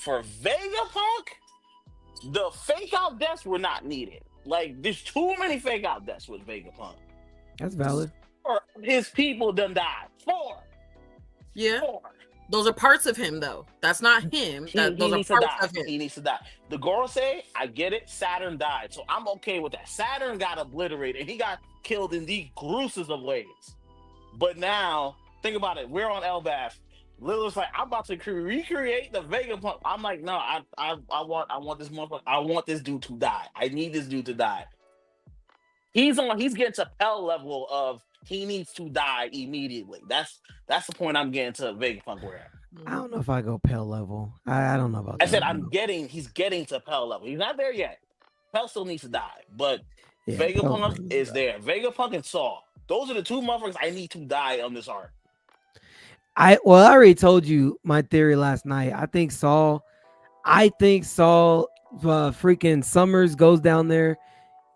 for Vegapunk, the fake out deaths were not needed. Like, there's too many fake out deaths with Vegapunk. That's valid. Or his people done died. Yeah. Four. Those are parts of him, though. That's not him. He Those are needs to parts die. of him. He needs to die. The Gorosei, I get it. Saturn died, so I'm okay with that. Saturn got obliterated, and he got killed in the gruesomest of ways. But now, think about it. We're on Elbaf. Lilith's like, I'm about to recreate the Vegapunk. I'm like, no, I want this motherfucker. I want this dude to die. I need this dude to die. He's getting to Pell level of he needs to die immediately. That's the point I'm getting to Vegapunk where. I don't know if I go Pell level. I don't know about I that. said he's getting to Pell level. He's not there yet. Pell still needs to die, but Yeah, Vegapunk Pell is there. Vegapunk and Saw. Those are the two motherfuckers I need to die on this arc. I already told you my theory last night. I think Saul freaking Summers goes down there,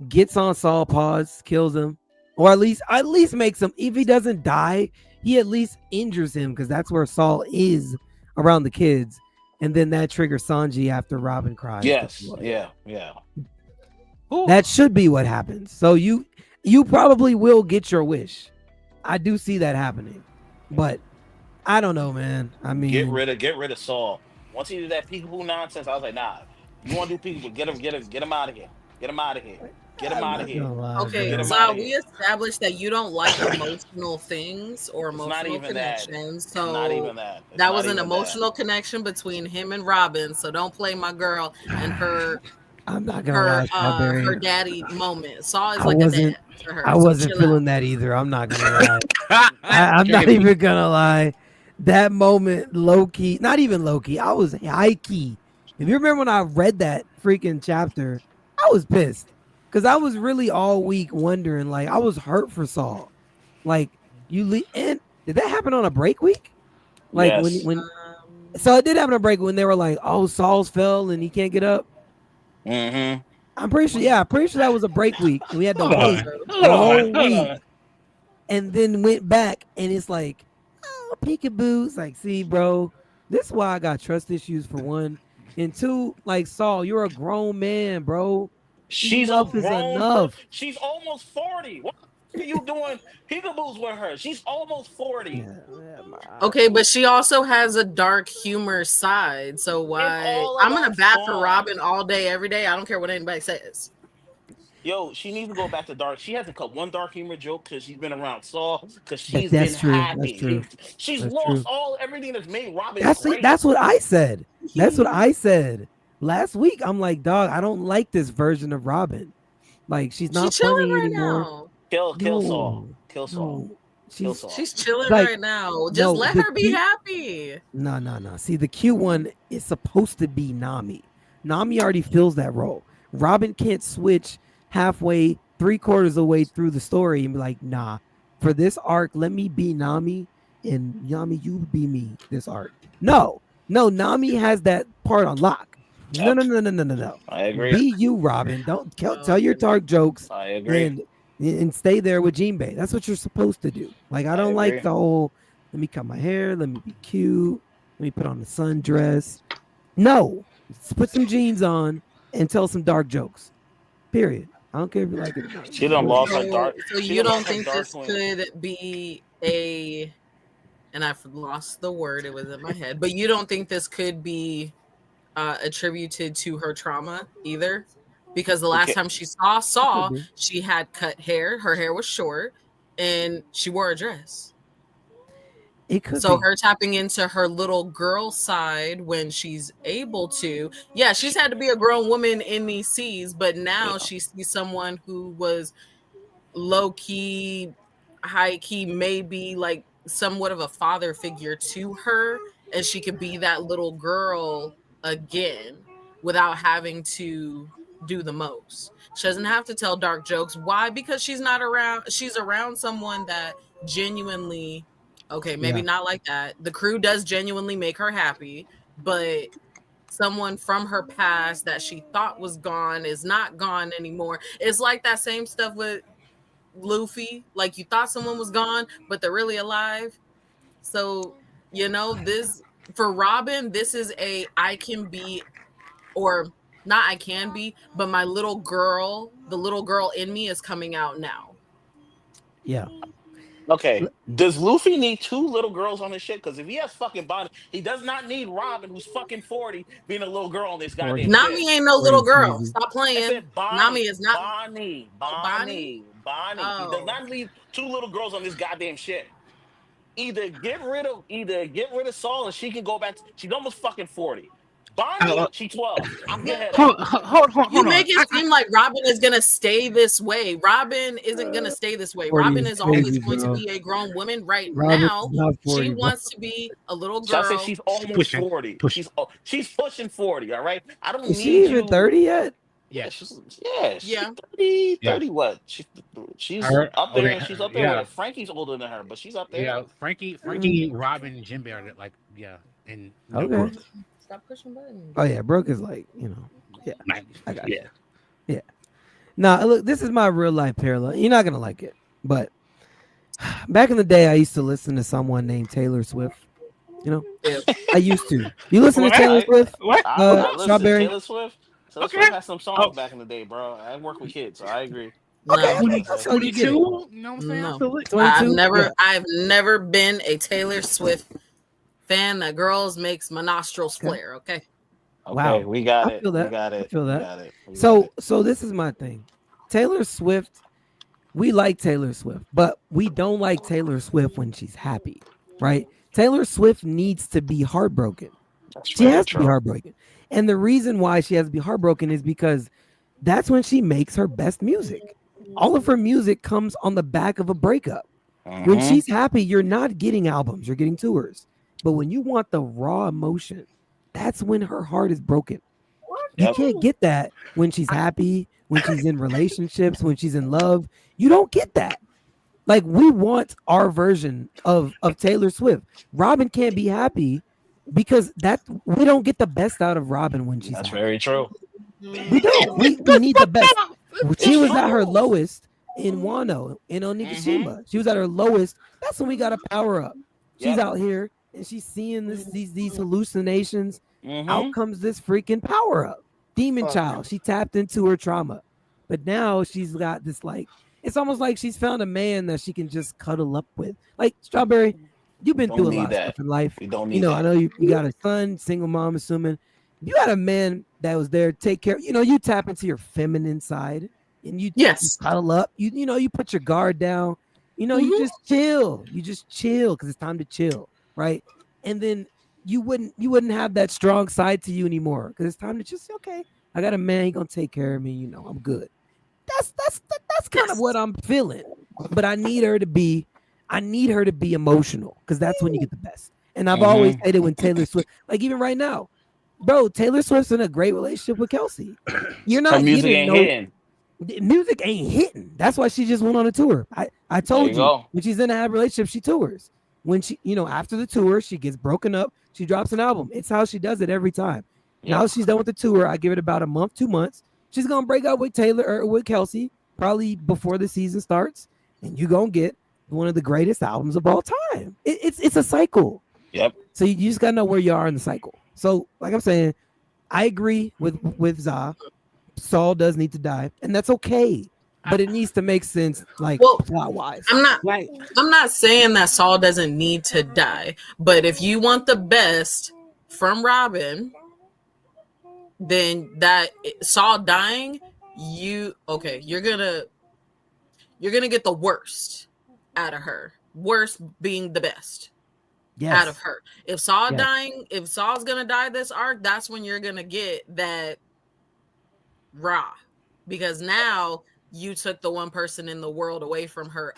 gets on Saul paws, kills him, or at least makes him. If he doesn't die, he at least injures him because that's where Saul is around the kids, and then that triggers Sanji after Robin cries. Yes, yeah. Ooh. That should be what happens. So you probably will get your wish. I do see that happening, but I don't know, man. I mean, get rid of Saul. Once he did that peekaboo nonsense, I was like, nah. You want to do peekaboo? Get him out of here. Get him out of here. Get him out of here. Okay, so we established that you don't like emotional things or emotional connections. So not even that. That was an emotional connection between him and Robin. So don't play my girl and her. I'm not gonna lie, her daddy moment. Saul is like a dad to her. I wasn't feeling that either. I'm not gonna lie. I'm not even gonna lie. That moment, low key, not even low key. I was high key. If you remember when I read that freaking chapter, I was pissed because I was really all week wondering. Like, I was hurt for Saul. Like, and did that happen on a break week? Like yes. when so it did happen on a break when they were like, "Oh, Saul's fell and he can't get up." Mm-hmm. I'm pretty sure. Yeah, I'm pretty sure that was a break week. And we had to wait the whole week, and then went back, and it's like, oh, peekaboo. It's like, see, bro, this is why I got trust issues for one, and two, like Saul, you're a grown man, bro. She's enough is enough. She's almost 40. What are you doing peekaboos with her? She's almost 40. Okay, but she also has a dark humor side. So why I'm gonna bat for Robin all day, every day. I don't care what anybody says. Yo, she needs to go back to dark. She hasn't cut one dark humor joke because she's been around Saul. Because she's been happy. That's true. She's that's lost true. everything that's made Robin. That's what I said. That's what I said last week. I'm like, dog, I don't like this version of Robin. Like, she's not funny right anymore. Now. Kill Saul. Kill Saul. She's chilling right now. Just let her be happy. No. See, the cute one is supposed to be Nami. Nami already fills that role. Robin can't switch halfway, 3/4 of the way through the story and be like, nah, for this arc, let me be Nami and Nami, you be me this arc. No, Nami has that part on lock. No. I agree. Be you, Robin. Don't tell your dark jokes. I agree. And stay there with Jinbei. That's what you're supposed to do. Like, I don't like the whole, let me cut my hair, let me be cute, let me put on the sundress. No, put some jeans on and tell some dark jokes. Period. I don't care if you like it. She done lost her dark. So you don't think this could be a, and I've lost the word, it was in my head, but you don't think this could be attributed to her trauma either? Because the last time she saw Saul, she had cut hair, her hair was short, and she wore a dress. It could so be. Her tapping into her little girl side when she's able to. Yeah, she's had to be a grown woman in these seas, but now she sees someone who was low key, high key, maybe like somewhat of a father figure to her, and she could be that little girl again without having to do the most. She doesn't have to tell dark jokes. Why? Because she's around someone that genuinely, okay, maybe not like that. The crew does genuinely make her happy, but someone from her past that she thought was gone is not gone anymore. It's like that same stuff with Luffy. Like, you thought someone was gone, but they're really alive. So, this for Robin, this is a I can be, or not I can be, but my little girl, the little girl in me is coming out now. Yeah. Okay. Does Luffy need two little girls on his shit? Because if he has fucking Bonnie, he does not need Robin, who's fucking 40, being a little girl on this 40. goddamn Nami shit. ain't no little girl. Crazy. Stop I playing. said Bonnie. Nami is not. Bonnie. Bonnie? He does Oh. not need two little girls on this goddamn shit. Either get rid of Saul and she can go back. She's almost fucking 40. Bonnie, she's 12. I'm good. You make it seem like Robin is gonna stay this way. Robin isn't gonna stay this way. 40 Robin is is always crazy, going bro. to be a grown woman. Right Robin's now, not 40, she bro. wants to be a little So I girl. said she's almost pushing, 40. pushing. She's pushing 40. All right. I don't Is need she even you. 30 yet? Yeah, Yes. she's Yeah. 30, Yeah. 30 what? She's Her- up there. okay, She's up there. yeah. With Frankie's older than her, but she's up there. Yeah, Frankie, Robin, and Jim Bear, like, yeah, and Okay. Stop pushing buttons. Oh yeah, Brooke is like, yeah. Like, I got yeah. you. Now look, this is my real life parallel. You're not gonna like it, but back in the day, I used to listen to someone named Taylor Swift. I used to. You listen to What? Taylor Swift? What? I listen to Strawberry? Taylor Swift. Taylor Okay. Swift had some songs Oh. back in the day, bro. I work with kids, so I agree. Okay. No. So you get it. 22, you know what I'm saying? No. I feel it. 22? Yeah. I've never been a Taylor Swift fan. That girls makes my nostrils Okay. flare. Okay. Okay, Wow. we got I it. feel that. We got it. I feel that. We got it. We got So it. this is my thing. Taylor Swift, we like Taylor Swift, but we don't like Taylor Swift when she's happy, right? Taylor Swift needs to be heartbroken. That's She very has to true. be heartbroken. And the reason why she has to be heartbroken is because that's when she makes her best music. All of her music comes on the back of a breakup. When Mhm. she's happy, you're not getting albums, you're getting tours. But when you want the raw emotion, that's when her heart is broken. You Yep. can't get that when she's happy, when she's in relationships, when she's in love. You don't get that. Like, we want our version of Taylor Swift. Robin can't be happy because we don't get the best out of Robin when she's That's happy. very true. We don't. We need the best. She was at her lowest in Wano, in Onigashima. She was at her lowest. That's when we got to power up. She's Yep. out here and she's seeing these hallucinations. Mhm. Out comes this freaking power up. Demon child. She tapped into her trauma. But now she's got this, like, it's almost like she's found a man that she can just cuddle up with. Like, Strawberry, you've been Don't through a need lot of that. stuff in life. We don't need You know, that. I know you got a son, single mom, assuming. You had a man that was there to take care. You tap into your feminine side and you Yes. cuddle up. You put your guard down. You Mhm. just chill. You just chill because it's time to chill, right? And then you wouldn't have that strong side to you anymore because it's time to just, okay, I got a man, he gonna take care of me. I'm good. That's kind of Yes. what I'm feeling. But I need her to be emotional because that's when you get the best. And I've always said it when Taylor Swift, like even right now, bro, Taylor Swift's in a great relationship with Kelsey. You're not Her music getting ain't no- hitting. the music ain't hitting. That's why she just went on a tour. I told you you go. when she's in a happy relationship, she tours. When she, after the tour, she gets broken up. She drops an album. It's how she does it every time. Yeah. Now she's done with the tour. I give it about a month, 2 months. She's gonna break up with Taylor or with Kelsey probably before the season starts, and you're gonna get one of the greatest albums of all time. It's a cycle. Yep. So you just gotta know where you are in the cycle. So, like I'm saying, I agree with Za. Saul does need to die, and that's okay. But it needs to make sense, like Well, plot wise. I'm Like, not saying that Saul doesn't need to die, but if you want the best from Robin, then that Saul dying, you're gonna get the worst out of her. Worst being the best out of her. If Saul Yes. dying, if Saul's gonna die this arc, that's when you're gonna get that raw, because now you took the one person in the world away from her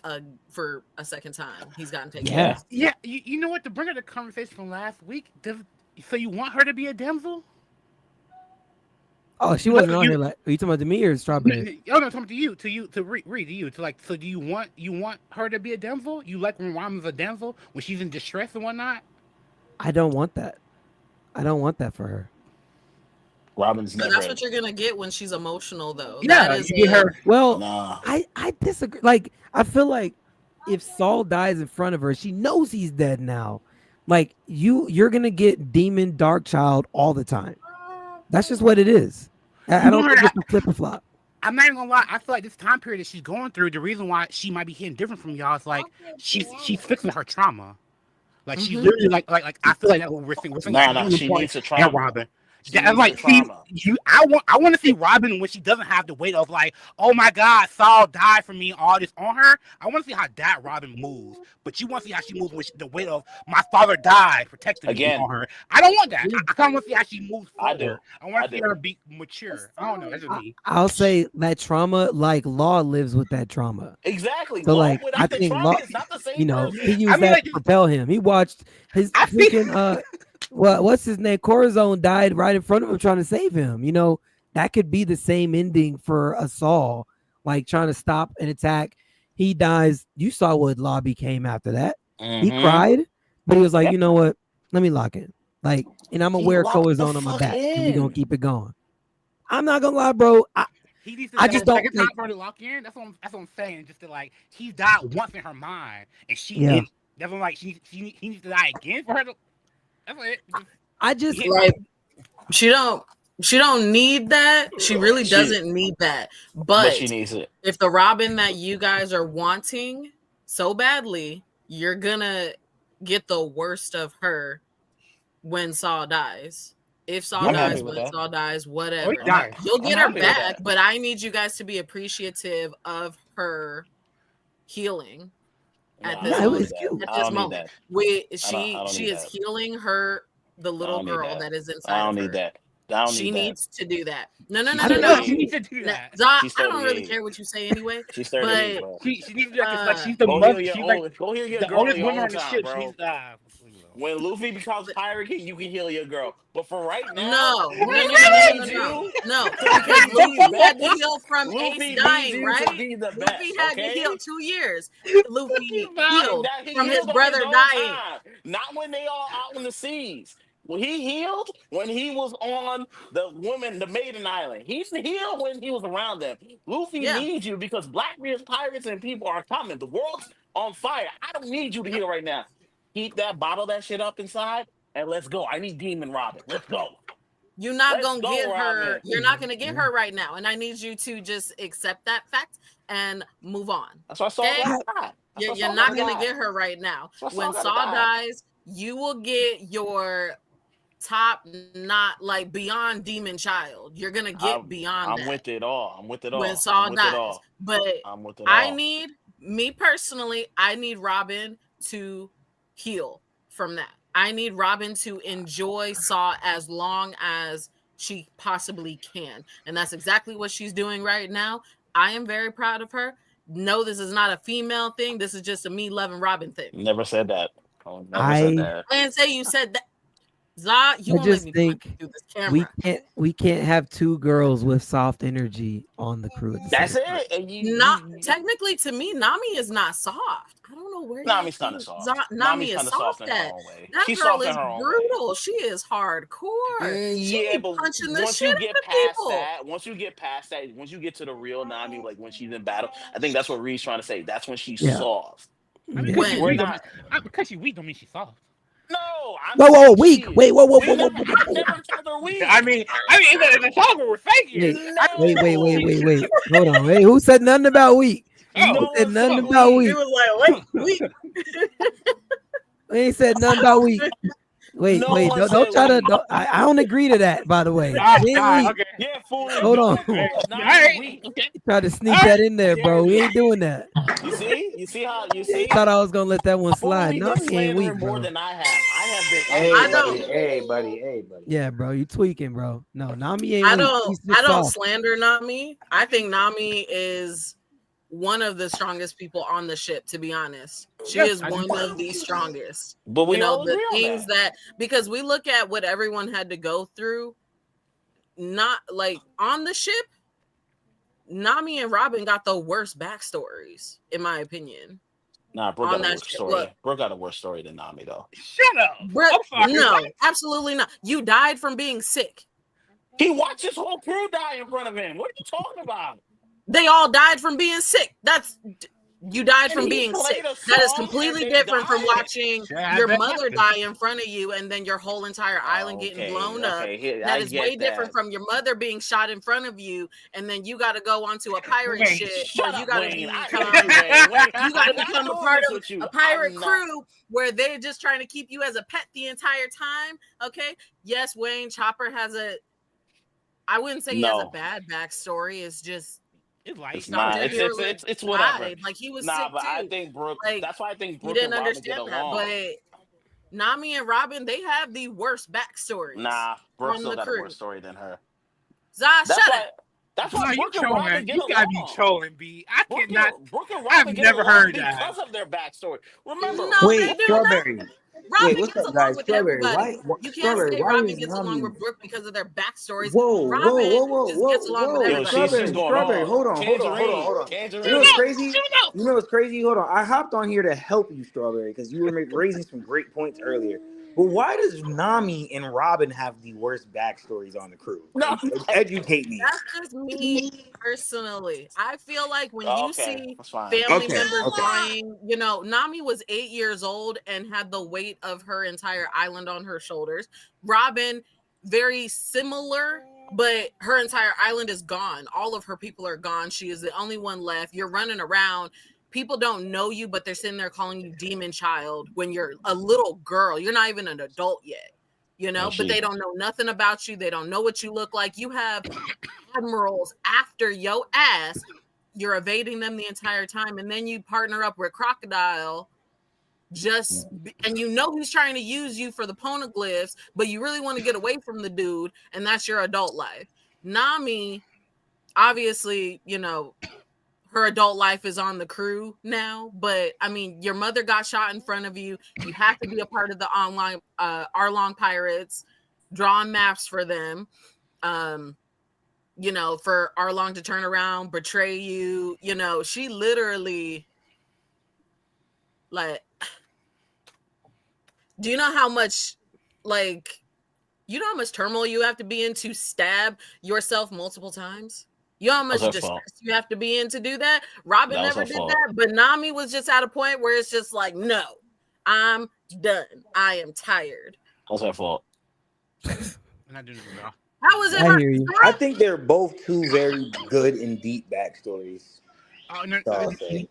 for a second time. He's gotten taken. Yeah. care yeah, you know what? To bring up the conversation from last week, so you want her to be a damsel? Oh, she wasn't Look, on you- here. Like, are you talking about to me or Strawberry? Oh no, I'm talking to you, to read to you, to like. So do you want her to be a damsel? You like when Robin's a damsel when she's in distress and whatnot? I don't want that. I don't want that for her. Robin's But never. that's what you're gonna get when she's emotional, though. Yeah, That is you get her. Well, Nah. I disagree. Like, I feel like if Saul dies in front of her, she knows he's dead now. Like you're gonna get Demon Darkchild all the time. That's just what it is. I don't think it's a flip or flop. I'm not even gonna lie. I feel like this time period that she's going through, the reason why she might be hitting different from y'all is like she's fixing her trauma. Like she's literally like I feel like that's what we're seeing. No, she needs a trauma. And Robin. Like, see, I want to see Robin when she doesn't have the weight of like, oh my God, Saul died for me, all this on her. I want to see how that Robin moves, but you want to see how she moves with the weight of my father died, protecting me on her. I don't want that. I kind of want to see how she moves forward. I do. I want to see her be mature. I don't know. That's just me. I'll say that trauma, like Law lives with that trauma. Exactly. So Law like, I the think trauma Law, is not the same you know, person. he used that to propel him. He watched his freaking what's his name? Corazon died right in front of him trying to save him. You know, that could be the same ending for a Saul, like trying to stop an attack. He dies. You saw what Law became after that. He cried, but he was like, you know what? Let me lock in. Like, and I'm gonna wear Corazon on my back, and we're gonna keep it going. I'm not gonna lie, bro. I just don't think for her to lock in. That's what I'm saying. Just to like, he died once in her mind, and she didn't. That's what, like he needs to die again for her to. That's it. I just like she don't need that. She really doesn't need that. But she needs it. If the Robin that you guys are wanting so badly, you're gonna get the worst of her when Saul dies. If Saul dies, when Saul dies, whatever. You'll get her back, but I need you guys to be appreciative of her healing. At this moment, she is healing the little girl that is inside. I don't need that. She needs to do that. No. She needs to do that. I don't really care what you say anyway. She's 38, bro. She needs to do that because she's the mother. She's like go heal your the girl oldest woman on the time, ship. bro. When Luffy becomes Pirate King, you can heal your girl. But for right now, no. Because Luffy had to heal from Ace dying, right? Luffy had to heal 2 years. Luffy healed from his brother dying. Not when they all out in the seas. Well, he healed when he was on the Maiden Island. He's healed when he was around them. Luffy needs you because Blackbeard's pirates and people are coming. The world's on fire. I don't need you to heal right now. Keep bottle that shit up inside, and let's go. I need Demon Robin. Let's go. You're not gonna get her. You're not gonna get her right now, and I need you to just accept that fact and move on. That's why I saw You're not gonna get her right now. When Saul dies, you will get your top, not like beyond Demon Child. You're gonna get beyond. I'm with it all. When Saul dies, but I need me personally. I need Robin to heal from that. I need Robin to enjoy Saw as long as she possibly can. And that's exactly what she's doing right now. I am very proud of her. No, this is not a female thing. This is just a me loving Robin thing. Never said that. I didn't say you said that. Zah, you won't let me think through this camera. we can't have two girls with soft energy on the crew. That's it. Not technically, to me, Nami is not soft. I don't know where Nami's kind of soft. Nami is soft at. That girl is brutal. She is hardcore. Yeah, but once you get past that, once you get to the real Nami, like when she's in battle, I think that's what Reed's trying to say. That's when she's soft. I mean, because she's weak don't mean she's soft. No, whoa, weak. Wait, whoa. I never told her weak. I mean, in the song we're faking. Wait. Hold on. Hey, who said nothing about weak? Who said nothing about weak? He was like, wait. We ain't said nothing about weak. Wait, don't try to. I don't agree to that, by the way. Okay. Yeah, fool. Hold on. Try to sneak that in there, bro. We ain't doing that. You see how you see? Thought I was gonna let that one slide. No, he ain't weak, bro. More than I have. I have been. Hey, buddy. Yeah, bro, you tweaking, bro. No, Nami ain't. I don't slander Nami. I think Nami is one of the strongest people on the ship, to be honest. She is one of the strongest. But we know the things that because we look at what everyone had to go through, not like on the ship, Nami and Robin got the worst backstories, in my opinion. Nah, Brooke got a worse story. Brooke got a worse story than Nami, though. Shut up. Brooke, no, absolutely not. You died from being sick. He watched his whole crew die in front of him. What are you talking about? They all died from being sick. That's You died from And he being played sick. a That is song completely and then different from died? watching Yeah, your that mother happened. die in front of you and then your whole entire island getting blown up. Here, That I is way get different that. from your mother being shot in front of you, and then you got to go onto a pirate Wait, ship, Shut or you up, got to Wayne. become Wayne, you got to I'm not become a doing part this of with you. a pirate I'm not. crew where they're just trying to keep you as a pet the entire time. Okay, yes, Wayne Chopper has I wouldn't say he has a No. bad backstory. It's just it's like It's not. Sergeant Hero It's whatever. died. Like he was Nah, sick but I too. think Brooke. Like That's why I think you Brooke didn't and Robin get understand that, along. but Nami and Robin, they have the worst backstories. Nah, Brooke on still the got a crew. worse story than her. Zah, shut up. That's No, why you Brooke and Robin trolling. get You gotta be along. trolling, B. I Brooke cannot. Brooke and I've Robin get never along heard that. because of their backstory. Remember, No, they Wait, do Strawberry. not. Robin Wait, what's gets up, along guys? with Strawberry, everybody. why? You can't Strawberry, say why Robin is gets along Nami? with Brooke because of their backstories. Whoa, Robin just gets along with whoa! yo, everybody. she's going Strawberry, on. hold on. Tangerine. You know what's crazy? You know what's crazy? Hold on. I hopped on here to help you, Strawberry, because you were raising some great points earlier. But why does Nami and Robin have the worst backstories on the crew? No. Educate me. That's just me personally. I feel like when you see that's fine. family members dying, you know, Nami was 8 years old and had the weight of her entire island on her shoulders. Robin, very similar, but her entire island is gone. All of her people are gone. She is the only one left. You're running around. People don't know you, but they're sitting there calling you demon child when you're a little girl. You're not even an adult yet, you know, but they don't know nothing about you. They don't know what you look like. You have admirals after your ass. You're evading them the entire time. And then you partner up with Crocodile and you know he's trying to use you for the poneglyphs, but you really want to get away from the dude. And that's your adult life. Nami, obviously, you know, her adult life is on the crew now, but I mean, your mother got shot in front of you. You have to be a part of the online Arlong Pirates, drawing maps for them. You know, for Arlong to turn around, betray you. You know, she literally, like, do you know how much, like, you know how much turmoil you have to be in to stab yourself multiple times? You know how much distress you have to be in to do that? Robin never did that, but Nami was just at a point where it's just like, no, I'm done. I am tired. That's her fault. I'm not doing it, bro. How was it? I hear you. I think they're both two very good and deep backstories. Oh, no,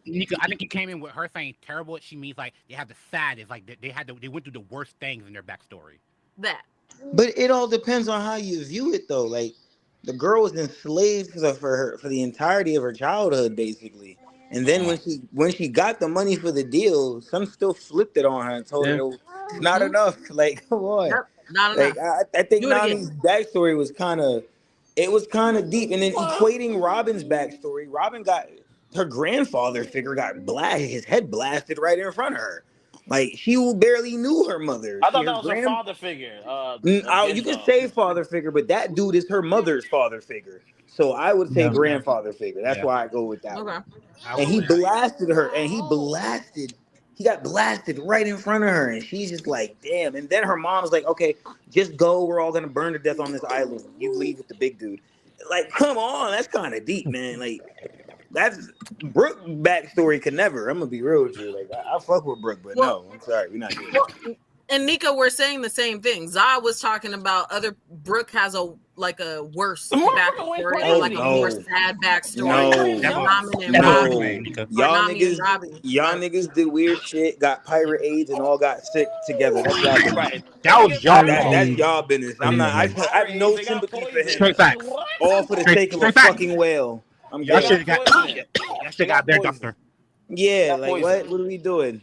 Nika, I think you came in with her saying terrible. She means like they have the saddest, like they went through the worst things in their backstory. That. But it all depends on how you view it, though. Like, the girl was enslaved for the entirety of her childhood, basically. And then when she got the money for the deal, some still flipped it on her and told her it's not enough. Like, come on. Yep, not Like, enough. I think Nami's backstory was kind of deep. And then equating Robin's backstory, Robin got her grandfather figure his head blasted right in front of her. Like, she barely knew her mother. I thought that was her father figure. You can say father figure, but that dude is her mother's father figure. So I would say grandfather figure. That's why I go with that one. And he blasted her, and he got blasted right in front of her, and she's just like, damn. And then her mom's like, okay, just go. We're all gonna burn to death on this island. You leave with the big dude. Like, come on, that's kind of deep, man. Like, that's Brooke backstory could never. I'm gonna be real with you. Like, I fuck with Brooke, but no, I'm sorry, we're not doing that. And Nika, we're saying the same thing. Zah was talking about Brooke has a worse backstory, like a more sad backstory. Y'all niggas did weird shit, got pirate AIDS, and all got sick together. That's y'all business. That's y'all business. I'm not. I have no sympathy for him. Straight facts. All for the sake of a fucking whale. Y'all should have got their doctor. Yeah, like what? What are we doing?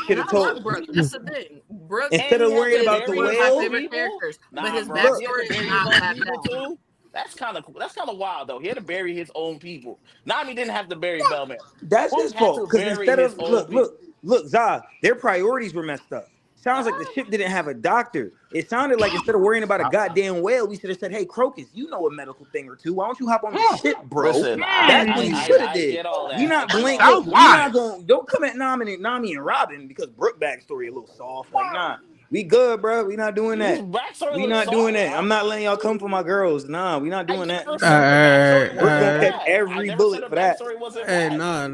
Should have told Brooke. That's the thing. Brooke, instead of worrying about the whale, my favorite characters, but his backstory is not that bad. That's kind of wild though. He had to bury his own people. Nami didn't have to bury Bellman. That's his fault. Because instead of look, Zah, their priorities were messed up. Sounds like the ship didn't have a doctor. It sounded like instead of worrying about a goddamn whale, we should have said, "Hey, Crocus, you know a medical thing or two. Why don't you hop on the ship, bro?" Listen, that's what you should have did. You're not blinking. You're not going. Don't come at Nami and Robin because Brooke backstory a little soft. Like, nah. We good, bro. We not doing that. Backstory We looks not doing soft, that. I'm not letting y'all come for my girls. Nah, we not doing that. We're gonna catch every bullet for that. Hey, nah.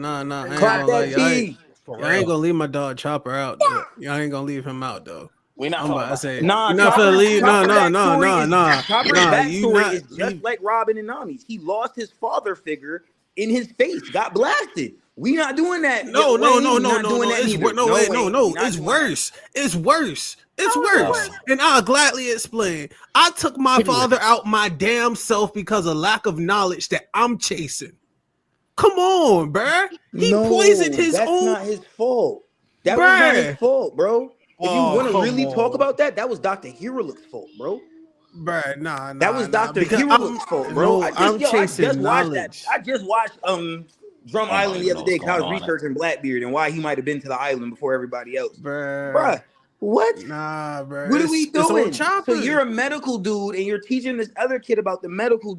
Clap that T. Y'all ain't gonna leave my dog Chopper out. Y'all ain't gonna leave him out though. We not. I'm about to say, nah. You're not gonna leave. No. Chopper's backstory is just like Robin and Nami's. He lost his father figure in his face. Got blasted. We not doing that. No. It's worse. It's worse. And I'll gladly explain. I took my father out my damn self because of lack of knowledge that I'm chasing. Come on, bruh. He poisoned his own. That's not his fault. That was not his fault, bro. If you want to really talk about that, that was Dr. Heroick's fault, bro. Bruh, nah. That was Dr. Heroick's fault, bro. I'm chasing knowledge. I just watched Drum Island the other day because I was researching Blackbeard and why he might have been to the island before everybody else. Bruh. What? Nah, bro. What are we doing? So you're a medical dude and you're teaching this other kid about the medical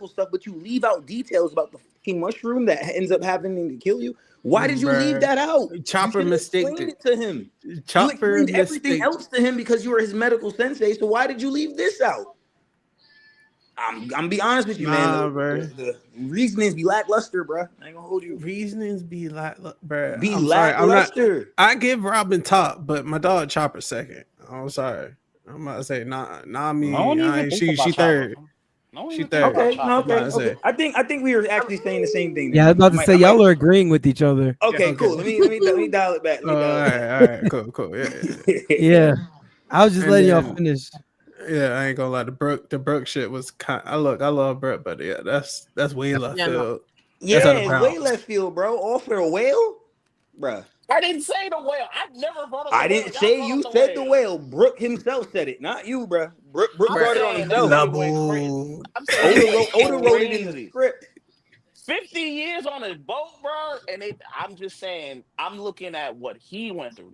stuff, but you leave out details about the fucking mushroom that ends up happening to kill you. Why did you leave that out? Chopper mistaked it to him. Chopper you explained everything else to him because you were his medical sensei. So why did you leave this out? I'm be honest with you, man. The reasonings be lackluster, bro. I ain't gonna hold you. Reasonings be lackluster, bro. Lackluster. I give Robin top, but my dog Chopper second. I'm sorry. I'm about to say Nami. She third. She third. Okay. I think we were actually saying the same thing. Yeah, I was about to say y'all are agreeing with each other. Okay, cool. Let me dial it back. All right, cool. Yeah. I was just letting y'all finish. Yeah, I ain't gonna lie. The Brooke shit was kind. I love Brooke, but yeah, that's way left field. Yeah, it's way left field, bro. All for a whale, bro. I didn't say the whale. I never brought up. I didn't say you said the whale. Brooke himself said it, not you, bro. Brooke brought it on himself. Oda wrote it in the script. 50 years on a boat, bro, and I'm just saying, I'm looking at what he went through.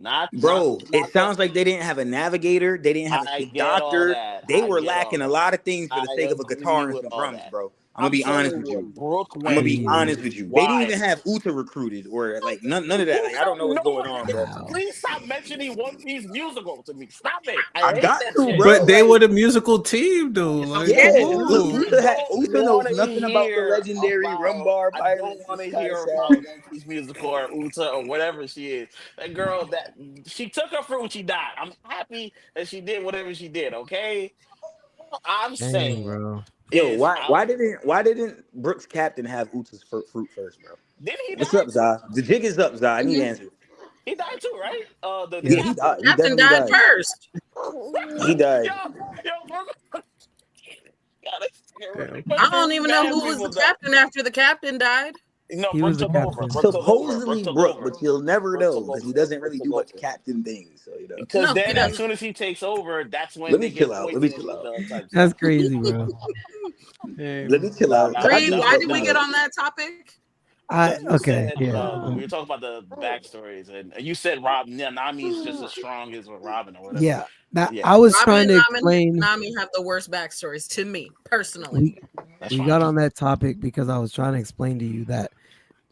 It sounds like they didn't have a navigator, they didn't have a doctor. They were lacking a lot of things for the sake of a guitar and some drums, bro. I'm gonna be honest with you. They didn't even have Uta recruited or like none of that. Like, I don't know what's going on, bro. Please stop mentioning One Piece musical to me. Stop it. I got to, bro. But they were the musical team, though. Like, Uta knows nothing about the legendary Rumbar Pirates. I don't want to hear about One Piece musical or Uta or whatever she is. That girl, she took her fruit when she died. I'm happy that she did whatever she did. Okay, I'm saying, bro. Yo, why didn't Brooks Captain have Uta's fruit first, bro? Did he? What's up, Zah? The jig is up, Zah. I need answers. He died too, right? He died. Captain died first. He died. I don't even know who was the captain after the captain died. No, he was the captain. Supposedly Brooke, but you'll never know because he doesn't really do much captain things. So you know. Because then, as soon as he takes over, that's when Let me chill out. That's crazy, bro. Let me chill out. Reed, why did we get on that topic? We were talking about the backstories, and you said Nami's just as strong as Robin or whatever. Yeah. I was trying to explain. Nami have the worst backstories to me personally. We got on that topic because I was trying to explain to you that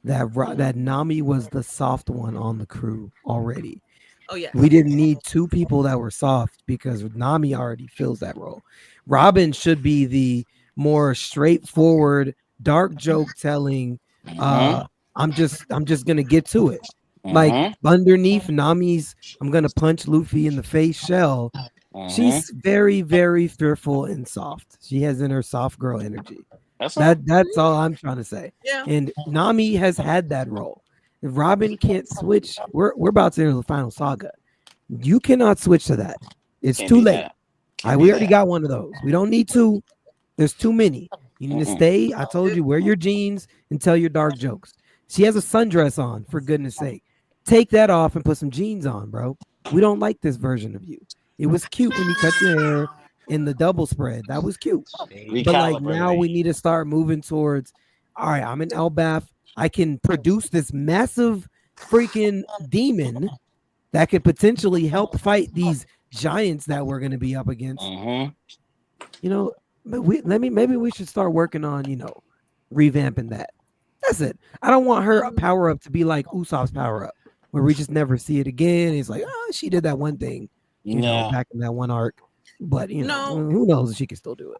Nami was the soft one on the crew already. Oh yeah. We didn't need two people that were soft because Nami already fills that role. Robin should be the more straightforward, dark joke telling. I'm just gonna get to it. Like underneath Nami's, I'm gonna punch Luffy in the face shell. She's very, very fearful and soft. She has in her soft girl energy. That's all I'm trying to say. Yeah. And Nami has had that role. If Robin can't switch, we're about to enter the final saga. You cannot switch to that. It's too late. We already got one of those. We don't need two. There's too many. You need to stay. I told you, wear your jeans and tell your dark jokes. She has a sundress on, for goodness sake. Take that off and put some jeans on, bro. We don't like this version of you. It was cute when you cut your hair in the double spread. That was cute. But like now we need to start moving towards, all right, I'm an Elbaf. I can produce this massive freaking demon that could potentially help fight these giants that we're going to be up against. You know, maybe we should start working on, revamping that. That's it. I don't want her power up to be like Usopp's power up, where we just never see it again. It's like, oh, she did that one thing. you know, back in that one arc. But you know, who knows if she can still do it.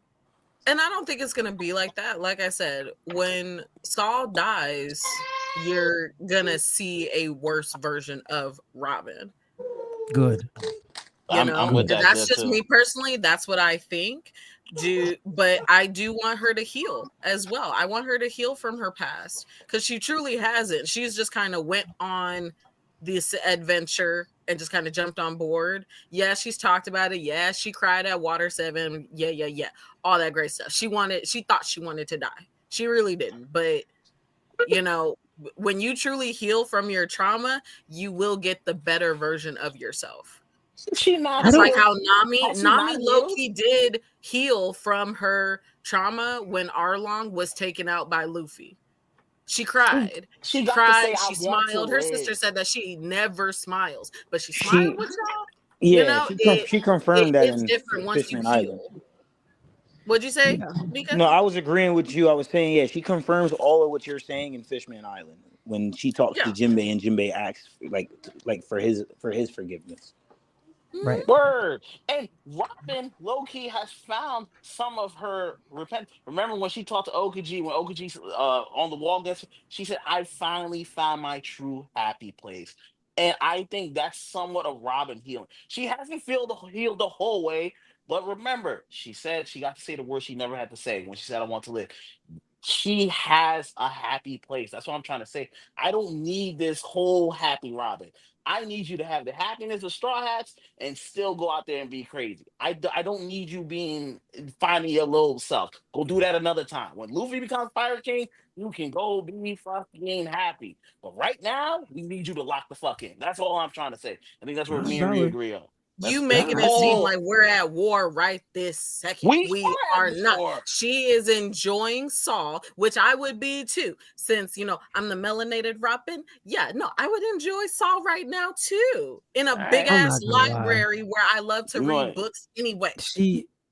And I don't think it's gonna be like that. Like I said, when Saul dies, you're gonna see a worse version of Robin. Good. You know, that's just me personally. That's what I think. But I do want her to heal as well. I want her to heal from her past because she truly hasn't. She's just kind of went on this adventure and just kind of jumped on board. Yeah, she's talked about it. Yeah, she cried at Water 7. Yeah. All that great stuff. She thought she wanted to die. She really didn't. But you know, when you truly heal from your trauma, you will get the better version of yourself. She not. It's like how Nami low-key did heal from her trauma when Arlong was taken out by Luffy. She cried. She cried. She smiled. Her sister said that she never smiles, but she smiled with y'all. Yeah, you know, she confirmed that it's in different once Fishman you heal. Island. What'd you say, Mika? No, I was agreeing with you. I was saying, yeah, she confirms all of what you're saying in Fishman Island when she talks to Jinbei and Jinbei asks like for his forgiveness. Right. Word. And Robin low-key has found some of her repentance. Remember when she talked to Okaji, when Okaji's on the wall against her, she said, I finally found my true happy place. And I think that's somewhat of Robin healing. She hasn't healed the whole way, but remember, she said she got to say the word she never had to say when she said, I want to live. She has a happy place. That's what I'm trying to say. I don't need this whole happy Robin. I need you to have the happiness of Straw Hats and still go out there and be crazy. I don't need you finding your little self. Go do that another time. When Luffy becomes Pirate King, you can go be fucking happy. But right now, we need you to lock the fuck in. That's all I'm trying to say. I think that's what me and you agree on. You making it seem like we're at war right this second. We are not. She is enjoying Saul, which I would be too, since you know I'm the melanated Robin. Yeah, no, I would enjoy Saul right now too, in a big ass library where I love to read books anyway.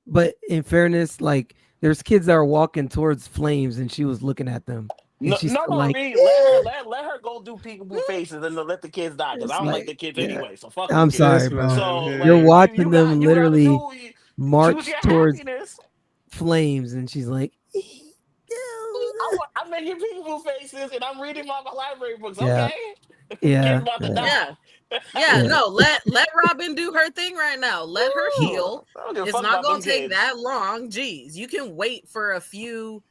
But in fairness, like there's kids that are walking towards flames, and she was looking at them. Let her go do peekaboo faces and let the kids die because I don't like the kids anyway. So fuck. I'm sorry, bro. So, you're watching them literally march towards flames, and she's like, I'm making peekaboo faces and I'm reading my library books. Yeah. Okay. Yeah. No, let Robin do her thing right now. Let her heal. It's not gonna take that long. Jeez, you can wait for a few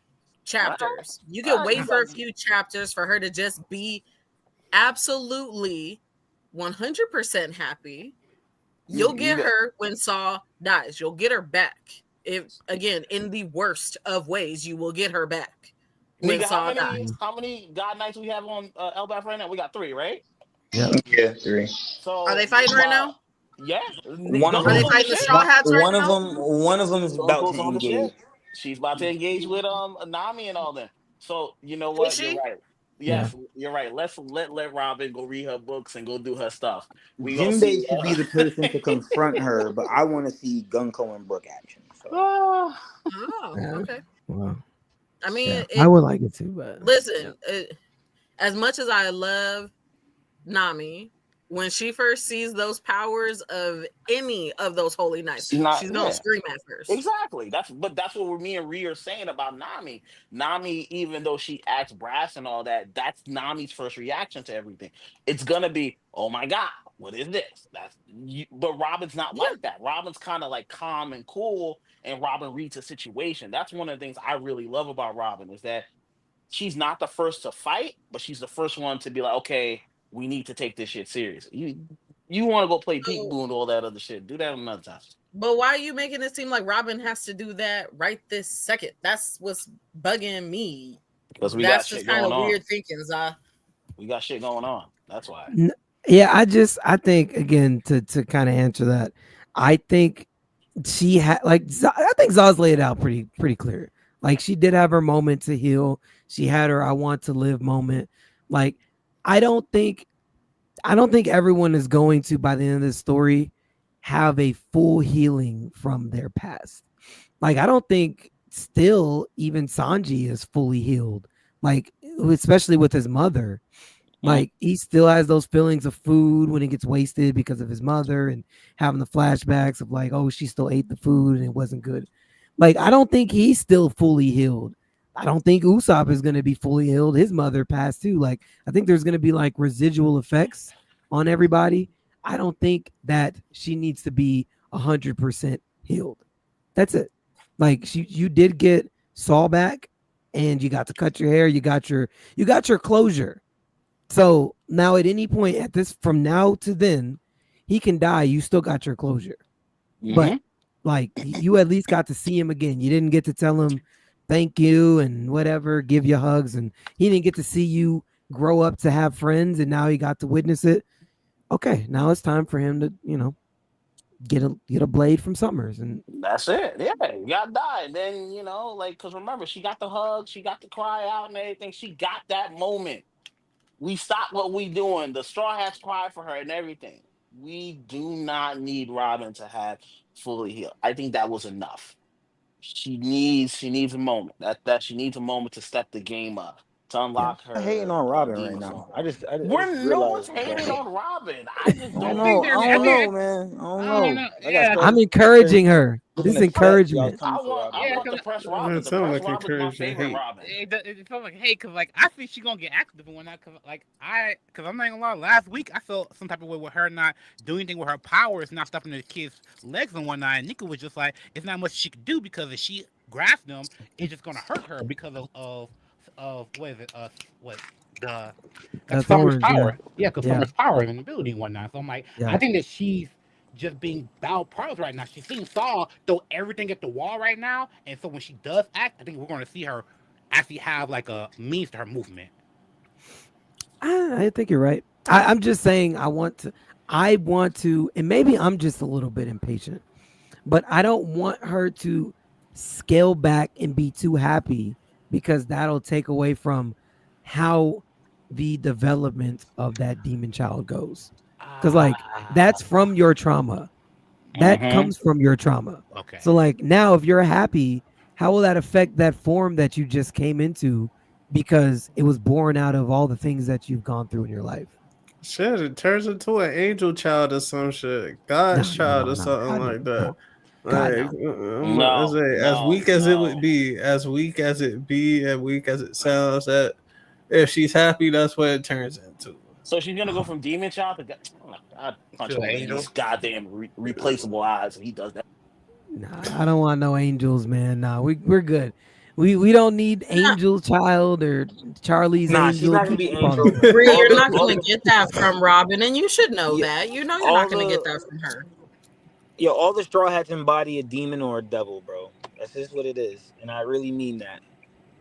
chapters. You can wait for a few chapters for her to just be absolutely 100% happy. You'll get her when Saul dies. You'll get her back. If again, in the worst of ways, you will get her back when Saul dies. How many God Knights we have on Elbaf right now? We got 3, right? Yeah, 3. So are they fighting right now? Yeah. Are they fighting the Straw Hats right now? One of them is about to engage. She's about to engage with Nami and all that. So you know what? You're right. Yes, you're right. Let's let Robin go read her books and go do her stuff. Jinbei should be the person to confront her, but I want to see Gunko and Brook action. So. Okay. Wow. I mean, I would like it too, but listen, as much as I love Nami, when she first sees those powers of any of those holy knights, she's gonna scream at first. Exactly. That's what me and Ree are saying about Nami. Nami, even though she acts brass and all that, that's Nami's first reaction to everything. It's gonna be, oh my god, what is this? But Robin's not like that. Robin's kind of like calm and cool, and Robin reads a situation. That's one of the things I really love about Robin is that she's not the first to fight, but she's the first one to be like, okay, we need to take this shit serious. You want to go play peekaboo and all that other shit. Do that another time. But why are you making it seem like Robin has to do that right this second? That's what's bugging me. Because that's just kind of weird thinking, Zah. We got shit going on. That's why. Yeah, I think again to kind of answer that, I think she had I think Zah's laid it out pretty clear. Like she did have her moment to heal. She had her I want to live moment. Like I don't think everyone is going to, by the end of the story, have a full healing from their past. Like, I don't think still even Sanji is fully healed. Like, especially with his mother. Like he still has those feelings of food when he gets wasted because of his mother and having the flashbacks of like, oh, she still ate the food and it wasn't good. Like, I don't think he's still fully healed. I don't think Usopp is going to be fully healed. His mother passed too. Like, I think there's going to be like residual effects on everybody. I don't think that she needs to be 100% healed. That's it. Like, you did get Saul back, and you got to cut your hair. You got your closure. So now at any point from now to then, he can die. You still got your closure. But like, you at least got to see him again. You didn't get to tell him thank you and whatever, give you hugs, and he didn't get to see you grow up to have friends, and now he got to witness it. Okay, now it's time for him to, get a blade from Summers, and that's it. Yeah, you gotta die. And then, like, because remember, she got the hug, she got the cry out and everything. She got that moment. We stopped what we doing. The Straw Hats cry for her and everything. We do not need Robin to have fully healed. I think that was enough. She needs a moment. That she needs a moment to step the game up, to unlock her. I'm hating on Robin right now. I just no one's hating on Robin. I just don't know. I don't know, man. I don't know. I'm encouraging her. This is encouragement. I want to press Robin. It sounds like encouraging. Robin. It sounds like hate because, like, I think she's gonna get active when not because I'm not gonna lie. Last week I felt some type of way with her not doing anything with her powers, not stopping the kids' legs and whatnot. And Nika was just like, it's not much she could do because if she grasps them, it's just gonna hurt her because of what is it? That's Summer's power. Yeah, because Summer's power and ability and whatnot. So I'm like, I think that she's just being bound powers right now. She's seeing Saul throw everything at the wall right now, and so when she does act, I think we're going to see her actually have like a means to her movement. I think you're right. I'm just saying I want to, and maybe I'm just a little bit impatient, but I don't want her to scale back and be too happy, because that'll take away from how the development of that demon child goes. Because like, that's from your trauma. That comes from your trauma. Okay. So like, now if you're happy, how will that affect that form that you just came into, because it was born out of all the things that you've gone through in your life? Shit, it turns into an angel child or some shit. God's child or something like that. As weak as it be, as weak as it sounds, that if she's happy, that's what it turns into. So she's gonna go from demon child to I'd punch him in his goddamn replaceable eyes if he does that. Nah, I don't want no angels, man. Nah, we're good. We don't need angel child or Charlie's angel. She's not gonna be angel. You're not gonna get that from Robin, and you should know that. You know you're not gonna get that from her. Yo, all the Straw Hats embody a demon or a devil, bro. That's just what it is, and I really mean that.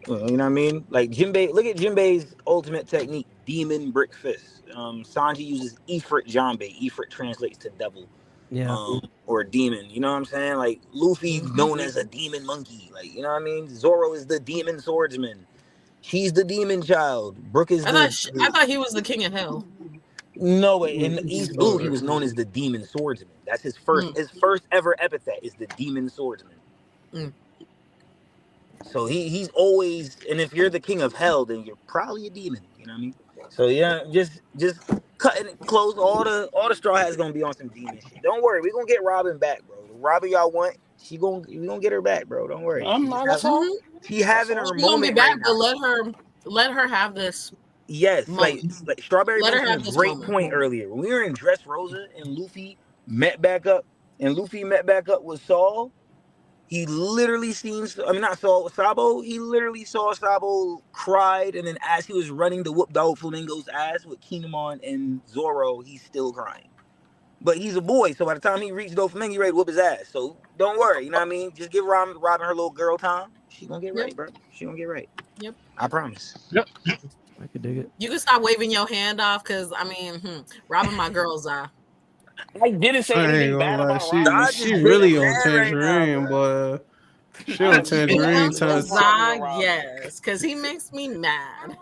You know what I mean? Like Jinbei, look at Jinbei's ultimate technique, Demon Brick Fist. Sanji uses Ifrit Janbei. Ifrit translates to devil, or demon. You know what I'm saying? Like Luffy's known as a demon monkey. Like, you know what I mean? Zoro is the demon swordsman. She's the demon child. Brook is. I thought he was the king of hell. No way. In East Blue, he was known as the demon swordsman. That's his first ever epithet is the demon swordsman. So he's always, and if you're the king of hell, then you're probably a demon. You know what I mean? So yeah, just cutting it close. All the Straw Hats gonna be on some demon shit. Don't worry, we're gonna get Robin back, bro. The Robin y'all want, we gonna get her back, bro. Don't worry. She having her moment right now. But let her have this. Yes, like Strawberry mentioned a great point earlier. When we were in Dressrosa and Luffy met back up with Saul, he literally Sabo, he literally saw Sabo cried, and then as he was running to whoop Doflamingo's ass with Kinemon and Zoro, he's still crying. But he's a boy, so by the time he reached Doflamingo, he ready to whoop his ass. So don't worry, you know what I mean? Just give Robin her little girl time. She gonna get right, bro. She gonna get right. Yep. I promise. Yep. I could dig it. You can stop waving your hand off, because Robin, my girl's eye. I didn't say anything bad about Robin. She really on Tangerine, boy. She on Tangerine time. Yes, because he makes me mad.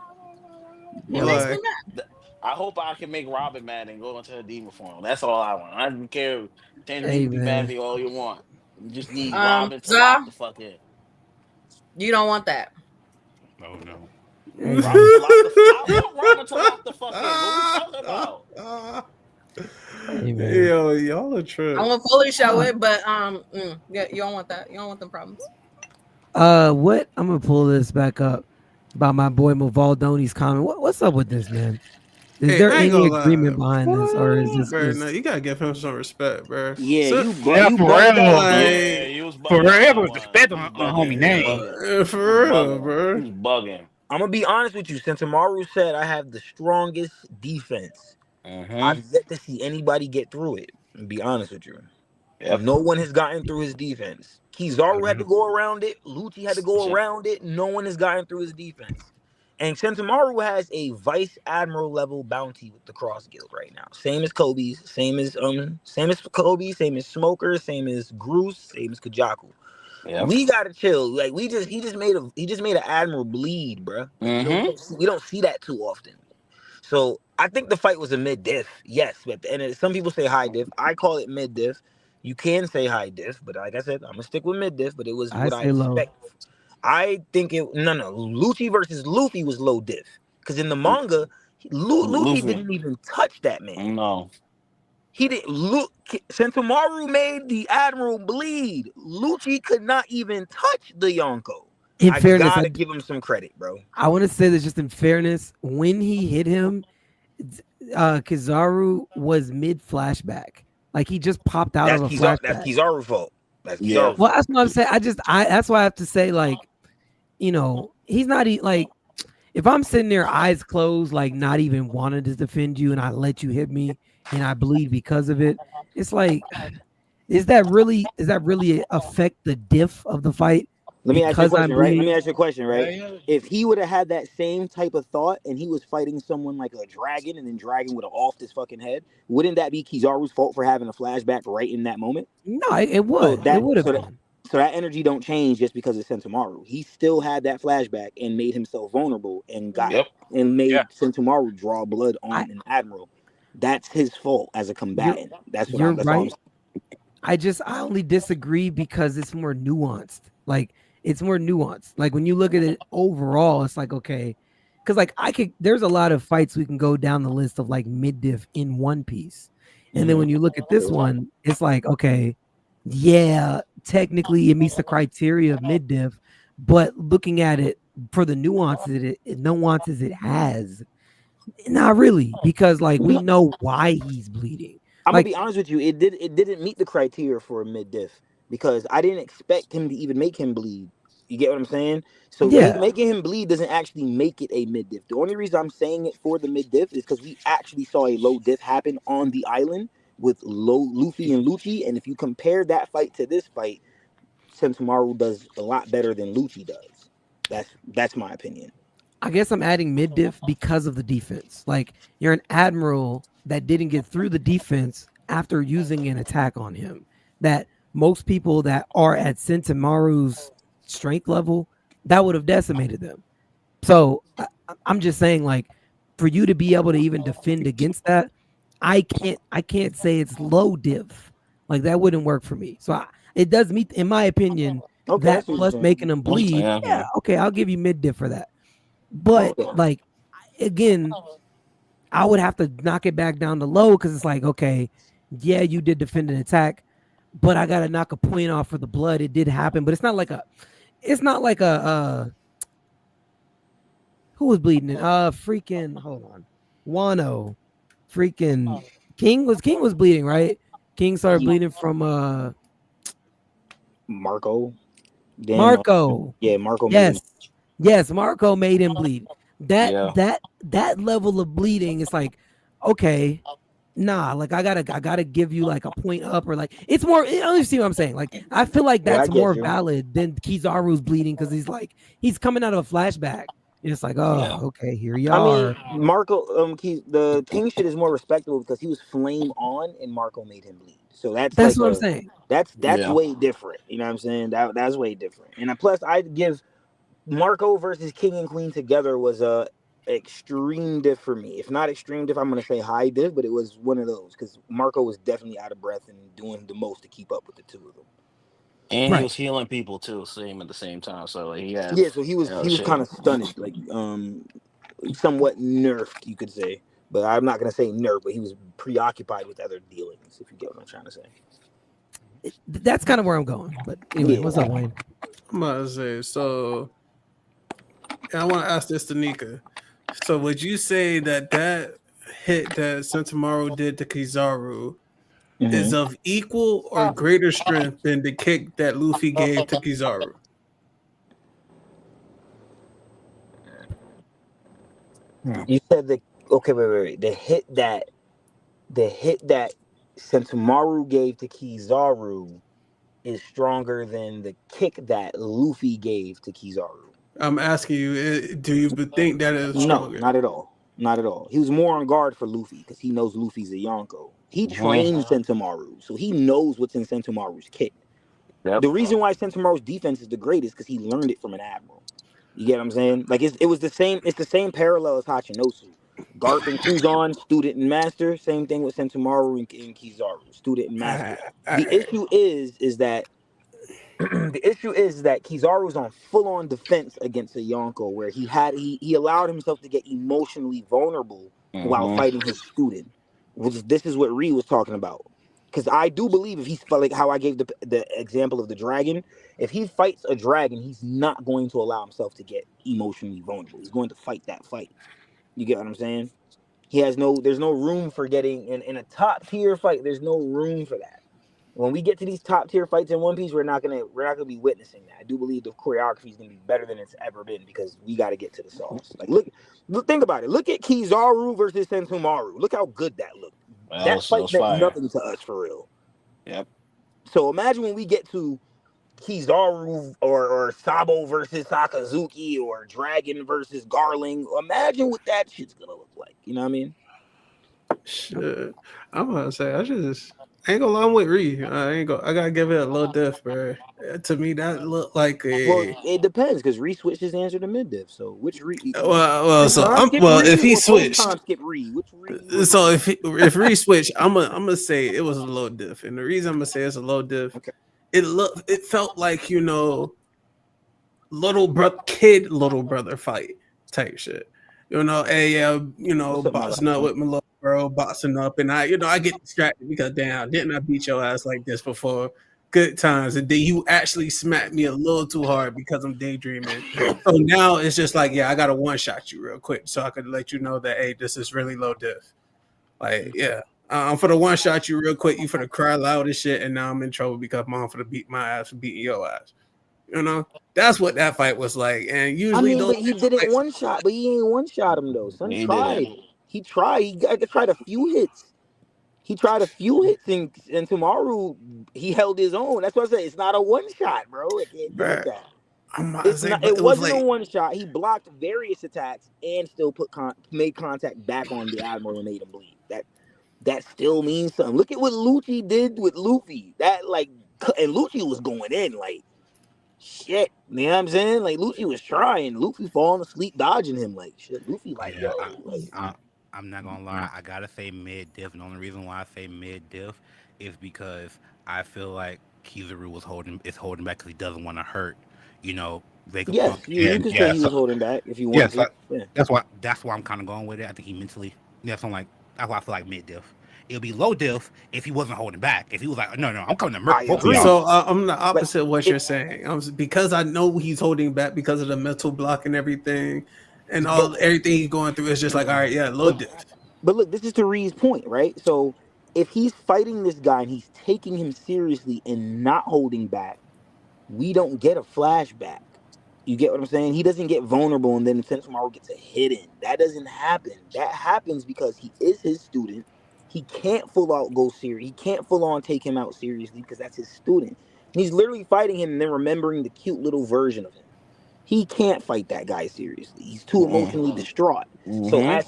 He makes me mad. I hope I can make Robin mad and go into her demon form. That's all I want. I don't care. Tangerine be mad at me all you want. You just need Robin to lock the fuck in. You don't want that. Oh no. Ramen to lock I want Ramen to lock the fuck in. What we talking about? Hey, man. Yo, y'all are true. I want fully show it, but yeah, you don't want that. You don't want them problems. What? I'm gonna pull this back up about my boy Mavaldoni's comment. What's up with this, man? Is there any agreement behind this, or is this? Bro, no, you gotta give him some respect, bro. Yeah, So, you forever. Forever respect on homie name. For real, bro. He's bugging. I'm gonna be honest with you. Sentomaru said I have the strongest defense. I've yet to see anybody get through it. And be honest with you. Yep. No one has gotten through his defense. Kizaru had to go around it. Lucci had to go around it. No one has gotten through his defense. And Sentomaru has a vice admiral level bounty with the Cross Guild right now. Same as Kobe's, same as Kobe, same as Smoker, same as Groose, same as Kajaku. Yep. We gotta chill. Like he just made an admiral bleed, bro. We don't see that too often. So I think the fight was a mid diff, yes. But and some people say high diff. I call it mid diff. You can say high diff, but like I said, I'm gonna stick with mid diff. But it was what I expect. I think Lucci versus Luffy was low diff because in the manga, Luffy didn't even touch that man. No, he didn't. Sentomaru made the admiral bleed. Lucci could not even touch the Yonko. In fairness, I gotta give him some credit, bro. I want to say this just in fairness. When he hit him, Kizaru was mid flashback. Like he just popped out of a flashback. That's Kizaru's fault. That's Kizaru's fault. Well, that's what I'm saying. That's why I have to say, like, you know, he's not like, if I'm sitting there eyes closed, like not even wanting to defend you, and I let you hit me and I bleed because of it. It's like, does that really affect the diff of the fight? Let me ask you a question, right? Let me ask you a question, right? If he would have had that same type of thought and he was fighting someone like a dragon and then dragon would have offed his fucking head, wouldn't that be Kizaru's fault for having a flashback right in that moment? No, it would. It would have. So that energy don't change just because it's Sentomaru. He still had that flashback and made himself vulnerable and made Sentomaru draw blood on an admiral. That's his fault as a combatant. That's what I'm saying. I only disagree because it's more nuanced. Like, it's more nuanced. Like when you look at it overall, it's like, okay, because like there's a lot of fights we can go down the list of like mid diff in One Piece. And then when you look at this one, it's like, okay, yeah, technically it meets the criteria of mid diff, but looking at it for the nuances it has, not really, because like we know why he's bleeding. I'm gonna be honest with you, it didn't meet the criteria for a mid diff because I didn't expect him to even make him bleed. You get what I'm saying? So making him bleed doesn't actually make it a mid diff. The only reason I'm saying it for the mid diff is because we actually saw a low diff happen on the island with Luffy and Lucci, and if you compare that fight to this fight, Sentomaru does a lot better than Lucci does. That's my opinion. I guess I'm adding mid diff because of the defense. Like, you're an admiral that didn't get through the defense after using an attack on him. That most people that are at Sentomaru's strength level, that would have decimated them. So I'm just saying, like, for you to be able to even defend against that, I can't say it's low diff. Like, that wouldn't work for me. So it does meet, in my opinion, that plus making them bleed. Yeah, okay, I'll give you mid diff for that. But like, again, I would have to knock it back down to low because it's like, okay, yeah, you did defend an attack, but I gotta knock a point off for the blood. It did happen, but it's not like a who was bleeding? Freaking hold on, Wano, freaking King was bleeding, right? King started bleeding from Marco. Marco. Yeah, Marco. Yes, Marco made him bleed. That level of bleeding is like, okay, nah, like I gotta give you like a point up, or like it's more. I don't see what I'm saying. Like, I feel like that's more valid than Kizaru's bleeding because he's coming out of a flashback. It's like, okay, here you are. I mean, Marco, the King shit is more respectable because he was flame on and Marco made him bleed. So that's like what I'm saying. That's way different. You know what I'm saying? That's way different. And plus, I'd give Marco versus King and Queen together was a extreme diff for me. If not extreme diff, I'm gonna say high diff, but it was one of those because Marco was definitely out of breath and doing the most to keep up with the two of them. And he was healing people too, same at the same time. So like, he had so he was kind of stunned, like somewhat nerfed, you could say. But I'm not gonna say nerfed, but he was preoccupied with other dealings, if you get what I'm trying to say. That's kind of where I'm going. But anyway, what's up, Wayne? I'm about to say, so I want to ask this to Nika. So would you say that hit that Sentomaru did to Kizaru is of equal or greater strength than the kick that Luffy gave to Kizaru? You said wait. The hit that Sentomaru gave to Kizaru is stronger than the kick that Luffy gave to Kizaru. I'm asking you, do you think that is stronger? No, not at all. Not at all. He was more on guard for Luffy because he knows Luffy's a Yonko. He trained Sentomaru, so he knows what's in Sentomaru's kick. Yep. The reason why Sentomaru's defense is the greatest because he learned it from an admiral. You get what I'm saying? Like it was the same. It's the same parallel as Hachinosu. Garp and Kuzan, student and master. Same thing with Sentomaru and Kizaru, student and master. The issue is that Kizaru's on full-on defense against a Yonko, where he allowed himself to get emotionally vulnerable while fighting his student. This is what Ree was talking about. Because I do believe if he's like how I gave the example of the dragon, if he fights a dragon, he's not going to allow himself to get emotionally vulnerable. He's going to fight that fight. You get what I'm saying? There's no room for getting in a top tier fight. There's no room for that. When we get to these top tier fights in One Piece, we're not gonna be witnessing that. I do believe the choreography is gonna be better than it's ever been because we got to get to the sauce. Like look, think about it. Look at Kizaru versus Sentomaru. Look how good that looked. That fight meant nothing to us for real. Yep. So imagine when we get to Kizaru or Sabo versus Sakazuki or Dragon versus Garling. Imagine what that shit's gonna look like. You know what I mean? Shit. I'm gonna say I ain't gonna lie, I'm with Ree. I gotta give it a little diff, bro. To me, that looked like a. Well, it depends because Ree switched his answer to mid diff. So which Ree? If he switched, skip Ree. Which Ree? So if Ree switched, I'm gonna say it was a low diff, and the reason I'm gonna say it's a low diff, it felt like little brother fight type shit. Boxing up with my little bro, boxing up, and I get distracted because damn, didn't I beat your ass like this before? Good times, and then you actually smacked me a little too hard because I'm daydreaming. So now it's just like, yeah, I gotta one shot you real quick so I could let you know that hey, this is really low diff. Like, yeah, I'm for the one shot you real quick, you for the cry loud as shit, and now I'm in trouble because I'm for the beat my ass for beating your ass. That's what that fight was like. And usually, but he didn't one shot, but he ain't one shot him though. Son tried. He tried. He tried a few hits. And Sentomaru, he held his own. That's what I say. It's not a one shot, bro. It can't do that. It wasn't a one shot. He blocked various attacks and still made contact back on the Admiral and made him bleed. That still means something. Look at what Lucci did with Luffy. And Lucci was going in like shit. You know what I'm saying? Like Lucci was trying. Luffy falling asleep, dodging him like shit. Luffy I'm not gonna lie, I gotta say mid diff, and the only reason why I say mid diff is because I feel like Kizaru is holding back because he doesn't want to hurt, Vegapunk. Yes, you can say he was holding back if you want to. That's why I'm kind of going with it. I think he mentally. That's why I feel like mid diff. It'll be low diff if he wasn't holding back. If he was like, no, I'm coming to murder. So I'm the opposite of what you're saying. Because I know he's holding back because of the mental block and everything. And everything he's going through is just like, all right, yeah, low diff. But look, this is to Ree's point, right? So if he's fighting this guy and he's taking him seriously and not holding back, we don't get a flashback. You get what I'm saying? He doesn't get vulnerable and then Sentomaru gets a hit in. That doesn't happen. That happens because he is his student. He can't full out go serious. He can't full on take him out seriously because that's his student. And he's literally fighting him and then remembering the cute little version of him. He can't fight that guy seriously. He's too emotionally distraught. So as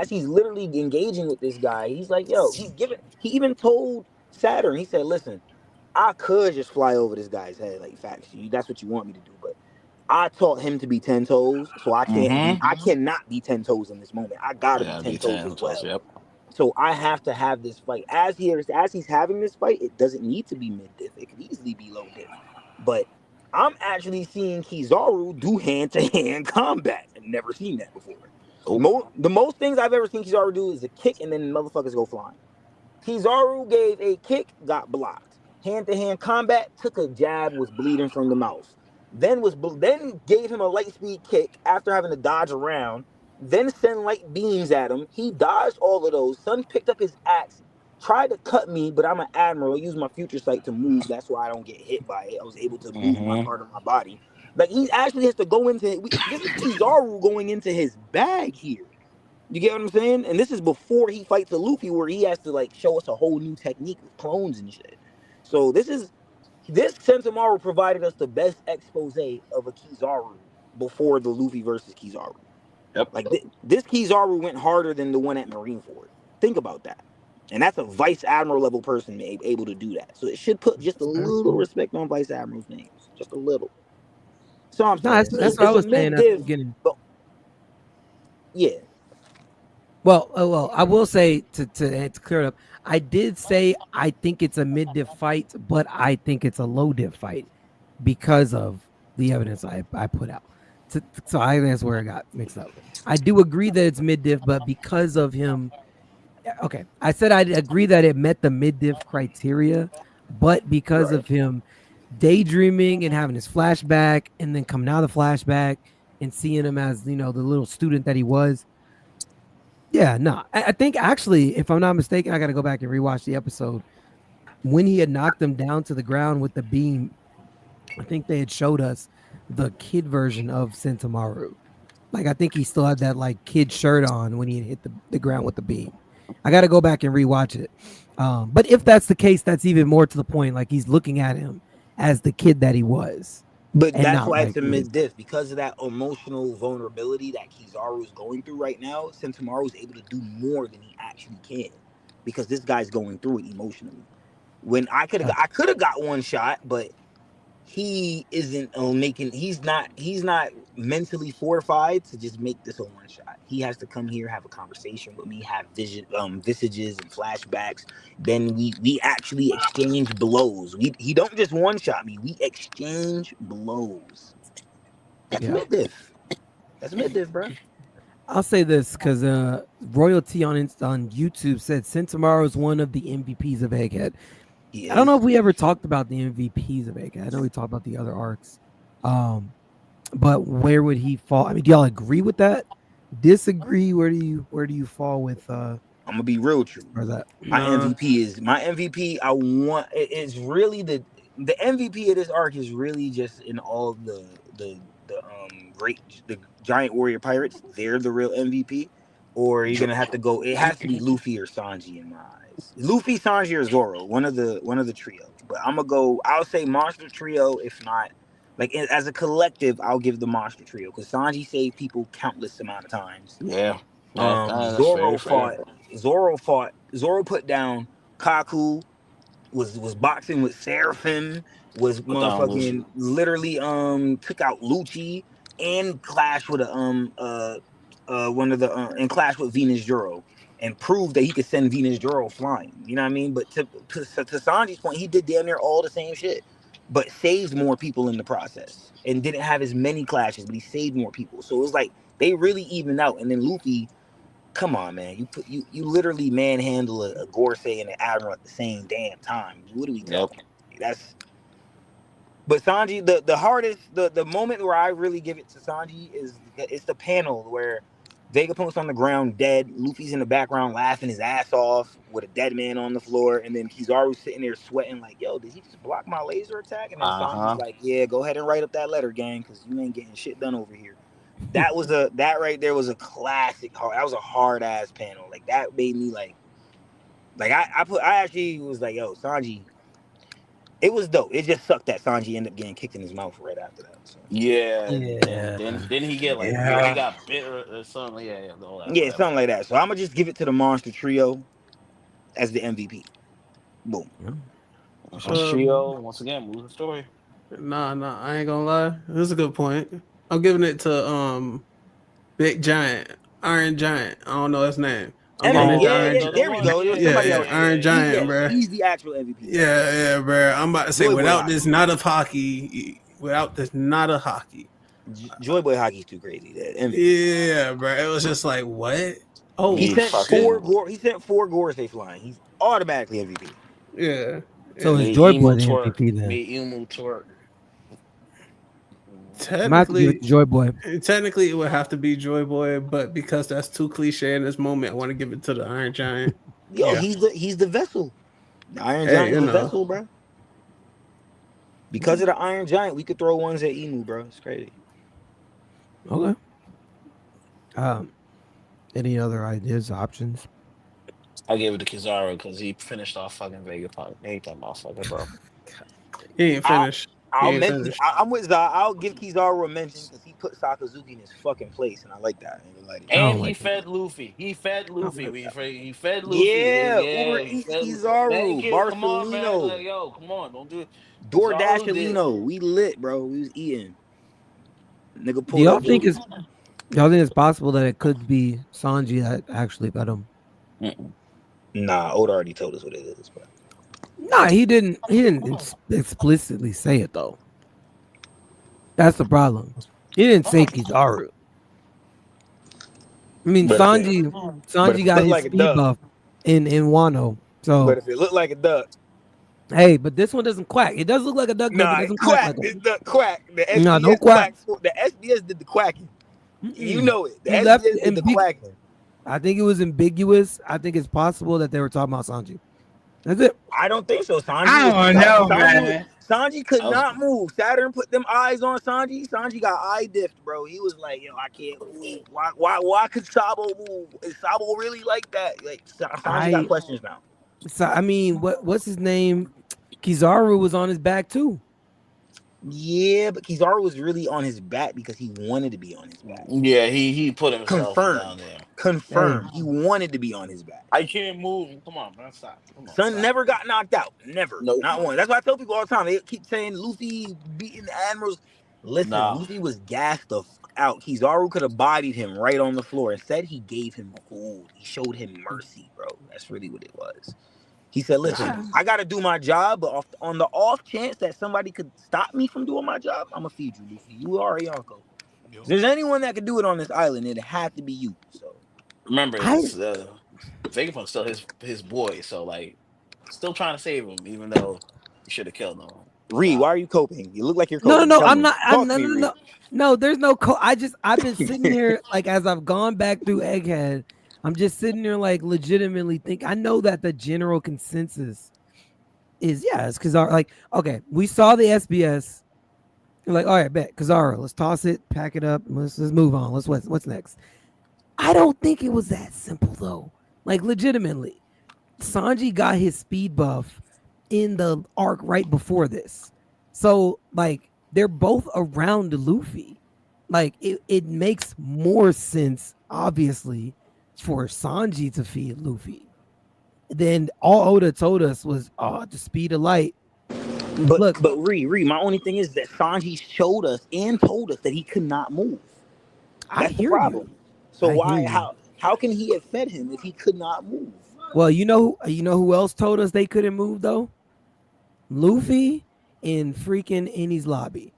he's literally engaging with this guy, he's like, yo, he even told Saturn, he said, listen, I could just fly over this guy's head, like facts. That's what you want me to do, but I taught him to be 10 toes, so I can't I cannot be 10 toes in this moment. I gotta be 10 toes as well. Yep. So I have to have this fight. As he's having this fight, it doesn't need to be mid diff. It could easily be low diff. But I'm actually seeing Kizaru do hand-to-hand combat. I've never seen that before. The most things I've ever seen Kizaru do is a kick and then motherfuckers go flying. Kizaru gave a kick, got blocked. Hand-to-hand combat, took a jab, was bleeding from the mouth. Then gave him a light speed kick after having to dodge around. Then send light beams at him. He dodged all of those. Sun picked up his axe, tried to cut me, but I'm an admiral. I use my future sight to move. That's why I don't get hit by it. I was able to move my part of my body. Like, he actually has to go into it. This is Kizaru going into his bag here. You get what I'm saying? And this is before he fights a Luffy, where he has to like show us a whole new technique with clones and shit. So this Sentomaru provided us the best expose of a Kizaru before the Luffy versus Kizaru. Yep. Like this Kizaru went harder than the one at Marineford. Think about that. And that's a Vice Admiral level person able to do that. So it should put just a little respect on Vice Admirals' names. Just a little. So I'm saying, that's what I was saying at the beginning. Yeah. Well, I will say to clear it up, I did say I think it's a mid-diff fight, but I think it's a low-diff fight because of the evidence I put out. So I think that's where I got mixed up. I do agree that it's mid-diff, but because of him, okay, I said I'd agree that it met the mid-diff criteria, but because of him daydreaming and having his flashback and then coming out of the flashback and seeing him as, the little student that he was. Yeah, no, I think actually, if I'm not mistaken, I got to go back and rewatch the episode. When he had knocked him down to the ground with the beam, I think they had showed us the kid version of Sentomaru. Like, I think he still had that like kid shirt on when he had hit the ground with the beam. I got to go back and rewatch it. But if that's the case, that's even more to the point. Like, he's looking at him as the kid that he was. But that's why it's a mid-diff. Because of that emotional vulnerability that Kizaru is going through right now, Sentomaru is able to do more than he actually can. Because this guy's going through it emotionally. When I could have got one shot, but he isn't he's not mentally fortified to just make this a one shot. He has to come here, have a conversation with me, have visages and flashbacks. Then we actually exchange blows. He don't just one shot me, we exchange blows. That's mid-diff. That's mid-diff, bro. I'll say this because Royalty on YouTube said Sentomaru is one of the MVPs of Egghead. I don't know if we ever talked about the MVPs of Egghead. I know we talked about the other arcs. But where would he fall? I mean, do y'all agree with that? Disagree? Where do you fall with I'm gonna be real true. Or that my MVP. I want it's really the MVP of this arc is really just in all the giant warrior pirates. They're the real MVP. Or you're gonna have to go. It has to be Luffy or Sanji in my eyes. Luffy, Sanji, or Zoro. One of the trio. But I'm gonna go. I'll say Monster Trio. If not, like as a collective, I'll give the Monster Trio because Sanji saved people countless amount of times. Yeah. Zoro fought. Zoro put down Kaku. Was boxing with Seraphim. Was motherfucking literally took out Lucci and clashed with and clashed with Venus Juro and proved that he could send Venus Juro flying. You know what I mean? But to Sanji's point, he did damn near all the same shit, but saved more people in the process and didn't have as many clashes, but he saved more people. So it was like they really evened out. And then Luffy, come on, man, you literally manhandle a Gorosei and an Admiral at the same damn time. What are we talking? But Sanji, the hardest, the moment where I really give it to Sanji is it's the panel where Vegapunk's on the ground dead, Luffy's in the background laughing his ass off with a dead man on the floor, and then Kizaru's sitting there sweating like, yo, did he just block my laser attack? And then Sanji's like, yeah, go ahead and write up that letter, gang, because you ain't getting shit done over here. That right there was a classic. That was a hard ass panel. Like that made me like I actually was like, yo, Sanji. It was dope. It just sucked that Sanji ended up getting kicked in his mouth right after that. So. Yeah. Then he get like he got bit or something. Yeah, something like that. So I'm gonna just give it to the Monster Trio as the MVP. Boom. Monster Trio once again moves the story. Nah, I ain't gonna lie. This is a good point. I'm giving it to Big Giant, Iron Giant. I don't know his name, There we go. Somebody else. Iron Giant, bro. He's the actual MVP. Yeah, bro. I'm about to say, without this not of hockey, Joy Boy hockey's too crazy. Yeah, bro. It was just like, what? Oh, he sent 4 Gore Safe flying. He's automatically MVP. Yeah. So it's Joy Boy the MVP then. Emu twerk. Technically, Joy Boy. Technically, it would have to be Joy Boy, but because that's too cliche in this moment, I want to give it to the Iron Giant. He's the vessel. The Iron Giant is the vessel, bro. Because of the Iron Giant, we could throw ones at Emu, bro. It's crazy. Okay. Any other ideas, options? I gave it to Kizaru because he finished off fucking Vegapunk. Ain't that motherfucker, bro? He ain't finished. I'm with Zah. I'll give Kizaru a mention because he put Sakazuki in his fucking place, and I like that. And he fed Luffy. He fed Luffy. He fed Luffy. Yeah, Uber Eats Kizaru, Barcelona. Like, yo, come on, don't do it. DoorDash-alino. We lit, bro. We was eating. Nigga, do y'all think it's possible that it could be Sanji that actually got him? Nah, Oda already told us what it is, bro. Nah, he didn't explicitly say it though. That's the problem. He didn't say Kizaru. I mean, Sanji got his speed buff in Wano. So, but if it looked like a duck, hey, but this one doesn't quack. It does look like a duck. Nah, it doesn't quack. It's duck quack. The SBS don't quack. The SBS did the quacking. You know it. The SBS did the quacking. I think it was ambiguous. I think it's possible that they were talking about Sanji. That's it. I don't think so. I don't know, man. Sanji could not move. Saturn put them eyes on Sanji. Sanji got eye diffed, bro. He was like, yo, I can't move. Why could Sabo move? Is Sabo really like that? Like, Sanji got questions now. So, I mean, what's his name? Kizaru was on his back too. Yeah, but Kizaru was really on his back because he wanted to be on his back. Yeah, he put himself down there. Confirmed. He wanted to be on his back. I can't move. Come on, man. Stop. Son never got knocked out. Never. Nope. Not one. That's why I tell people all the time. They keep saying Luffy beating the admirals. Listen, Luffy was gassed the fuck out. Kizaru could have bodied him right on the floor. Instead, he gave him food. He showed him mercy, bro. That's really what it was. He said, listen, I got to do my job, but on the off chance that somebody could stop me from doing my job, I'm going to feed you, Luffy. You are a Yonko. If there's anyone that could do it on this island, it'd have to be you. So remember, Vegapunk's still his boy, so like, still trying to save him, even though you should have killed him. Reed, why are you coping? You look like you're coping. No, I'm not. No, there's no I've been sitting here like as I've gone back through Egghead. I'm just sitting there like legitimately I know that the general consensus is it's Kizaru. Like, okay, we saw the SBS. You're like, all right, bet Kizaru. Let's toss it, pack it up, let's move on. What's next? I don't think it was that simple though. Like, legitimately, Sanji got his speed buff in the arc right before this, so like they're both around Luffy. Like, it makes more sense, obviously, for Sanji to feed Luffy. Then all Oda told us was the speed of light. But Reed, my only thing is that Sanji showed us and told us that he could not move. That's the problem. So how can he have fed him if he could not move? Well, you know who else told us they couldn't move though? Luffy in freaking Enies Lobby.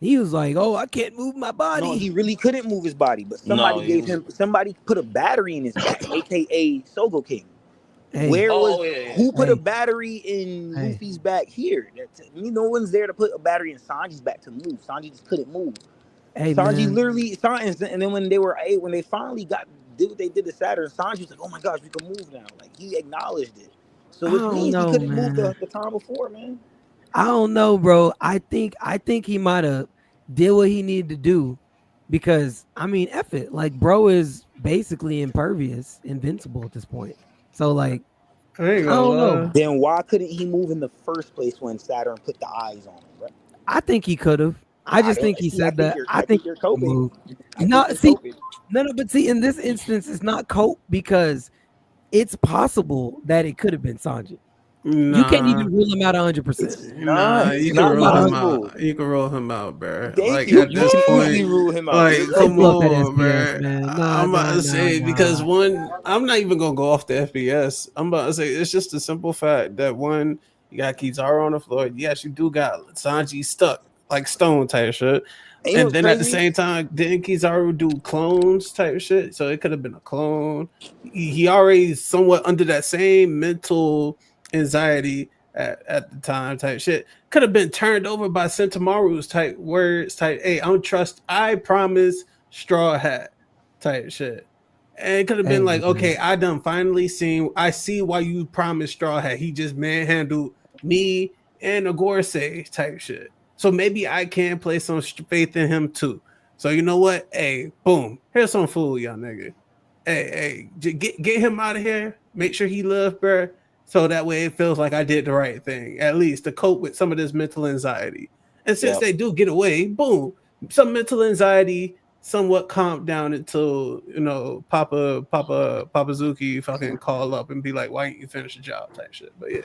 He was like, "Oh, I can't move my body." No, he really couldn't move his body, but somebody put a battery in his back, aka Sogo King. Hey. Who put a battery in Luffy's back here? No one's there to put a battery in Sanji's back to move. Sanji just couldn't move. Hey, Sanji literally, and then when they finally did what they did to Saturn, Sanji was like, "Oh my gosh, we can move now!" Like, he acknowledged it. So which means he couldn't move the time before, man. I don't know, bro. I think he might have did what he needed to do, because I mean, F it. Like, bro is basically impervious, invincible at this point. So like, I don't know. Then why couldn't he move in the first place when Saturn put the eyes on him, bro? I think he could have. I just think he said that. I think you're coping. But see, in this instance, it's not cope because it's possible that it could have been Sanji. You can't even rule him out 100%. Nah, you can roll him out. You can roll him out, bro. Thank you. At this point, rule him out. Like, come on, bro. I'm about to say because one, I'm not even gonna go off the FPS. I'm about to say it's just a simple fact that one, you got Kizaru on the floor. Yes, you do got Sanji stuck like stone type shit. And then at the same time, didn't Kizaru do clones type shit? So it could have been a clone. He already somewhat under that same mental anxiety at the time type shit. Could have been turned over by Sentomaru's type words type, hey, I promise Straw Hat type shit. And it could have been like, okay, I see why you promised Straw Hat. He just manhandled me and Agorse type shit. So maybe I can place some faith in him too. So you know what? Hey, boom. Here's some food, y'all nigga. Hey, get him out of here. Make sure he lives, bro. So that way it feels like I did the right thing, at least to cope with some of this mental anxiety. And since they do get away, boom, some mental anxiety somewhat calmed down until, you know, Papa Zuki fucking call up and be like, why didn't you finish the job type shit? But yeah.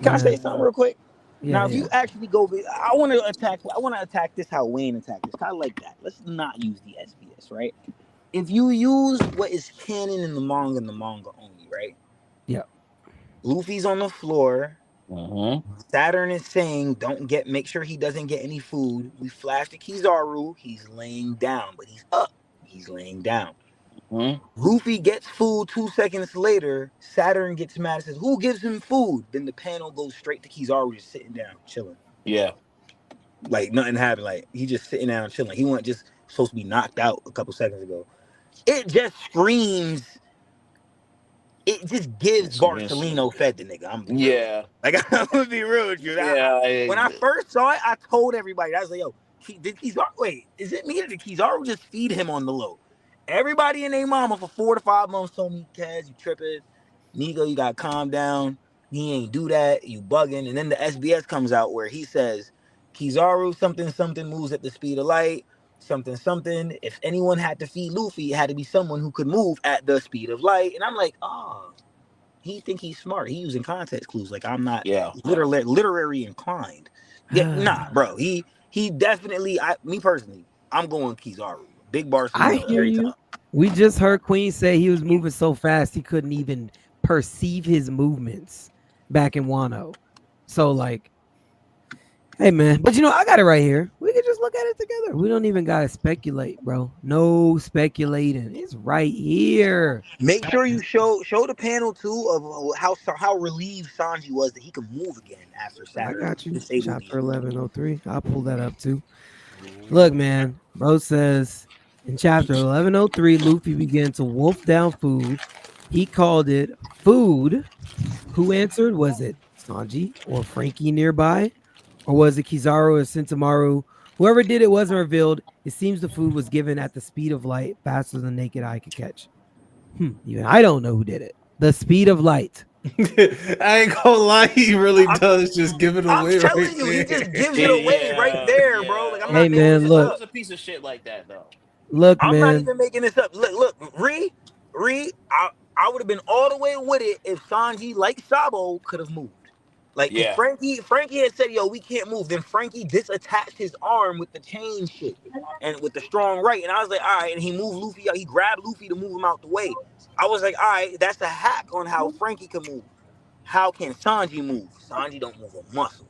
Can I say something real quick? Now, if you actually go, I want to attack this how Wayne attacked this. Kind of like that. Let's not use the SBS, right? If you use what is canon in the manga only, right? Yeah. Luffy's on the floor. Saturn is saying, make sure he doesn't get any food. We flash to Kizaru. He's laying down, but he's up. He's laying down. Luffy gets food 2 seconds later. Saturn gets mad and says, who gives him food? Then the panel goes straight to Kizaru just sitting down, chilling. Yeah. Like nothing happened. Like he just sitting down chilling. He wasn't just supposed to be knocked out a couple seconds ago. It just screams. It just gives Barcelino fed the nigga. Like I'm gonna be real with you. When I first saw it, I told everybody. I was like, yo, did Kizaru, wait, is it me or did Kizaru just feed him on the low? Everybody and their mama for 4 to 5 months told me, Kaz, you tripping. Nigo, you gotta calm down. He ain't do that. You bugging. And then the SBS comes out where he says, Kizaru, something moves at the speed of light. Something. If anyone had to feed Luffy, it had to be someone who could move at the speed of light. And I'm like, oh, he think he's smart. He using context clues. Like I'm not literary inclined. Nah, bro. He definitely. Me personally, I'm going Kizaru. Big Barcelona. I hear you. Time. We just heard Queen say he was moving so fast he couldn't even perceive his movements back in Wano. So like, hey man, but you know I got it right here. We can just look at it together. We don't even gotta speculate, bro. No speculating. It's right here. Make sure you show the panel too of how relieved Sanji was that he could move again after Saturn. I got you. Chapter 1103. I'll pull that up too. Look, man. Bro says in chapter 1103, Luffy began to wolf down food. He called it food. Who answered? Was it Sanji or Frankie nearby? Or was it Kizaru or Sentomaru? Whoever did it wasn't revealed. It seems the food was given at the speed of light, faster than the naked eye could catch. Even I don't know who did it. The speed of light. I ain't gonna lie, he really does just give it away. I'm telling you, he just gives it away right there, bro. Like, I'm hey not man, look, it's a piece of shit like that though. Look, I'm man. not even making this up. Look, Ree, I would have been all the way with it if Sanji, like Sabo, could have moved. Like if Frankie had said, "Yo, we can't move," then Frankie disattached his arm with the chain shit and with the strong right, and I was like, "All right," and he moved Luffy out. He grabbed Luffy to move him out the way. I was like, "All right, that's a hack on how Frankie can move. How can Sanji move? Sanji don't move a muscle."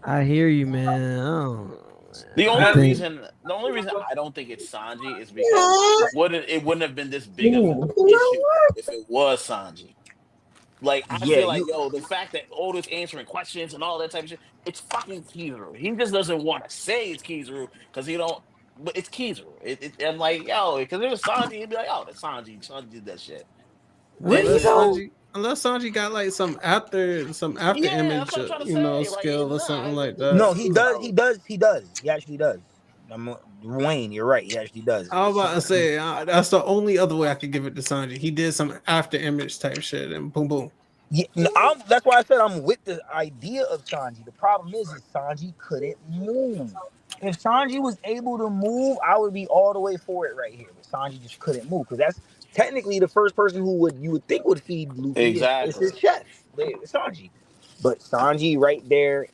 I hear you, man. The only reason I don't think it's Sanji is because it wouldn't have been this big of an issue if it was Sanji. Like I feel like the fact that Oda's answering questions and all that type of shit, it's fucking Kizaru. He just doesn't want to say it's Kizaru because he don't. But it's Kizaru. I'm like, because if it was Sanji, he'd be like, that's Sanji. Sanji did that shit. Unless Sanji got like some after image, skill or something like that. No, he does. He actually does. Wayne, you're right. He actually does. I was about to say that's the only other way I could give it to Sanji. He did some after image type shit and boom boom. Yeah, that's why I said I'm with the idea of Sanji. The problem is Sanji couldn't move. If Sanji was able to move, I would be all the way for it right here. But Sanji just couldn't move because technically the first person who you would think would feed Luffy is his chef, Sanji. But Sanji right there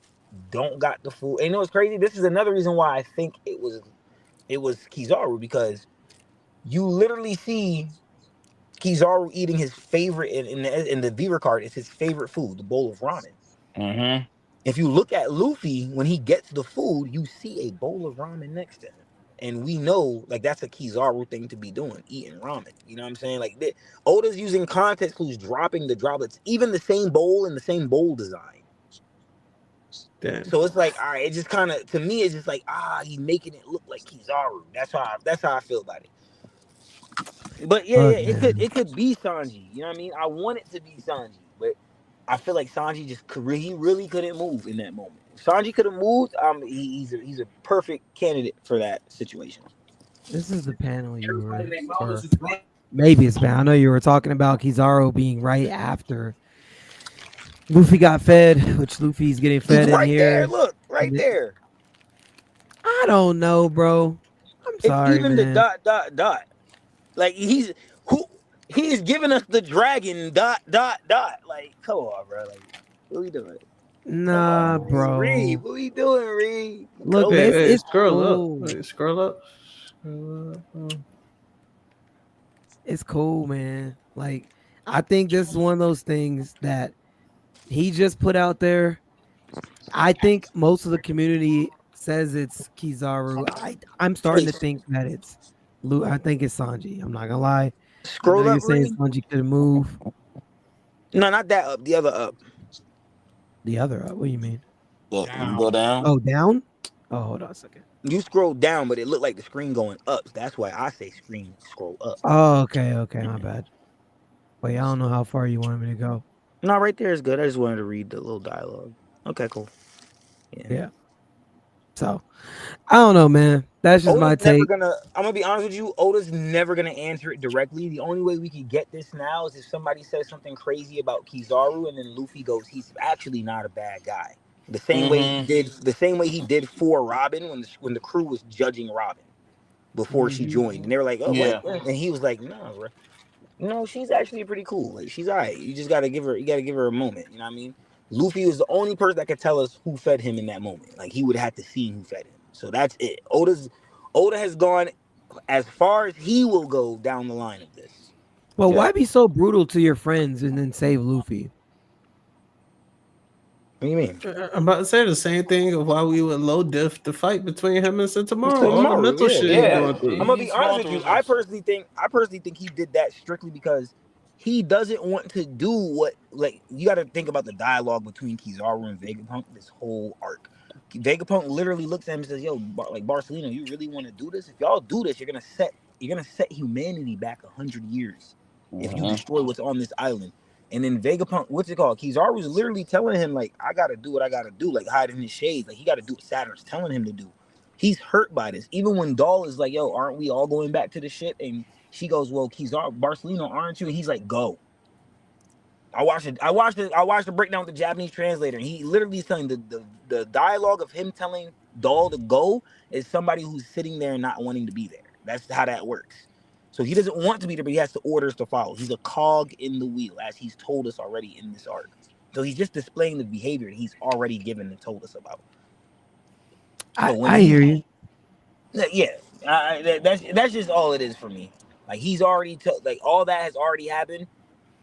don't got the food. And you know what's crazy? This is another reason why I think it was Kizaru, because you literally see Kizaru eating his favorite in the Beaver card. It's his favorite food, the bowl of ramen. Mm-hmm. If you look at Luffy when he gets the food, you see a bowl of ramen next to him, and we know like that's a Kizaru thing to be doing, eating ramen. You know what I'm saying? Like Oda's using context clues, dropping the droplets, even the same bowl and the same bowl design. Damn. So it's like, all right, it just kind of, to me, it's just like, he's making it look like Kizaru. That's how I feel about it. But it could be Sanji. You know what I mean? I want it to be Sanji, but I feel like Sanji he really couldn't move in that moment. If Sanji could have moved, he's a perfect candidate for that situation. This is the panel you were, maybe it's bad. I know you were talking about Kizaru being right after Luffy got fed, which Luffy's getting fed in here. There, look, right there. I don't know, bro. I'm sorry, even man. the dot. Like he's giving us the dragon ... Like, come on, bro. Like, what we doing? Nah, bro. Reed, what we doing, Reed? Look, it's cool. Scroll up. It's cool, man. Like, I think this is one of those things that he just put out there. I think most of the community says it's Kizaru. I'm starting to think that it's I think it's Sanji. I'm not gonna lie. Scroll up. You're saying Sanji couldn't move. No, not that up. The other up. The other up. What do you mean? Go down. Oh, down? Oh, hold on a second. You scroll down, but it looked like the screen going up. That's why I say scroll up. Oh, okay, my bad. Wait, I don't know how far you wanted me to go. No, right there is good. I just wanted to read the little dialogue. Okay, cool. Yeah. So, I don't know, man. That's just my take. I'm gonna be honest with you. Oda's never gonna answer it directly. The only way we can get this now is if somebody says something crazy about Kizaru, and then Luffy goes, "He's actually not a bad guy." The same way he did for Robin when the crew was judging Robin before she joined, and they were like, "Oh, yeah," and he was like, "No, bro. No, she's actually pretty cool. Like, she's all right. You just gotta give her a moment. You know what I mean?" Luffy is the only person that could tell us who fed him in that moment. Like, he would have to see who fed him. So that's it. Oda has gone as far as he will go down the line of this. Well, why be so brutal to your friends and then save Luffy? What do you mean? I'm about to say the same thing of why we would low diff the fight between him and Sentomaru. All the mental shit. I'm gonna be honest with you. I personally think he did that strictly because he doesn't want to do what, like, you got to think about the dialogue between Kizaru and Vegapunk this whole arc. Vegapunk literally looks at him and says, "Yo, like, Barcelona, you really want to do this? If y'all do this, you're gonna set humanity back 100 years if you destroy what's on this island." And then Vegapunk, what's it called? Kizaru's literally telling him, like, I gotta do what I gotta do, like hide in his shades. Like, he gotta do what Saturn's telling him to do. He's hurt by this. Even when Doll is like, "Yo, aren't we all going back to the ship?" And she goes, "Well, Kizaru, Barcelona, aren't you?" And he's like, "Go." I watched the breakdown with the Japanese translator. And he literally is telling the dialogue of him telling Doll to go is somebody who's sitting there and not wanting to be there. That's how that works. So he doesn't want to be there, but he has the orders to follow. He's a cog in the wheel, as he's told us already in this arc. So he's just displaying the behavior that he's already given and told us about. So I hear you. Yeah, that's just all it is for me. Like, he's already like, all that has already happened.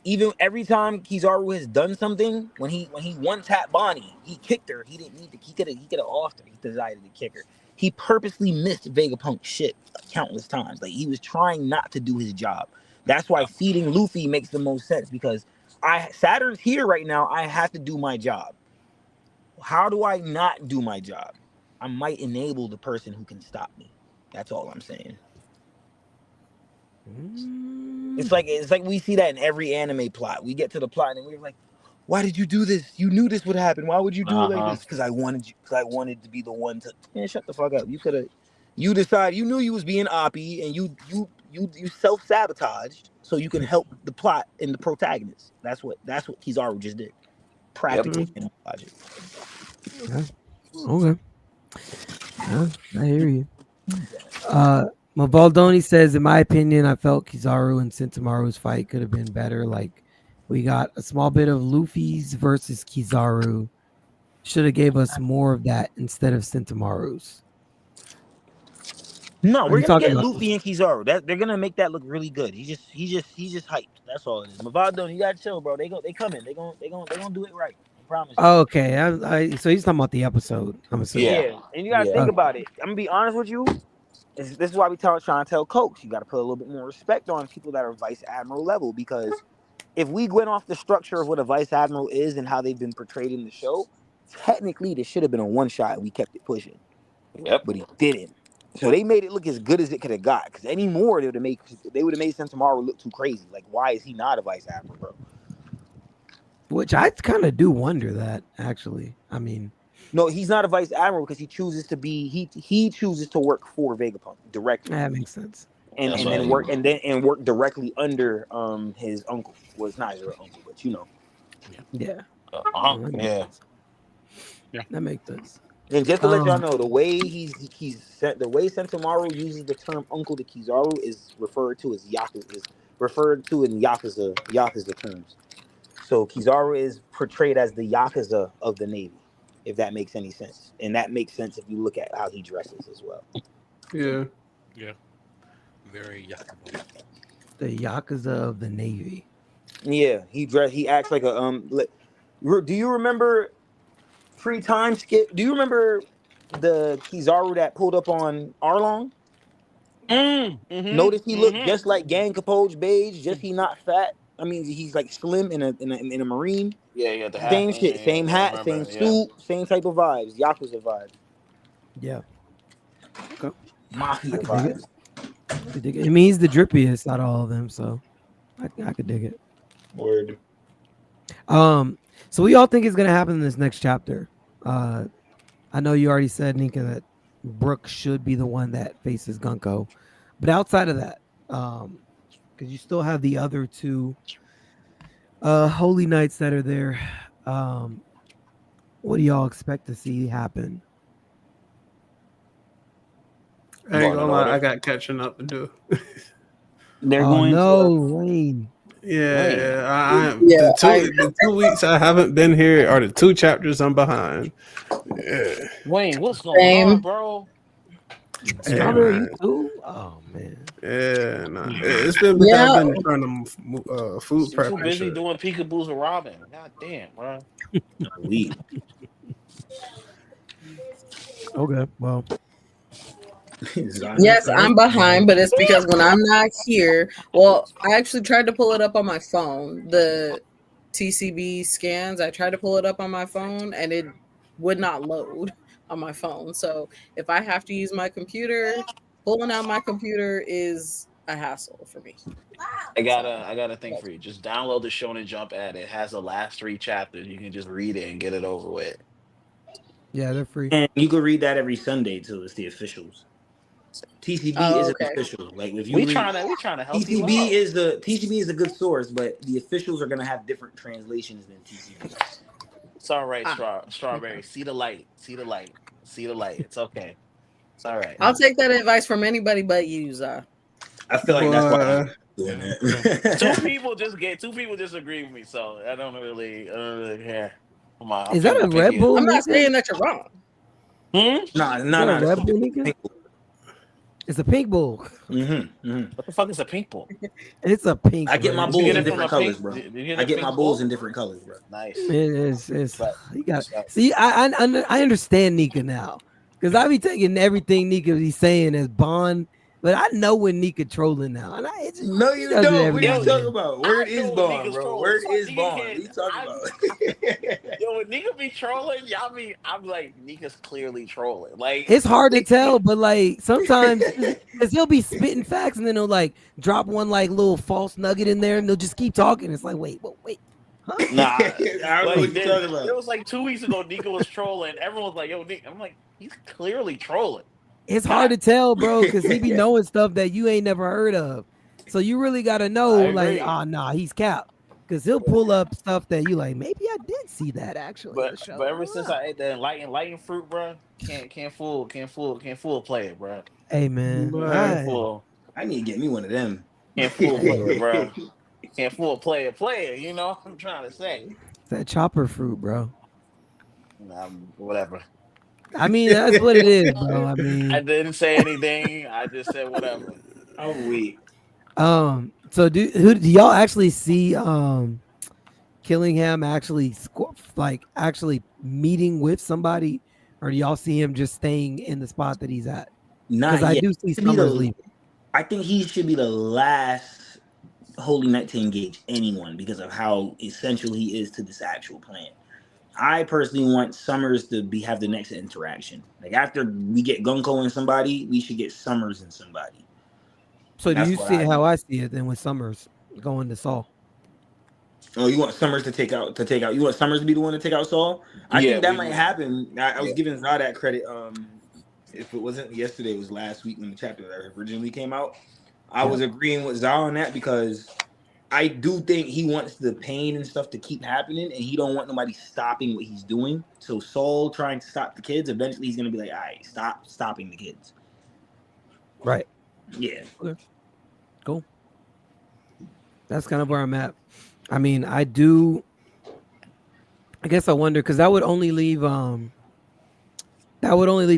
Even every time Kizaru has done something, when he one-tapped Bonnie, he kicked her. He didn't need to. He could have offed her. He decided to kick her. He purposely missed Vegapunk's shit countless times. Like, he was trying not to do his job. That's why feeding Luffy makes the most sense, because Saturn's here right now. I have to do my job. How do I not do my job? I might enable the person who can stop me. That's all I'm saying. It's like we see that in every anime plot. We get to the plot and we're like, "Why did you do this? You knew this would happen. Why would you do it like this?" Because I wanted to be the one to. Man, shut the fuck up. You decided, you knew you was being oppy, and you self-sabotaged so you can help the plot and the protagonist. That's what Kizaru just did. Practically sabotage it. Yeah. Okay. Yeah, I hear you. Mavaldoni says, in my opinion, I felt Kizaru and Sentamaru's fight could have been better. Like, we got a small bit of Luffy's versus Kizaru. Should have gave us more of that instead of Sentamaru's. No, we're gonna get about? Luffy and Kizaru. They're gonna make that look really good. He's just hyped. That's all it is. Mavado, you gotta chill, bro. They coming. They gonna do it right. I promise. Okay, so he's talking about the episode. I'm assuming. Yeah, and you gotta think about it. I'm gonna be honest with you. This is why we trying to tell Coach. You gotta put a little bit more respect on people that are vice admiral level, because if we went off the structure of what a vice admiral is and how they've been portrayed in the show, technically this should have been a one shot and we kept it pushing. Yep, but he didn't. So they made it look as good as it could have got. Because any more, they would have made Sentamaru look too crazy. Like, why is he not a vice admiral, bro? Which I kind of do wonder that, actually. I mean, no, he's not a vice admiral because he chooses to be. He chooses to work for Vegapunk directly. That makes sense. And then work directly under his uncle. Well, it's not his real uncle, but you know. Yeah. Yeah. That makes sense. And just to let y'all know, the way Sentamaru uses the term uncle to Kizaru is referred to as Yakuza, in Yakuza terms. So Kizaru is portrayed as the Yakuza of the Navy, if that makes any sense. And that makes sense if you look at how he dresses as well. Yeah. Yeah. Very Yakuza. The Yakuza of the Navy. Yeah, he acts like a do you remember pre-time skip? Do you remember the Kizaru that pulled up on Arlong? Notice he looked just like Gang Capoge Beige, just he not fat. I mean, he's like slim in a Marine. Yeah, the hat. Same shit, same hat, same suit, same type of vibes, Yakuza vibes. Yeah. Okay. Mafia vibes. I mean, he's the drippiest out of all of them, so I could dig it. Word. So we all think it's gonna happen in this next chapter. I know you already said, Nika, that Brooke should be the one that faces Gunko, but outside of that, because you still have the other two Holy Knights that are there. What do y'all expect to see happen? I ain't gonna lie, I got catching up to do. They're going Wayne. The 2 weeks I haven't been here are the 2 chapters I'm behind. Yeah. Wayne, what's going on, bro? Strawberry, you too? Oh man. Yeah, nah. It's been because I've been trying to food prep. Too busy doing peekaboos with Robin. God damn, bro. Okay, well. Yes, I'm behind, but it's because when I'm not here, well, I actually tried to pull it up on my phone. The TCB scans, I tried to pull it up on my phone and it would not load on my phone. So if I have to use my computer, pulling out my computer is a hassle for me. I got a thing for you. Just download the Shonen Jump app. It has the last 3 chapters. You can just read it and get it over with. Yeah, they're free. And you can read that every Sunday till it's the officials. TCB isn't official. Like if you we trying to help TCB is a good source, but the officials are gonna have different translations than TCB. It's all right, Strawberry. See the light. It's okay. It's all right. I'll take that advice from anybody but you, Zah. I feel like that's why I'm doing that. two people just agree with me, so I don't really care. Is that a Red Bull? I'm not saying that you're wrong. Nah. Red Bull, it's a pink bull. What the fuck is a pink bull? It's a pink. I get my bulls in different colors, bro. I get my bulls in different colors, bro. Nice. It's you got. See, I understand Nika now, because I be taking everything Nika be saying as Bond, but I know when Nika trolling now. And no, you don't. What are you talking about? Word is Bond, bro. Word is Bond. What are you talking about? Yo, when Nika be trolling, I'm like, Nika's clearly trolling. Like, it's hard to tell, but like sometimes, because he'll be spitting facts and then he'll like drop one like little false nugget in there, and they'll just keep talking. It's like, wait. Huh? Nah, I don't know what you're talking about. It was like 2 weeks ago, Nika was trolling. Everyone was like, yo, Nika. I'm like, he's clearly trolling. It's hard to tell, bro, because he be knowing stuff that you ain't never heard of. So you really got to know, like, nah, he's cap. Because he'll pull up stuff that you like. Maybe I did see that actually. In the show. But ever since I ate the enlightened fruit, bro, can't fool a player, bro. Hey man, Can't fool. I need to get me one of them. Can't fool a player, bro. Can't fool a player. You know what I'm trying to say. It's that chopper fruit, bro. Whatever. I mean, that's what it is, bro. I mean, I didn't say anything. I just said whatever. Oh wait. So do y'all actually see Killingham actually actually meeting with somebody, or do y'all see him just staying in the spot that he's at? Because I do see Summers leaving. I think he should be the last Holy Knight to engage anyone because of how essential he is to this actual plan. I personally want Summers to have the next interaction. Like after we get Gunko and somebody, we should get Summers and somebody. So do you see how I see it then with Summers going to Saul? Oh, you want Summers to take out? You want Summers to be the one to take out Saul? I think that might happen. I was giving Zod that credit. If it wasn't yesterday, it was last week when the chapter originally came out. I was agreeing with Zod on that because I do think he wants the pain and stuff to keep happening, and he don't want nobody stopping what he's doing. So Saul trying to stop the kids, eventually he's gonna be like, all right, stop stopping the kids. Right. Yeah. Okay. Cool. That's kind of where I'm at. I mean, I guess I wonder because that would only leave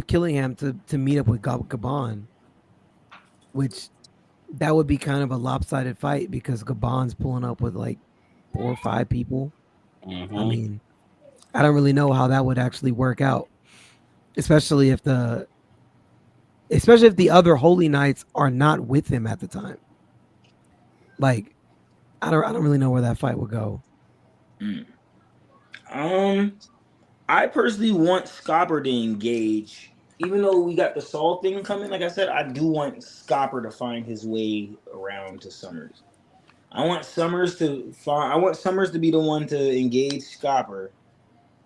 Killingham to meet up with Gabon, which that would be kind of a lopsided fight because Gabon's pulling up with like 4 or 5 people. Mm-hmm. I mean, I don't really know how that would actually work out, especially if the other Holy Knights are not with him at the time. Like, I don't really know where that fight would go. I personally want Scopper to engage, even though we got the Saul thing coming. Like I said, I do want Scopper to find his way around to Summers. I want Summers to be the one to engage Scopper,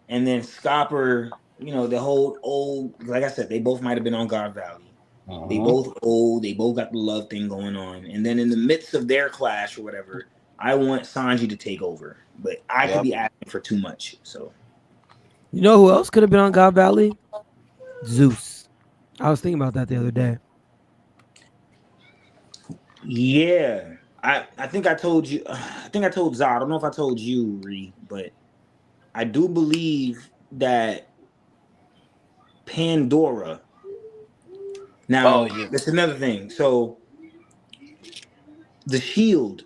and then Scopper, the whole old. Like I said, they both might have been on God Valley. Uh-huh. They both old. They both got the love thing going on, and then in the midst of their clash or whatever, I want Sanji to take over, but I could be asking for too much. So, you know who else could have been on God Valley? Zeus. I was thinking about that the other day. Yeah, I think I told you. I think I told Zod. I don't know if I told you, Ree, but I do believe that Pandora. Now, that's another thing. So, the Shield.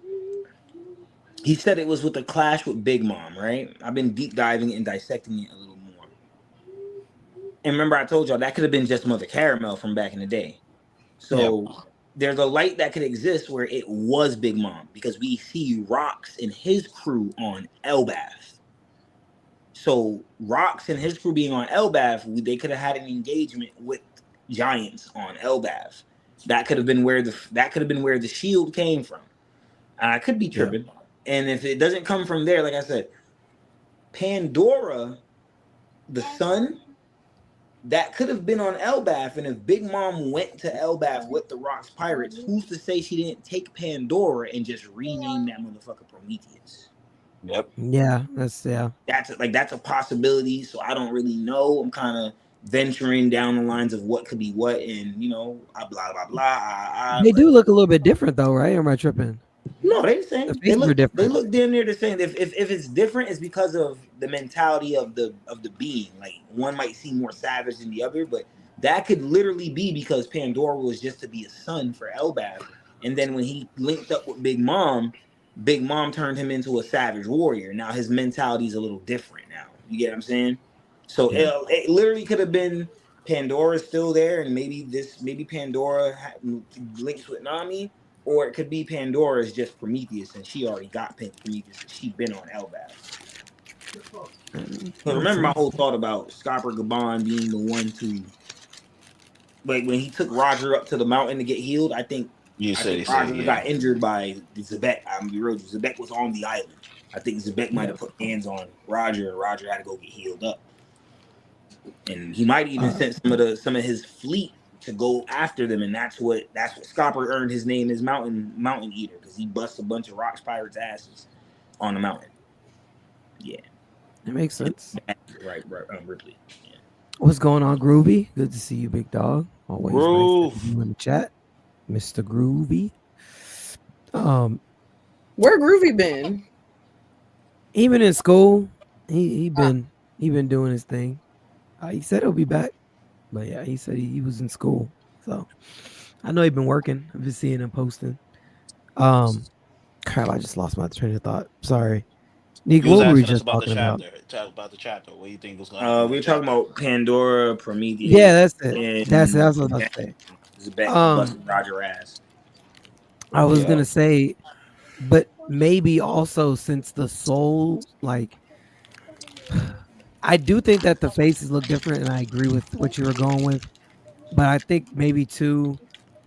He said it was with the clash with Big Mom, right? I've been deep diving and dissecting it a little more. And remember, I told y'all that could have been just Mother Caramel from back in the day. So there's a light that could exist where it was Big Mom because we see Rox and his crew on Elbaf. So Rox and his crew being on Elbaf, they could have had an engagement with Giants on Elbaf. That could have been where the Shield came from. I could be tripping. Yeah. And if it doesn't come from there, like I said, Pandora, the sun, that could have been on Elbaf. And if Big Mom went to Elbaf with the Rox Pirates, who's to say she didn't take Pandora and just rename that motherfucker Prometheus? Yep. Yeah, that's a possibility. So I don't really know. I'm kind of venturing down the lines of what could be what, and blah blah blah. They do look a little bit different though, right? Or am I tripping? No, they same. They look damn near the same. If it's different, it's because of the mentality of the being. Like one might seem more savage than the other, but that could literally be because Pandora was just to be a son for Elbaf, and then when he linked up with Big Mom turned him into a savage warrior. Now his mentality is a little different now. You get what I'm saying? So it literally could have been Pandora's still there, and maybe Pandora links with Nami. Or it could be Pandora is just Prometheus, and she already got Prometheus. She's been on Elbaf. So remember my whole thought about Scopper Gabon being the one to, like when he took Roger up to the mountain to get healed. I think Roger got injured by Zebek. I'm gonna be real. Zebek was on the island. I think Zebek might have put hands on Roger, and Roger had to go get healed up. And he might even sent some of his fleet to go after them, and that's what Scopper earned his name as Mountain Eater, because he busts a bunch of Rox Pirates' asses. on the mountain. Yeah, it makes sense. Right, Ripley. Yeah. What's going on, Groovy? Good to see you, big dog. Always Groove. nice to see you in the chat, Mr. Groovy. Where Groovy been? He been in school. He been doing his thing. He said he'll be back, but yeah, he said he was in school. So I know he's been working. I've been seeing him posting. Crap, I just lost my train of thought. Sorry. Nick, what were we just talking about? About the chapter. What do you think was going on? We were talking about Pandora, Prometheus. Yeah, that's it. That's what I was about to say. It's busting Roger ass. I was gonna say, but maybe also since the soul, like, I do think that the faces look different, and I agree with what you were going with. But I think maybe too,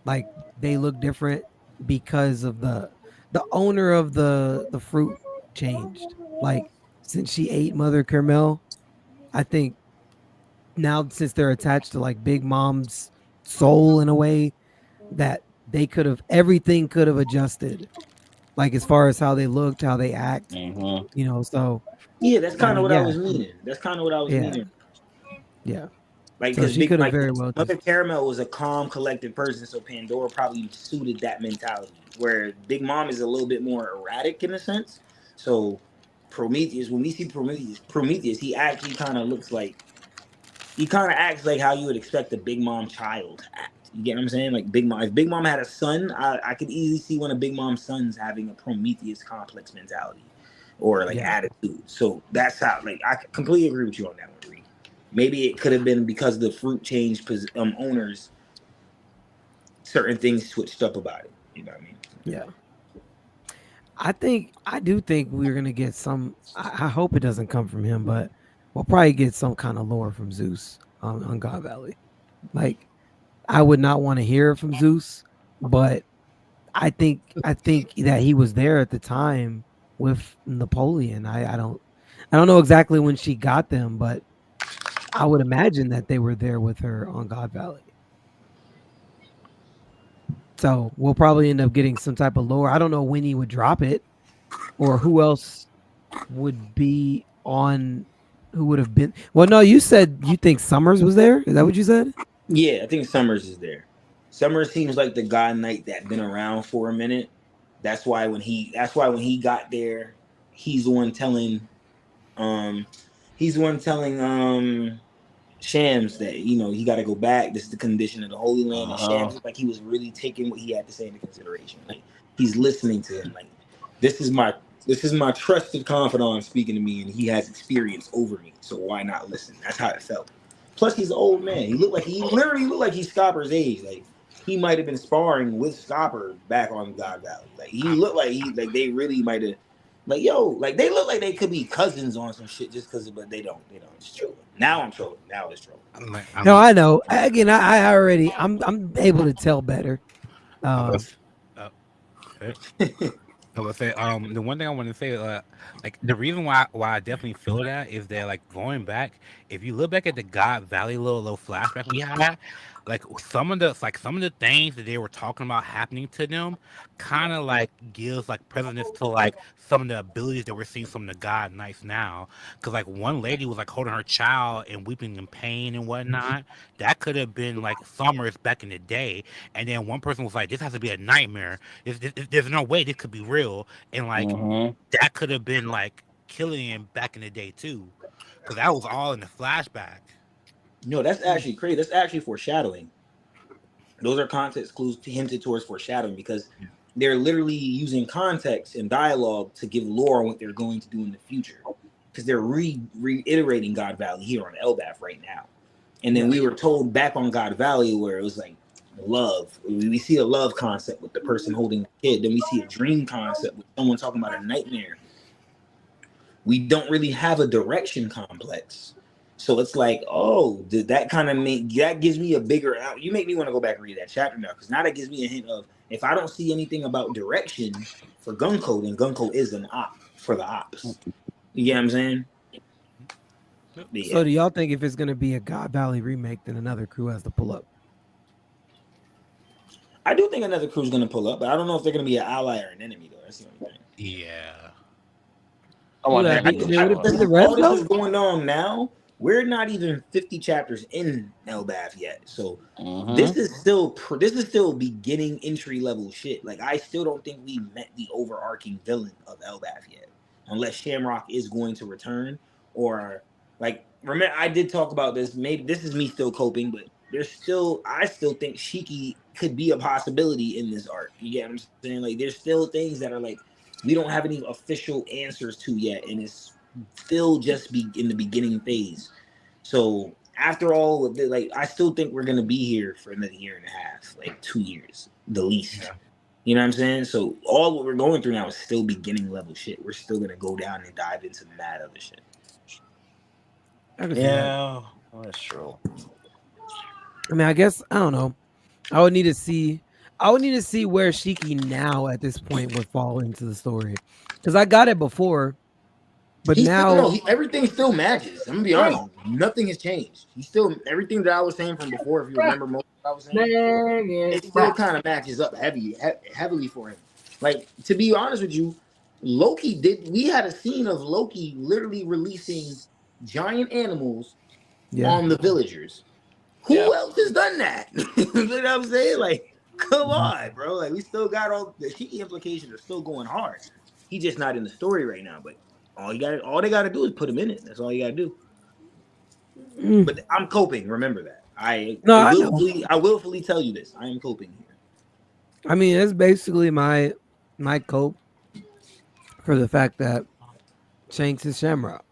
like, they look different because of the owner of the fruit changed. Like, since she ate Mother Carmel, I think now since they're attached to like Big Mom's soul in a way that they could have, everything could have adjusted, like as far as how they looked, how they act, you know. So yeah, that's kind of what I was meaning. That's kind of what I was meaning. Yeah. Like, so she could have like, very well. Mother Caramel was a calm, collected person, so Pandora probably suited that mentality. Where Big Mom is a little bit more erratic in a sense. So Prometheus, when we see Prometheus, he actually kind of looks like, he kind of acts like how you would expect a Big Mom child to act. You get what I'm saying? Like Big Mom, if Big Mom had a son, I could easily see one of Big Mom's sons having a Prometheus complex mentality or like attitude. So that's how, like, I completely agree with you on that one. Maybe it could have been because the fruit changed owners, certain things switched up about it. You know what I mean? Yeah. I do think we're gonna get some. I hope it doesn't come from him, but we'll probably get some kind of lore from Zeus on God Valley. Like, I would not want to hear from Zeus, but I think that he was there at the time with Napoleon. I don't know exactly when she got them, but I would imagine that they were there with her on God Valley. So we'll probably end up getting some type of lore. I don't know when he would drop it or who else would be on, who would have been. Well, no, you said you think Summers was there. Is that what you said? Yeah, I think Summers is there. Summers seems like the God Knight that been around for a minute. That's why when he got there, he's the one telling Shams that, you know, he got to go back. This is the condition of the Holy Land. And Shams, like, he was really taking what he had to say into consideration. Like, he's listening to him. Like, this is my trusted confidant speaking to me, and he has experience over me. So why not listen? That's how it felt. Plus, he's an old man. He literally looked like he's Scopper's age. Like, he might have been sparring with Scopper back on God Valley. Like, he looked like they really might have. Like, yo, like, they look like they could be cousins on some shit just because, but they don't. It's true. Now I'm trolling. Now it's trolling. No, I know. Again, I already, I'm able to tell better. I would say, the one thing I want to say, like, the reason why I definitely feel that is that, like, going back, if you look back at the God Valley little flashback we had, like, some of the things that they were talking about happening to them kind of like gives like precedence to like some of the abilities that we're seeing from the God Knights now. Because like one lady was like holding her child and weeping in pain and whatnot. That could have been like Summers back in the day. And then one person was like, this has to be a nightmare. There's no way this could be real. And like that could have been like Killian back in the day too. Because that was all in the flashback. No, that's actually crazy. That's actually foreshadowing. Those are context clues hinted towards foreshadowing because they're literally using context and dialogue to give lore on what they're going to do in the future. Because they're reiterating God Valley here on Elbaf right now. And then we were told back on God Valley where it was like love. We see a love concept with the person holding the kid. Then we see a dream concept with someone talking about a nightmare. We don't really have a direction complex. So it's like, oh, did that kind of that gives me a bigger out. You make me want to go back and read that chapter now, because now that gives me a hint of if I don't see anything about direction for Gunko, then Gunko is an op for the ops. You get what I'm saying? Yeah. So do y'all think if it's going to be a God Valley remake, then another crew has to pull up? I do think another crew's going to pull up, but I don't know if they're going to be an ally or an enemy, though. That's the only thing. Yeah. want that. All this is going on now. We're not even 50 chapters in Elbaf yet, so this is still beginning entry level shit. Like I still don't think we met the overarching villain of Elbaf yet, unless Shamrock is going to return or like. Remember, I did talk about this. Maybe this is me still coping, but I still think Shiki could be a possibility in this arc. You get what I'm saying? Like there's still things that are like we don't have any official answers to yet, and it's still just be in the beginning phase. So after all of the, I still think we're gonna be here for another year and a half, like 2 years, the least. Yeah. You know what I'm saying? So all what we're going through now is still beginning level shit. We're still gonna go down and dive into mad other shit. Yeah, that's true. I mean, I guess I don't know. I would need to see where Shiki now at this point would fall into the story, because I got it before, but everything still matches. I'm gonna be honest, nothing has changed. He's still everything that I was saying from before. If you remember most of what I was saying, it still kind of matches up heavily for him. Like to be honest with you, we had a scene of Loki literally releasing giant animals on the villagers. Who else has done that? You know what I'm saying? Like, come on, bro. Like, we still got all the Shiki implications are still going hard. He's just not in the story right now. But all they gotta do is put him in it. That's all you gotta do. But I'm coping. Remember that. I willfully tell you this. I am coping here. I mean, it's basically my cope for the fact that Shanks is Shamrock.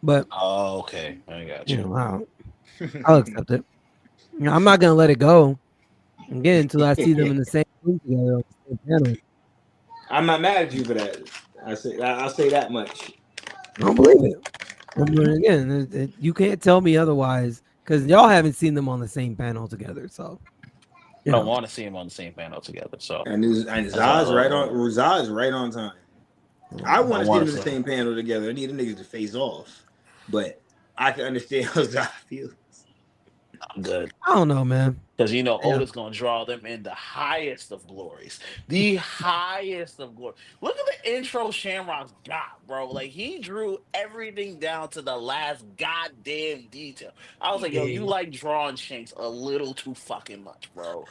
But okay, I got you. I'll accept it. I'm not gonna let it go again until I see them in the same room together on the same panel. I'm not mad at you for that. I'll say that much. I don't believe it. I mean, again, you can't tell me otherwise because y'all haven't seen them on the same panel together. So I don't want to see them on the same panel together. So and Zah's right on time. I want to see them in the same panel together. I need the niggas to face off, but I can understand how Zah feels. I'm good. I don't know, man. Because Oda's gonna draw them in the highest of glories. The highest of glory. Look at the intro Shamrock's got, bro. Like he drew everything down to the last goddamn detail. I was like, yo, you like drawing Shanks a little too fucking much, bro.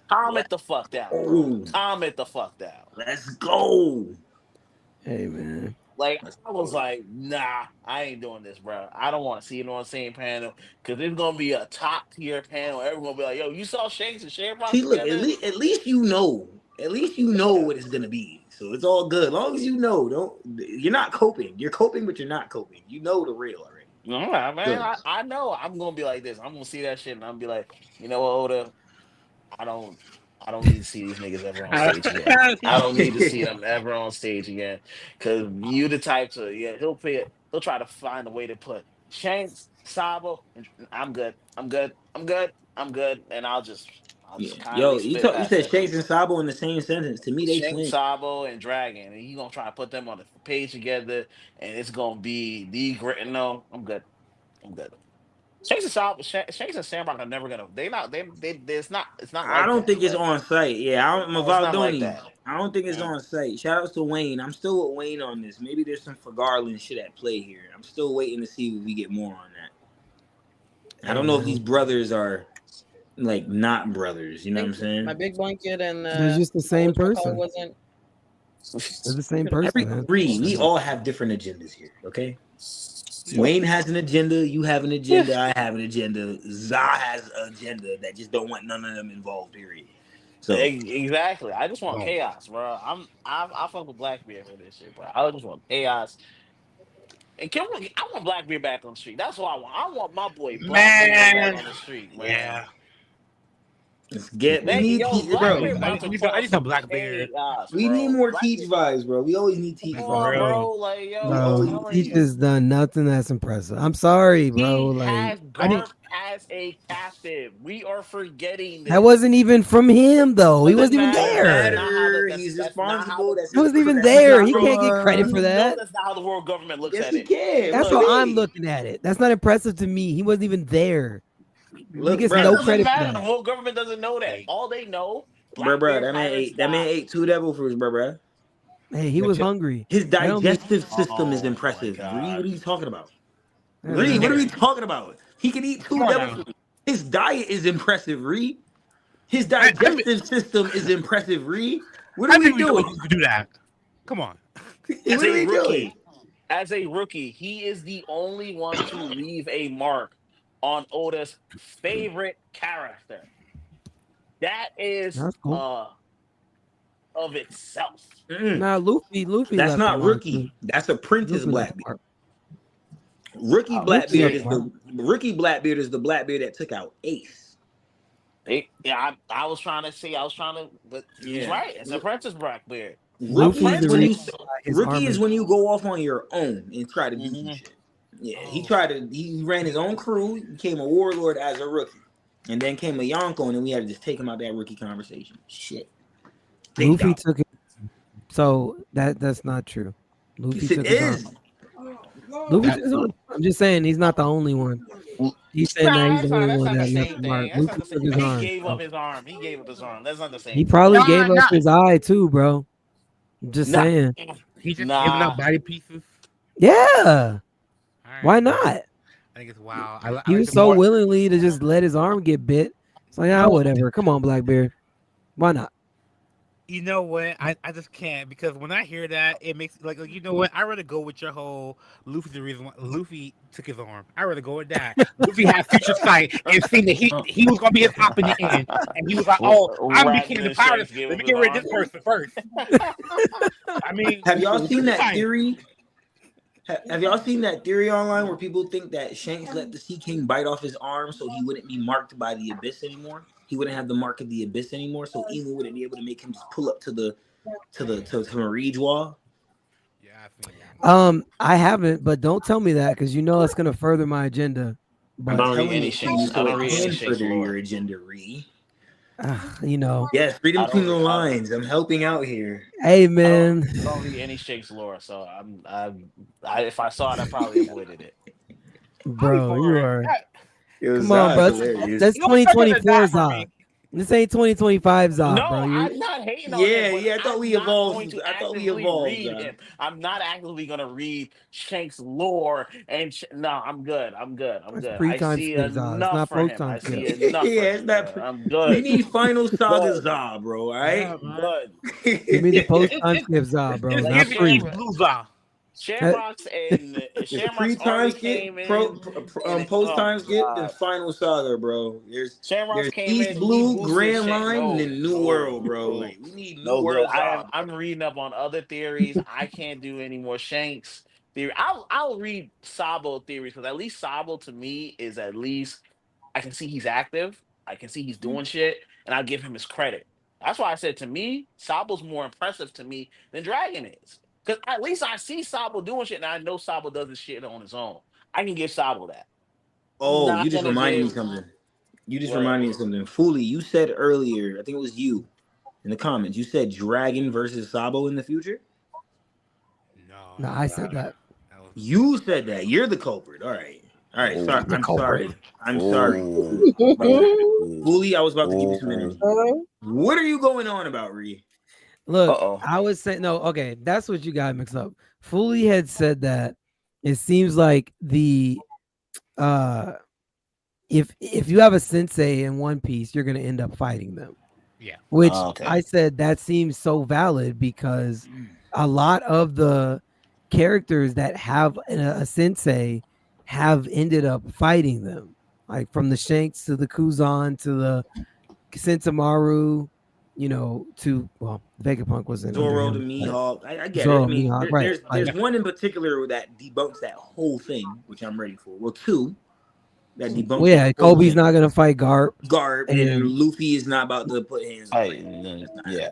Calm it the fuck down, bro. Calm it the fuck down. Let's go. Hey, man. Like, I was like, nah, I ain't doing this, bro. I don't want to see it on the same panel because it's going to be a top tier panel. Everyone will be like, yo, you saw Shanks and Shamrock? See, look, at least you know. At least you know what it's going to be. So it's all good. As long as you know, you're not coping. You're coping, but you're not coping. You know the real already. All right, man. I know I'm going to be like this. I'm going to see that shit and I'm going to be like, you know what, Oda? I don't need to see these niggas ever on stage again. I don't need to see them ever on stage again. Cause you the type to he'll try to find a way to put Shanks, Sabo, and I'm good. And I'll just you said Shanks and Sabo in the same sentence. To me, they Shanks, Sabo, and Dragon, and he gonna try to put them on the page together, and it's gonna be the great. No, I'm good. Shanks and Shamrock are never gonna. It's not. I don't think it's on site. Yeah, I'm about doing it. I don't think it's on site. Shout outs to Wayne. I'm still with Wayne on this. Maybe there's some for Garland shit at play here. I'm still waiting to see if we get more on that. I don't know if these brothers are like not brothers. You know what I'm saying? My big blanket and they're just the same person. They're the same person. We all have different agendas here. Okay. Wayne has an agenda, you have an agenda, I have an agenda, Zah has an agenda that just don't want none of them involved, period. So exactly. I just want chaos, bro. I fuck with Blackbeard for this shit, bro. I just want chaos. And I want Blackbeard back on the street. That's what I want. I want my boy Blackbeard back on the street, man. Yeah. Let's get I need some Blackbeard. We need more Teach vibes, bro. We always need Teach vibes, bro. Like, yo, Teach has done nothing that's impressive. I'm sorry, bro. He has Garp as a captive. We are forgetting this. That wasn't even from him, though. He wasn't even there. He's responsible. He wasn't even there. He can't get credit for that. That's not how the world government looks at it. Can. That's how I'm looking at it. That's not impressive to me. He wasn't even there. Look, he gets no credit for that. The whole government doesn't know that. All they know, bro. That man ate 2 devil fruits, bro. Hey, he was hungry. His digestive system is impressive. Reed, what are you talking about? Reed, what are we talking about? He can eat 2 devil fruits. His diet is impressive, Reed. His digestive system is impressive, Reed. What are we doing? You do that. Come on. As a rookie, he is the only one to leave a mark on Oda's favorite character. That is of itself. Nah, Luffy. That's not rookie. That's Apprentice Blackbeard. Rookie Blackbeard is the Blackbeard that took out Ace. I was trying to, but he's right. It's Apprentice Blackbeard. Rookie is when you go off on your own and try to do some shit. Yeah, he ran his own crew, became a warlord as a rookie, and then came a Yonko, and then we had to just take him out that rookie conversation. Shit. Luffy took it. So that's not true. Luffy took his arm. I'm just saying he's not the only one. He's saying that he's the only one that left the mark. Luffy took his arm. He gave up his arm. That's not the same. He probably gave up his eye too, bro. I'm just saying. He's just giving up body pieces. Yeah. Right. Why not? I think it's wild. He was so willingly to just let his arm get bit. It's like, whatever. Come on, Blackbeard. Why not? You know what? I just can't, because when I hear that, it makes like you know what? I'd rather go with your whole Luffy's the reason why Luffy took his arm. I'd rather go with that. Luffy had future sight and seen that he was gonna be his op in the end, and he was like, "Oh, I'm becoming the pirate. Let me get rid of this person first." I mean, have y'all seen that theory? Have y'all seen that theory online where people think that Shanks let the Sea King bite off his arm so he wouldn't be marked by the Abyss anymore? He wouldn't have the mark of the Abyss anymore, so Enel wouldn't be able to make him just pull up to Marie's wall. Yeah, I think. I haven't, but don't tell me that because you know it's gonna further my agenda. But I'm not reading any Shanks. I don't further your agenda, Ree. You know. Yes, read between the lines. I'm helping out here. Hey, man. I don't read any Shanks lore, so if I saw it, I probably avoided it. Bro, you are. Come on, bro. That's 2024 Zod. This ain't 2025 Zod, no, bro. I'm not hating on him. Yeah, I thought we evolved. I'm not actively gonna read Shanks' lore, and I'm good. I see enough for him. I see enough. Yeah, it's not. I'm good. We need Final Saga Zod, bro. All right, good. Give me the post-time skip Zod, bro. Not free. Shamrocks and Shamrocks pre-time skip, post-time skip, then Final Saga, bro. There's East Blue, Grand Line, and New World, bro. Like, we need New World. I'm reading up on other theories. I can't do any more Shanks theory. I'll read Sabo theories because at least Sabo to me is at least I can see he's active. I can see he's doing shit, and I'll give him his credit. That's why I said to me, Sabo's more impressive to me than Dragon is. Because at least I see Sabo doing shit, and I know Sabo does this shit on his own. I can give Sabo that. Oh, you just reminded me of something. Fooly, you said earlier, I think it was you in the comments, you said Dragon versus Sabo in the future? No, I said that. You said that. You're the culprit. All right. Sorry. I'm sorry. Fooly, I was about to give you some energy. What are you going on about, Ree? Look, I was saying okay, that's what you got mixed up. Fooly had said that it seems like the if you have a sensei in One Piece, you're gonna end up fighting them. Yeah. Which I said that seems so valid because a lot of the characters that have a sensei have ended up fighting them. Like from the Shanks to the Kuzan to the Sentomaru. You know, Vegapunk was in Zoro to Mihawk. I get Zoro, it. I mean, there's one in particular that debunks that whole thing, which I'm ready for. Well, two that debunks. Well, yeah, Kobe's not gonna fight Garp. And Luffy is not about to put hands on. Yeah.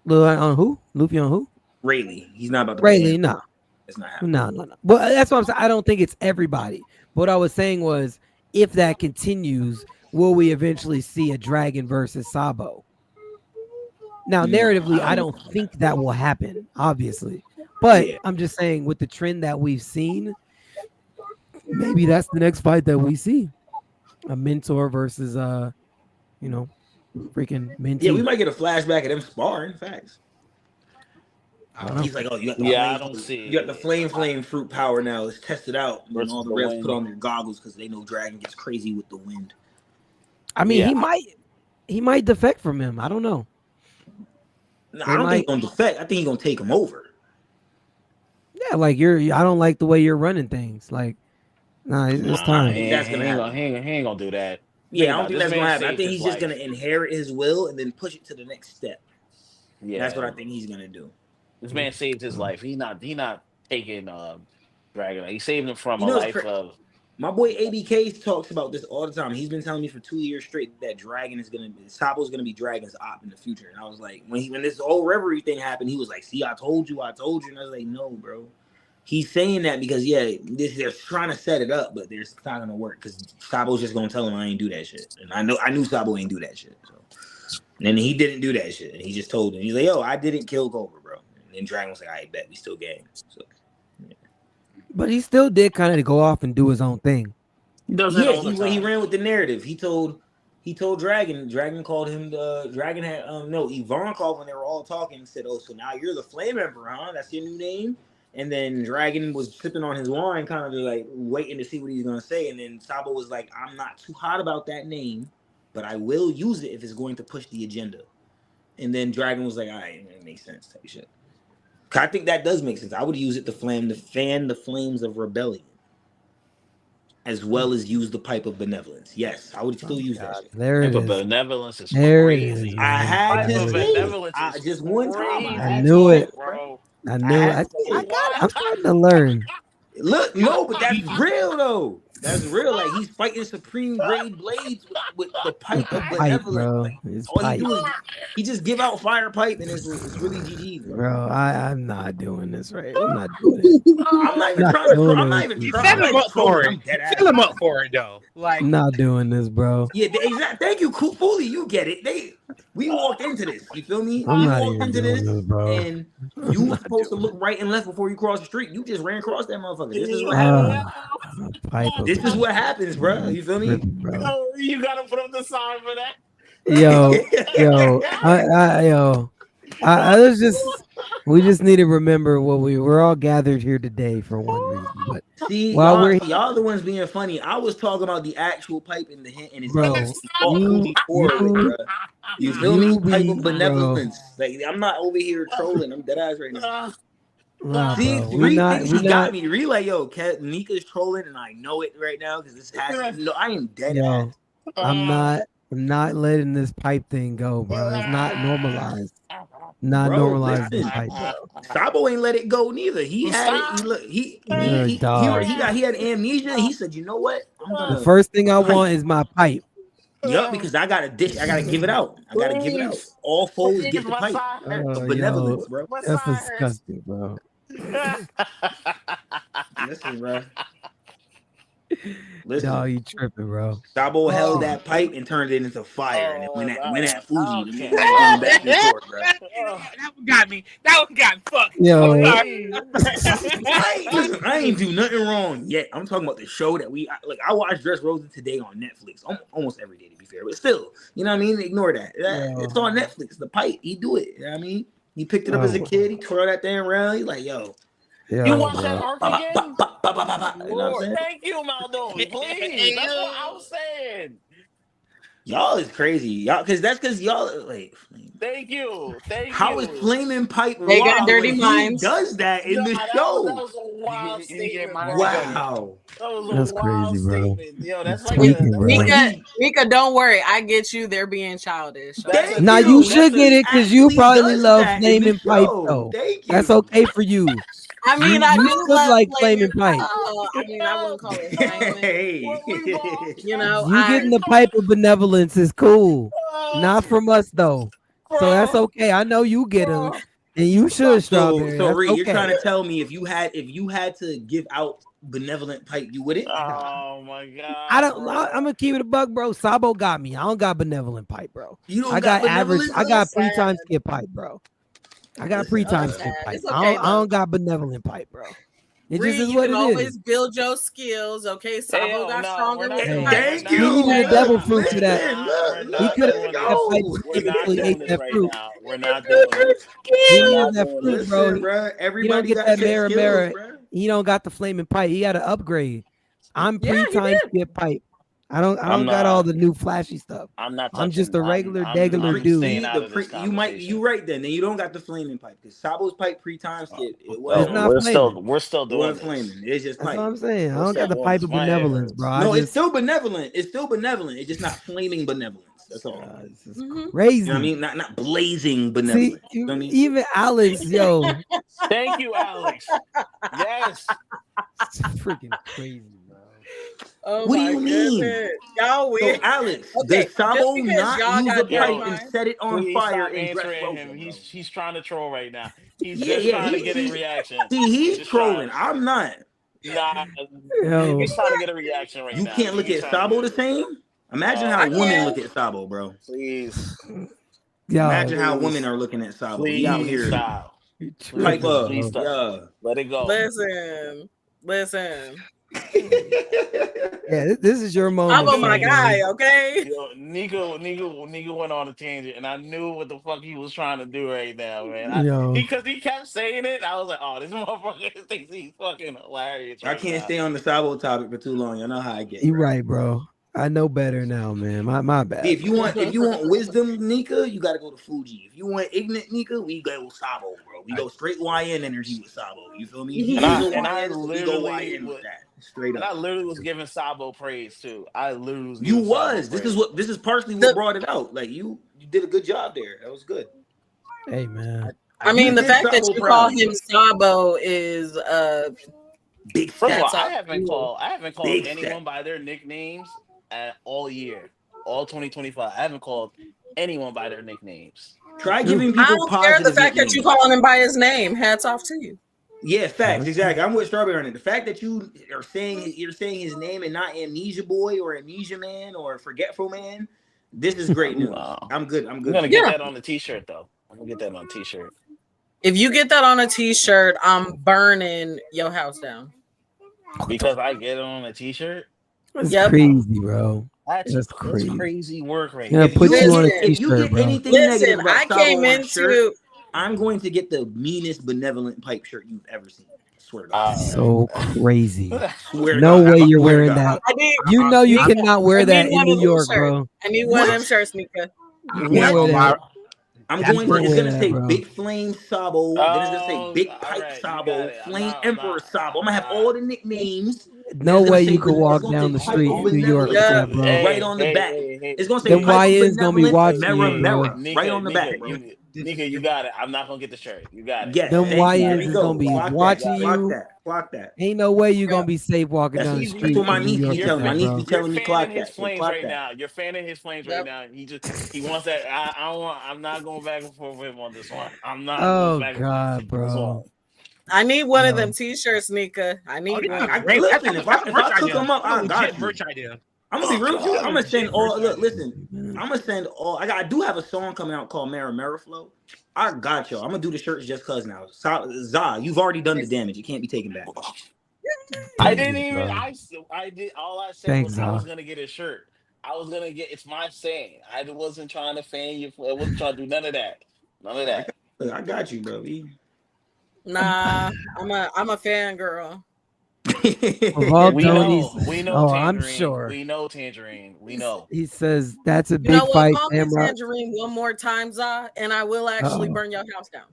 On who? Luffy on who? Rayleigh. He's not about to. Rayleigh, no. It's not happening. No. Well, that's what I'm saying. I don't think it's everybody. But what I was saying was, if that continues, will we eventually see a Dragon versus Sabo? Now, narratively, I don't think that will happen, obviously. But I'm just saying, with the trend that we've seen, maybe that's the next fight that we see. A mentor versus, freaking mentee. Yeah, we might get a flashback of them sparring. Facts. He's like, oh, you got the I don't see. You got the flame fruit power now. Let's test it out. And all the refs wind. put on their goggles because they know Dragon gets crazy with the wind. I mean, he might defect from him. I don't know. No, I don't think he's gonna defect. I think he's gonna take him over. Yeah, like I don't like the way you're running things. Like, it's time. He ain't gonna do that. Yeah, I don't think that's gonna happen. I think he's just gonna inherit his will and then push it to the next step. Yeah, that's what I think he's gonna do. This man saved his life. He not taking Dragon. He saved him from a life of. My boy ABK talks about this all the time. He's been telling me for 2 years straight that Sabo's gonna be Dragon's op in the future. And I was like, when this whole Reverie thing happened, he was like, "See, I told you." And I was like, "No, bro." He's saying that because they're trying to set it up, but it's not gonna work because Sabo's just gonna tell him I ain't do that shit. And I knew Sabo ain't do that shit. So, and then he didn't do that shit, and he just told him, he's like, "Yo, I didn't kill Cobra, bro." And then Dragon was like, "I bet we still game." So. But he still did kind of go off and do his own thing. He ran with the narrative. He told Dragon. Dragon called him Dragon had Yvonne called when they were all talking and said, "Oh, so now you're the Flame Emperor, huh? That's your new name." And then Dragon was sipping on his wine, kind of like waiting to see what he's gonna say. And then Sabo was like, "I'm not too hot about that name, but I will use it if it's going to push the agenda." And then Dragon was like, "All right, it makes sense." Type shit. I think that does make sense. I would use it to fan the flames of rebellion, as well as use the pipe of benevolence. Yes, I would still use that. There it is. Benevolence is crazy. I had to benevolence. Just one time. I knew it, bro. I knew it. I'm starting to learn. Look, no, but that's real though. That's real. Like he's fighting supreme grade blades with the pipe of benevolence. He just give out fire pipe and it's really GG, bro. I'm not doing this right. I'm not doing it. I'm not even trying. Set him up for it. Set him up for it though. Like I'm not doing this, bro. Yeah, exactly. Thank you, Fully. You get it. We walked into this. You feel me? I'm we not walked even into doing this, bro. And you were supposed to look right and left before you cross the street. You just ran across that motherfucker. This is what happens. This is what happens, bro. You feel me? Oh, you gotta put up the sign for that. We just need to remember what we're all gathered here today for one reason. But see, y'all the ones being funny. I was talking about the actual pipe in the hint and it's you feel me? Pipe of benevolence. Like I'm not over here trolling. I'm dead ass right now. See, three things he got me. Relay, Nika's trolling, and I know it right now because this has. No, I am dead ass. I'm not letting this pipe thing go, bro. It's not normalized. Normalized this pipe, bro. Sabo ain't let it go neither. He had it. He had amnesia. And he said, "You know what? The first thing I want is my pipe." Yup, because I gotta give it out. I gotta give it out. All foes get the pipe of benevolence, bro. That's disgusting, bro. Listen, bro. No, you tripping, bro. Sabo held that pipe and turned it into fire, and it went at Fuji. Back and forth, bro. That one got me. That one got fucked. Yo, I ain't do nothing wrong yet. I'm talking about the show that I watched Dressrosa today on Netflix almost every day, to be fair, but still, you know what I mean? Ignore that. It's on Netflix. The pipe, he do it. You know what I mean? He picked it up as a kid. He twirled that thing around. He's like, yo. You watch that arc again? You know what I'm saying? Thank you, Maldoni. Please. That's what I was saying. Y'all is crazy. Y'all, because y'all like. Thank you. How is Flaming Pipe they got dirty minds? Does that in the show? That was a wild statement. Wow. That's crazy, bro. Yo, that's like Mika, don't worry. I get you. They're being childish. Now you should get it because you probably love Flaming Pipe, though. That's okay for you. I mean, I do love like Flaming Pipe. I mean, I wouldn't call it flaming. You know, you getting the pipe of benevolence is cool. Not from us though. So that's okay. I know you get them, and you should. Strawberry. So Reed, you're trying to tell me if you had to give out benevolent pipe, you wouldn't? Oh my god! I'm gonna keep it a buck, bro. Sabo got me. I don't got benevolent pipe, bro. You don't I got average. I got pre-time skip pipe, bro. I got pre-time skip pipe. Okay, I don't got benevolent pipe, bro. It Reed, just is you what can it always is. build your skills. Okay, Sabo got stronger. Thank He you. needed a devil fruit to that. Look, He could have ate that pipe. He ate that fruit. We're not doing it. Listen, bro. Everybody you don't get got that set Mara. skills, He don't got the flaming pipe. He got to upgrade. I'm Yeah, he pre-time did. skip pipe. I don't I'm got all not- the new flashy stuff. I'm not. I'm Touching, just a regular, I'm degular dude. staying out of this You right then. Then you don't got the flaming pipe because Sabo's pipe pre-time skip. It It's wasn't. not we're flaming. still It doing wasn't this. flaming. It's just That's pipe. what I'm saying. I We're don't got still the doing pipe this. of My benevolence, head bro. No, I it's just, still benevolent. It's still benevolent. It's just not flaming benevolence. That's all. this is Mhm. crazy. You know what I mean? Not blazing See, benevolence. You know what I mean? even Alex, yo, Thank you, Alex. Yes. it's freaking crazy, bro. Oh What do my you mean? goodness. Y'all So weird. Alex, Okay, does Sabo just because not y'all use got a pipe deadlines- and set it on Please fire stop and dress answering rosa, him. bro? He's trying to troll right now. He's Yeah, just yeah, trying to get a reaction. See, he's just trolling. trying- I'm not. Nah, Yo. he's trying to get a reaction right You now. can't look He's at trying to Sabo get the it. same. Imagine No, how I women can't. look at Sabo, bro. Please, Yo, Imagine how please. women are looking at Sabo. He out please here stop. you pipe tripping, up. Please bro. stop. Yeah. Let it go. Listen. Yeah, this is your moment. I'm my Sabo. guy, okay? Yo, Nico went on a tangent, and I knew what the fuck he was trying to do right now, man. Yo. Because he kept saying it, I was like, "Oh, this motherfucker thinks he's fucking hilarious." I Right can't now. stay on the Sabo topic for too long. You know how I get. You bro. right, bro. I know better now, man. My bad. If you want wisdom, Nika, you gotta go to Fuji. If you want ignorant Nika, we go with Sabo, bro. We go straight YN energy with Sabo. You feel me? He And I- is a and I YN, so we go literally YN with would- that. Straight And up. I literally was giving Sabo praise too. I literally was. You giving Sabo was. This praise. is partially what brought it out. Like you did a good job there. That was good. Hey, man. I mean, the did fact that Sabo you proud. call him Sabo is Big First of all, stats. That's I haven't called Big anyone step. by their nicknames all year, all 2025. I haven't called anyone by their nicknames. Try giving people I don't care positive the fact that you nicknames. calling him by his name. Hats off to you. Yeah, facts. Exactly. I'm with Strawberry on it. The fact that you're saying his name and not Amnesia Boy or Amnesia Man or Forgetful Man, this is great news. No. I'm good. I'm I'm good. gonna get that on the t-shirt though. I'm gonna get that on a t-shirt. If you get that on a t-shirt, I'm burning your house down. Because I get it on a t-shirt. That's Yep. crazy, bro. That's That's crazy. crazy work right Yeah, now. put you on a If you t-shirt, get bro. anything negative Listen, about I Sabo came on a into shirt, I'm going to get the meanest benevolent pipe shirt you've ever seen. I swear to God. So crazy. Swear to No God. way I you're swear to wearing God. that. I need, You know you Nika, cannot wear I that need in one New of them York, shirts. bro. I need one of them What? shirts, Nika. You What? can't wear that. I'm That's going to, it's wear going to that, say bro. Big Flame Sabo. Then it's going to say Oh, Big all Pipe right, you Sabo, got it. Flame Emperor Sabo. I'm going to have all the nicknames. No It's way gonna you say can it's walk gonna down say the Pipe street of in New York with Benevolence that, bro. right on the back. It's going to say Them Pipe of YNs gonna be Benevolence, watching Mera you, bro. Mera, right on the back, bro. Nika, you got it. I'm not gonna get the shirt. You got it. Yes, Them thank you. There YNs you is go. gonna be Clock watching that. you. Clock that. Ain't no way you're gonna be safe walking That's down the what street my in niece New be York, telling me. My niece bro. be telling me You're clock fanning his that. flames Clock right that. now. You're fanning his flames right now. He wants that. I don't want. I'm not going back and forth with him on this one. I'm not Oh going back and forth God, on this bro. one. I need one of No. them t-shirts, Nika. I need one. Listen, if I cook them up, I got you. merch idea. I'm gonna be real with you. I'm gonna send all. Look, idea. listen. I'm gonna send all. I do have a song coming out called Mera Mera Flow. I got y'all. I'm gonna do the shirts just cause now. Zah, you've already done the damage. It can't be taken back. I didn't even. I did. All I said Thanks, was I was Zah. gonna get a shirt. I was gonna get. It's my saying. I wasn't trying to fan you. I wasn't trying to do none of that. None of that. Look, I got you, bro. Nah, I'm a fangirl. Of all We know. Tony's, We know. oh, Tangerine. I'm sure. We know Tangerine. We know. He says that's a You big know what? fight, Call me Shamrock. Tangerine one more time, Zah, and I will actually Uh-oh. burn your house down.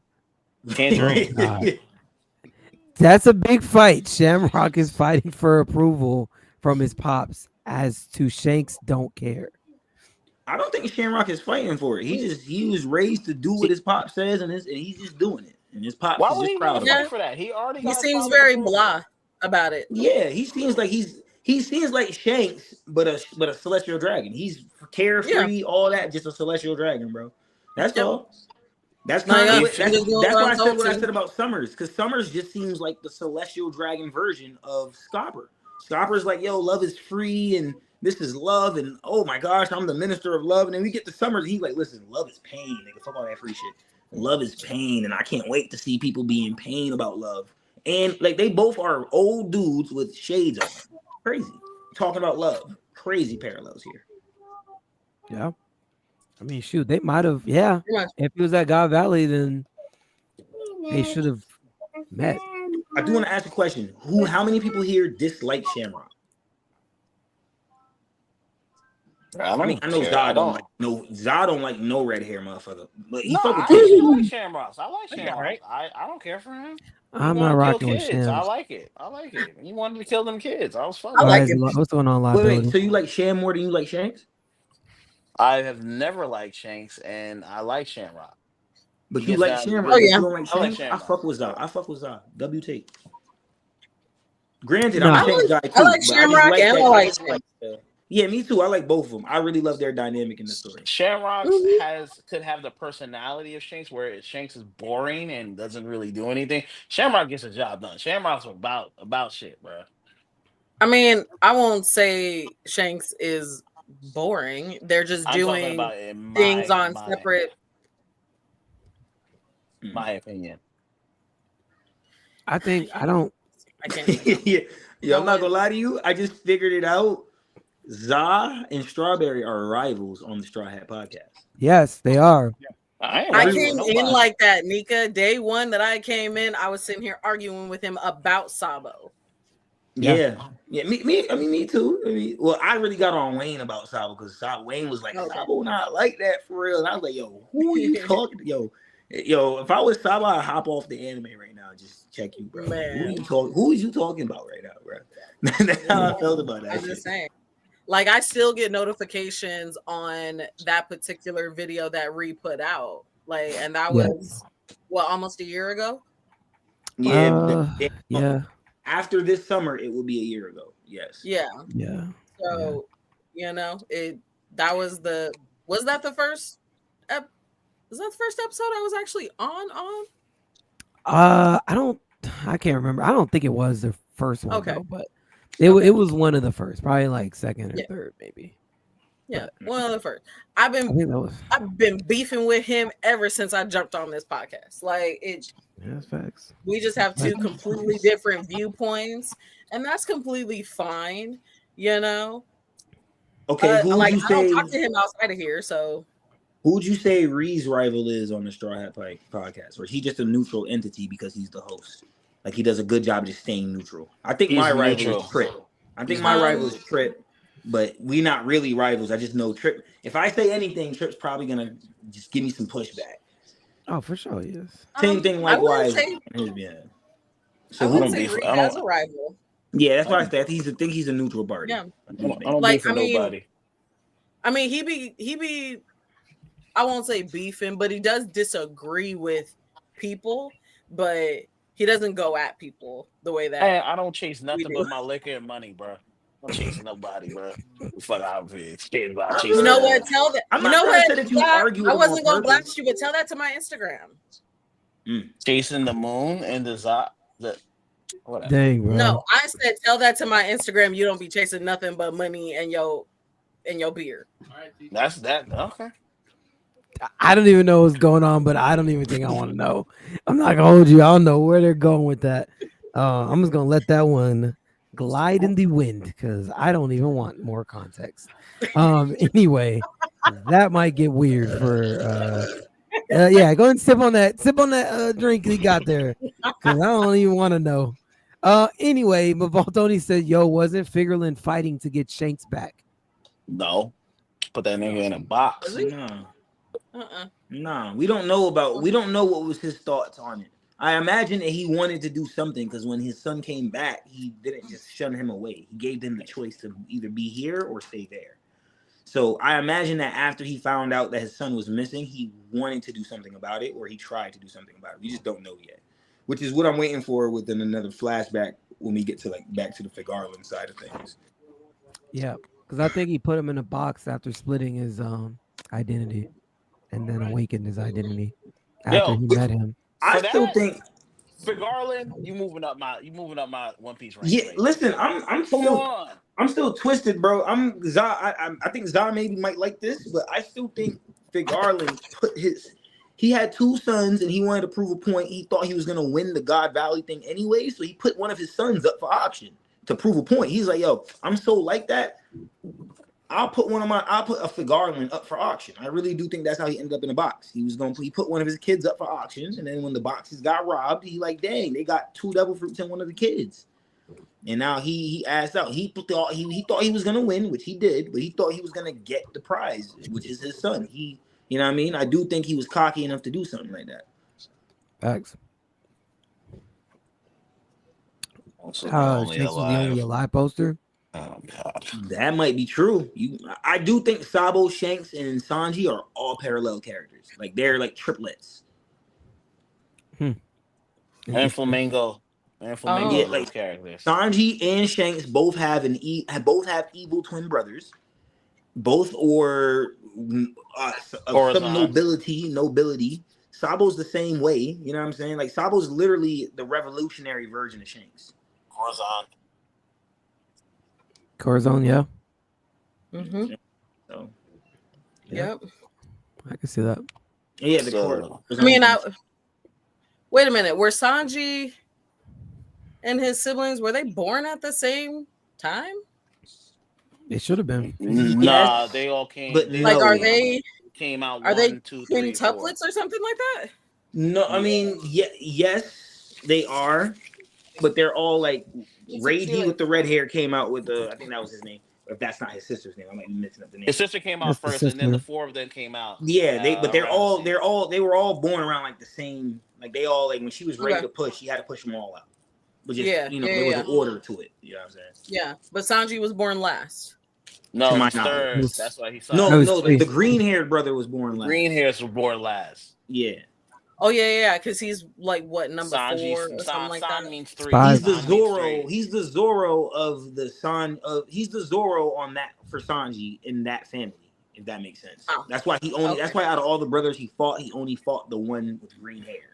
Tangerine. Oh, God. That's a big fight. Shamrock is fighting for approval from his pops as to Shanks don't care. I don't think Shamrock is fighting for it. He was raised to do what his pop says, and he's just doing it. And his pops Why is would just he proud want of to him. fight for that? He already. He got seems a very approval. blah about it. Yeah, he seems like Shanks, but a celestial dragon. He's carefree, all that, just a celestial dragon, bro. That's all. That's kind of that's why I said what I said about Summers, because Summers just seems like the celestial dragon version of Scopper. Scopper's like, yo, love is free, and this is love, and oh my gosh, I'm the minister of love. And then we get to Summers, he's like, listen, love is pain, nigga. Fuck all that free shit. Love is pain, and I can't wait to see people be in pain about love. And like they both are old dudes with shades on. Crazy. Talking about love. Crazy parallels here. Yeah. I mean, shoot, they might have. Yeah, if it was at God Valley, then they should have met. I do want to ask a question. How many people here dislike Shamrock? I know Zod don't like no red hair motherfucker. But he I like Shamrocks. I like Shamrocks. I don't care for him. I'm not rocking with kids. Shams. I like it. He wanted to kill them kids. I was fun. I like it. What's going on, Wait, so you like Sham more than you like Shanks? I have never liked Shanks, and I like Shamrock. But you like Shamrock? Oh yeah, you don't like Shanks? I fuck with Zod. W take. Granted, No. I'm a Shanks guy too. I like Shamrock and I like Shanks. Yeah, me too. I like both of them. I really love their dynamic in the story. Shamrock could have the personality of Shanks, where Shanks is boring and doesn't really do anything. Shamrock gets a job done. Shamrock's about shit, bro. I mean, I won't say Shanks is boring. They're just doing things on separate. My opinion. I think I don't. I can't. Yeah, I'm not gonna lie to you. I just figured it out. Za and Strawberry are rivals on the Straw Hat podcast. Yes, they are. I came in like that, Nika. Day one that I came in, I was sitting here arguing with him about Sabo. Yeah. Me too. Well, I really got on Wayne about Sabo because Wayne was like, Sabo not like that for real. And I was like, yo, who are you talking to? Yo, if I was Sabo, I'd hop off the anime right now and just check you, bro. Man. Who is you talking about right now, bro? That's how I felt about that. I'm just saying. Like, I still get notifications on that particular video that Ree put out. Like, and that was almost a year ago. Yeah. After this summer, it will be a year ago. Yes. Yeah. Yeah. So, that was that the first was that the first episode I was actually on? I can't remember. I don't think it was the first one, though, but it was one of the first, probably like second or third, maybe. Yeah, one of the first. I've been beefing with him ever since I jumped on this podcast. Like that's facts. We just have two completely different viewpoints, and that's completely fine, Okay, I don't talk to him outside of here, so. Who would you say Ree's rival is on the Straw Hat podcast? Or is he just a neutral entity because he's the host? Like, he does a good job of just staying neutral. I think my rival is Trip. But we not really rivals. I just know Trip. If I say anything, Trip's probably going to just give me some pushback. Oh, for sure, yes. Same thing likewise. So who don't beef as a rival? Yeah, that's why I think he's a neutral party. Yeah. I don't beef with nobody. I mean, he be I won't say beefing, but he does disagree with people, but he doesn't go at people the way that. Hey, I don't chase nothing but my liquor and money, bro. I'm chasing nobody, bro. Fuck out of here. You know what? Tell that. You know what? I wasn't gonna blast you, but tell that to my Instagram. Chasing the moon and the whatever. Dang, bro. No, I said tell that to my Instagram. You don't be chasing nothing but money and your beer. That's that. Okay. I don't even know what's going on, but I don't even think I want to know. I'm not gonna hold you. I don't know where they're going with that. I'm just gonna let that one glide in the wind because I don't even want more context. Anyway, that might get weird for go ahead and sip on that drink he got there because I don't even want to know. Anyway, but Valtoni said, yo, wasn't Figureland fighting to get Shanks back? No. Put that nigga in a box. No, we don't know what was his thoughts on it. I imagine that he wanted to do something because when his son came back, he didn't just shun him away. He gave them the choice to either be here or stay there. So I imagine that after he found out that his son was missing, he wanted to do something about it, or he tried to do something about it. We just don't know yet, which is what I'm waiting for within another flashback when we get to back to the Figarland side of things. Yeah, because I think he put him in a box after splitting his identity. And then awakened his identity after he met him. I still think Figarland, you moving up my One Piece rank. Yeah, listen, I'm still twisted, bro. I think Za maybe might like this, but I still think Figarland he had two sons and he wanted to prove a point. He thought he was gonna win the God Valley thing anyway, so he put one of his sons up for auction to prove a point. He's like, yo, I'm so like that. I'll put a Figarland up for auction. I really do think that's how he ended up in the box. He put one of his kids up for auction, and then when the boxes got robbed, he like, dang, they got 2 devil fruits and one of the kids. And now he asked out. He thought he was gonna win, which he did, but he thought he was gonna get the prize, which is his son. You know what I mean? I do think he was cocky enough to do something like that. Facts. Also, Shanks was the only alive poster. Oh God, that might be true. I do think Sabo, Shanks, and Sanji are all parallel characters. Like they're like triplets. And Flamingo. Yeah, like characters. Sanji and Shanks both have evil twin brothers. Both or some nobility. Sabo's the same way. You know what I'm saying? Like Sabo's literally the revolutionary version of Shanks. Corazon, yeah. Mm-hmm. So, yep. I can see that. Yeah, wait a minute. Were Sanji and his siblings, were they born at the same time? It should have been. Nah, they all came. But like, are they came out? Are they quintuplets or something like that? No, I mean, yes, they are, but they're all like Ragey with the red hair came out with I think that was his name. If that's not his sister's name, I might be mixing up the name. His sister came out first, and then the 4 of them came out. Yeah, they were all born around like the same. Like they all like when she was ready to push, she had to push them all out. But just, there was an order to it. You know what I'm saying? Yeah, but Sanji was born last. No, third. That's why he saw. No, the green-haired brother was born last. Green hairs were born last. Yeah. Oh yeah, because he's like what, number Sanji, 4 or something like that. Means 3. He's the Zoro. He's the Zoro of the son of. He's the Zoro on that for Sanji in that family. If that makes sense. Oh. That's why he only. Okay. That's why out of all the brothers he only fought the one with green hair.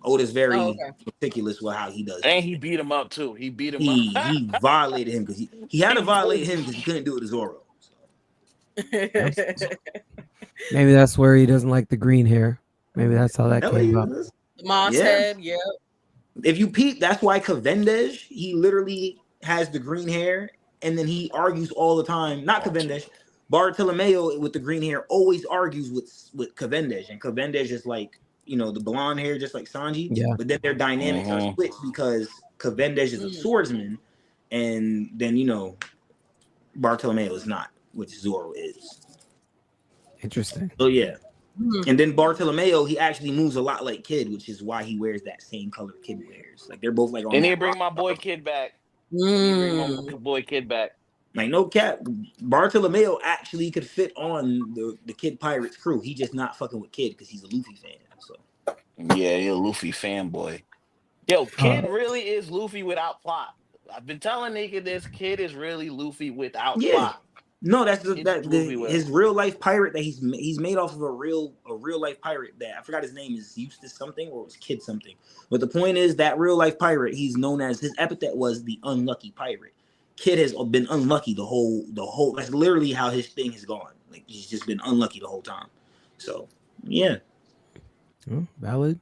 Oda's very meticulous with how he does it. And he beat him up too. He beat him up. He violated him because he had to violate him because he couldn't do it to Zoro. So. Maybe that's where he doesn't like the green hair. Maybe that's how that came up. Moss head, yeah. If you peep, that's why Cavendish, he literally has the green hair, and then he argues all the time. Not Cavendish, Bartolomeo with the green hair always argues with Cavendish, and Cavendish is like, the blonde hair, just like Sanji. Yeah. But then their dynamics are switched because Cavendish is a swordsman, and then Bartolomeo is not, which Zoro is. Interesting. So yeah. And then Bartolomeo, he actually moves a lot like Kid, which is why he wears that same color Kid wears. Like they're both like. And he bring my boy Kid back. Bring my boy Kid back. Like no cap, Bartolomeo actually could fit on the Kid Pirates crew. He just not fucking with Kid because he's a Luffy fan. So yeah, you're a Luffy fanboy. Yo, Kid really is Luffy without plot. I've been telling nigga this Kid is really Luffy without plot. No, that's his real life pirate that he's made off of a real life pirate that I forgot his name is Eustace something or it was Kid something. But the point is that real life pirate, he's known as, his epithet was the unlucky pirate. Kid has been unlucky the whole that's literally how his thing has gone. Like he's just been unlucky the whole time. So yeah. Valid.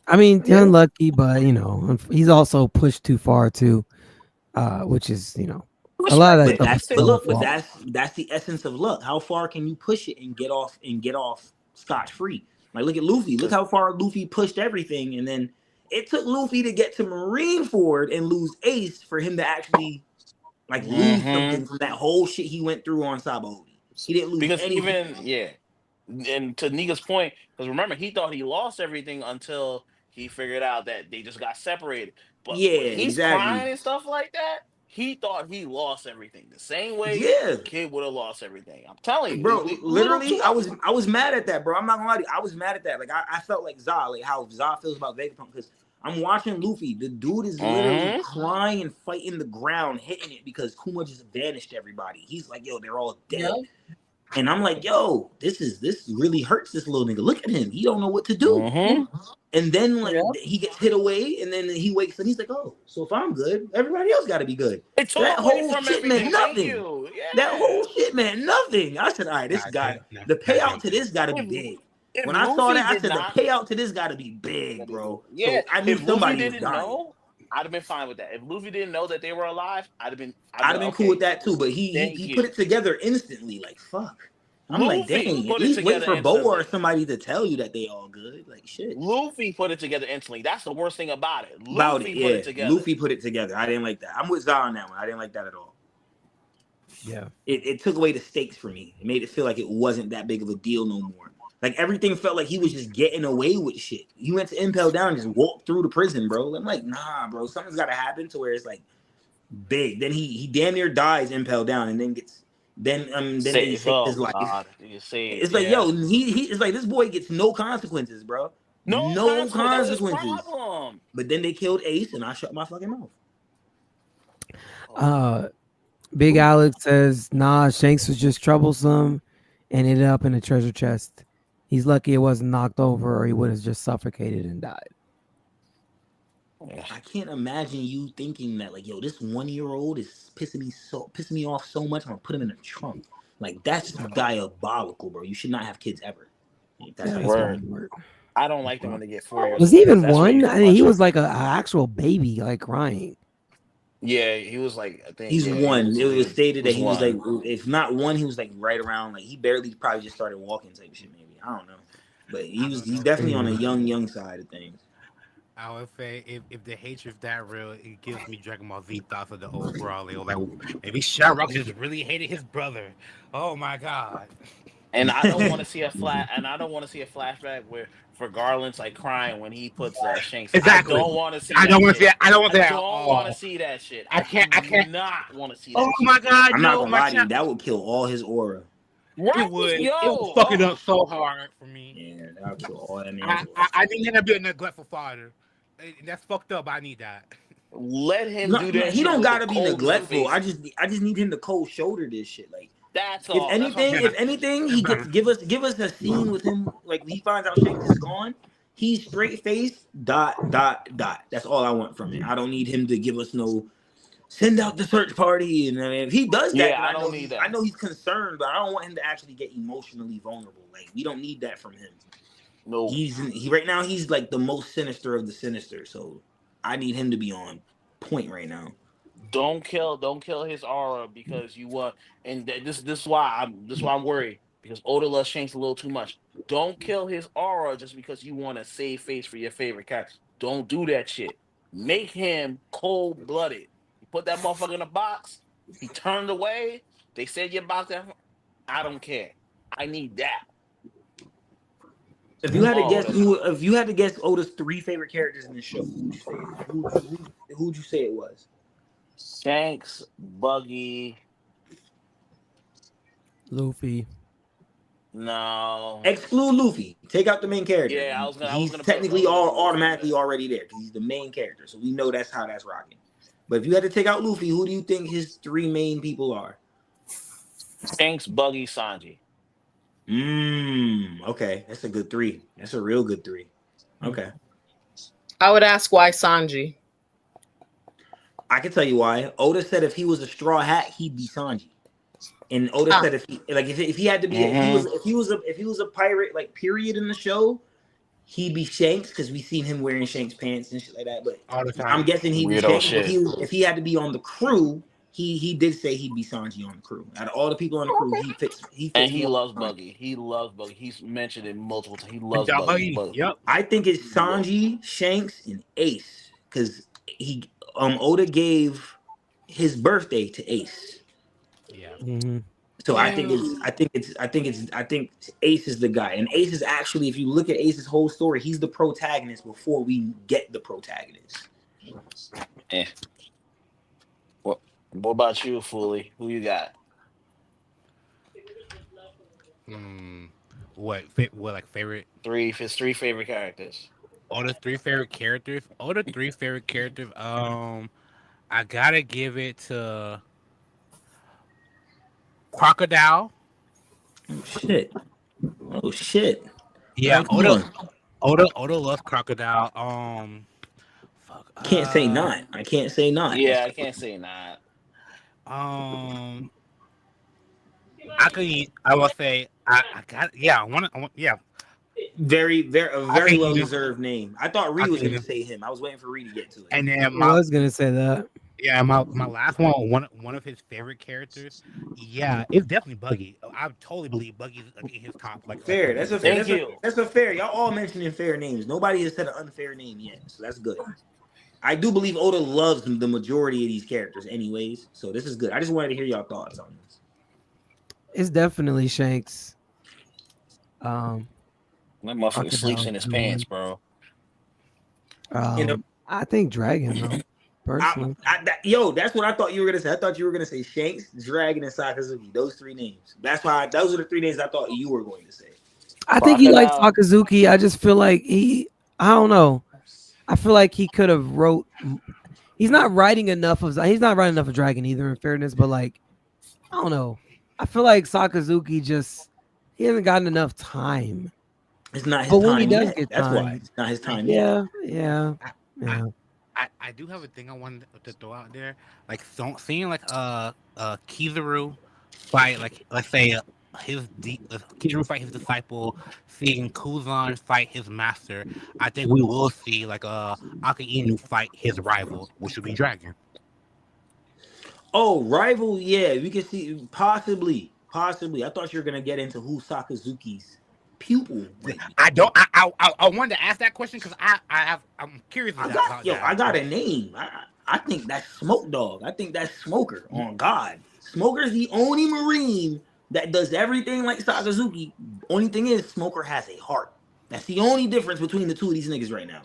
I mean, unlucky, but he's also pushed too far too, which is a lot of that. That's the essence of luck. How far can you push it and get off scotch free? Like look at Luffy. Look how far Luffy pushed everything, and then it took Luffy to get to Marineford and lose Ace for him to actually lose something from that whole shit he went through on Sabo. He didn't lose because anything. And to Nigga's point, because remember he thought he lost everything until he figured out that they just got separated. But when he's crying and stuff like that, he thought he lost everything the same way the Kid would have lost everything. I'm telling you, bro. Literally, I was mad at that, bro. I'm not gonna lie to you. I was mad at that. Like I felt like Za, like how Za feels about Vegapunk, because I'm watching Luffy. The dude is literally crying and fighting the ground, hitting it because Kuma just vanished everybody. He's like, yo, they're all dead. Yep. And I'm like, yo, this really hurts this little nigga. Look at him. He don't know what to do. And then he gets hit away, and then he wakes up. He's like, oh, so if I'm good, everybody else got to be good. That whole shit meant nothing. That whole shit meant nothing. I said, all right, this guy, the payout to this got to be big. When I saw that, I said the payout to this got to be big, bro. Yeah, so I knew somebody was dying. I'd have been fine with that. If Luffy didn't know that they were alive, I'd have been cool with that too. But he put it together instantly. Like fuck. I'm Luffy like, dang. At least wait for Boa or somebody to tell you that they all good. Like shit. Luffy put it together instantly. That's the worst thing about it. Luffy put it together. I didn't like that. I'm with Zah on that one. I didn't like that at all. Yeah. It took away the stakes for me. It made it feel like it wasn't that big of a deal no more. Like everything felt like he was just getting away with shit. He went to Impel Down and just walked through the prison, bro. I'm like, nah, bro. Something's got to happen to where it's like big. Then he damn near dies Impel Down and then gets then he saves his life. It's like yo, he it's like this boy gets no consequences, bro. No consequences. But then they killed Ace and I shut my fucking mouth. Big Alex says, nah, Shanks was just troublesome and ended up in a treasure chest. He's lucky it wasn't knocked over or he would have just suffocated and died. I can't imagine you thinking that, like, yo, this 1-year-old is pissing me off so much, I'm gonna put him in a trunk. Like, that's diabolical, bro. You should not have kids ever. That's word. I don't like them when they get 4 years. Was he even one? I mean, he was like an actual baby, like crying. Yeah, he was like, I think he's one. It was stated that he was like, if not one, he was like right around, like he barely probably just started walking type shit, maybe. I don't know. But he's definitely on the young side of things. I would say if the hatred's that real, it gives me Dragon Ball Z thoughts of the old Broly. Like maybe Shamrock just really hated his brother. Oh my god. And I don't want to see a flashback where for Garland's like crying when he puts Shanks. Exactly. I don't want to see. I don't want to see. I don't want to. I don't want to see that shit. I can't not want to see that. Oh my god! I'm not gonna lie to you. That would kill all his aura. Right? It would. It would fuck it up so hard for me. Yeah, that would kill all that. I need him to be a neglectful father. That's fucked up. I need that. Let him do that. He don't gotta be neglectful. I just need him to cold shoulder this shit. Like. That's all. If anything, he gets give us a scene with him. Like he finds out Shanks is gone. He's straight face. ... That's all I want from it. I don't need him to give us no send out the search party. And I mean, if he does that, I don't need that. I know he's concerned, but I don't want him to actually get emotionally vulnerable. Like we don't need that from him. No, he right now he's like the most sinister of the sinister. So I need him to be on point right now. Don't kill his aura because you want, and this is why I'm worried because Oda loves Shanks a little too much. Don't kill his aura just because you want to save face for your favorite character. Don't do that shit. Make him cold-blooded. You put that motherfucker in a box. He turned away. They said you're about that. I don't care. I need that. If you had to guess Oda's 3 favorite characters in the show, who'd you say it was? Shanks, Buggy, Luffy. No. Exclude Luffy. Take out the main character. Yeah, I was gonna. He's technically automatically already there because he's the main character, so we know that's how that's rocking. But if you had to take out Luffy, who do you think his 3 main people are? Shanks, Buggy, Sanji. Okay, that's a good 3. That's a real good 3. Okay. I would ask why Sanji. I can tell you why. Oda said if he was a straw hat, he'd be Sanji. And Oda said if he had to be if he was a pirate like period in the show, he'd be Shanks because we seen him wearing Shanks pants and shit like that. But I'm guessing he'd be Shanks. If he had to be on the crew, he did say he'd be Sanji on the crew. Out of all the people on the crew, he fits. He loves Buggy. He loves Buggy. He's mentioned it multiple times. He loves Buggy. Yep. I think it's Sanji, Shanks, and Ace because Oda gave his birthday to Ace. Yeah. Mm-hmm. So I think Ace is the guy, and Ace is actually, if you look at Ace's whole story, he's the protagonist before we get the protagonist. What about you, Fully? Who you got? What like favorite? His 3 favorite characters. The 3 favorite characters. I gotta give it to Crocodile. Oh shit. Yeah, Oda loves Crocodile. Can't say not. I can't say not. Yeah, I can't say not. I will say I got. Yeah, I want. Yeah. very well deserved name. I thought Ree was gonna say him. I was waiting for Ree to get to it. And then I was gonna say that. Yeah, my last one of his favorite characters. Yeah, it's definitely Buggy. I totally believe Buggy's in his top. Like fair. That's a fair. That's a fair. Y'all all mentioning fair names. Nobody has said an unfair name yet, so that's good. I do believe Oda loves the majority of these characters, anyways. So this is good. I just wanted to hear y'all thoughts on this. It's definitely Shanks. That motherfucker sleeps in his pants, bro. I think Dragon, though. Personally. That's what I thought you were gonna say. I thought you were gonna say Shanks, Dragon, and Sakazuki. Those three names. Those are the three names I thought you were going to say. I think he likes Sakazuki. I just feel like I don't know. I feel like he could have wrote. He's not writing enough of Dragon either, in fairness. But like, I don't know. I feel like Sakazuki he hasn't gotten enough time. It's not his but time. When he does yet. get That's time, why it's not his time. Yeah. I do have a thing I wanted to throw out there, like seeing like Kizaru fight, like let's say Kizaru fight his disciple, seeing Kuzan fight his master. I think we will see like Akainu fight his rival, which would be Dragon. Oh, rival, yeah, we can see possibly. I thought you were gonna get into who Sakazuki's pupil. I wanted to ask that question because I'm curious about that. I got a name. I think that's Smoke Dog. I think that's Smoker. On God, Smoker's the only Marine that does everything like Sakazuki. Only thing is, Smoker has a heart. That's the only difference between the two of these niggas right now.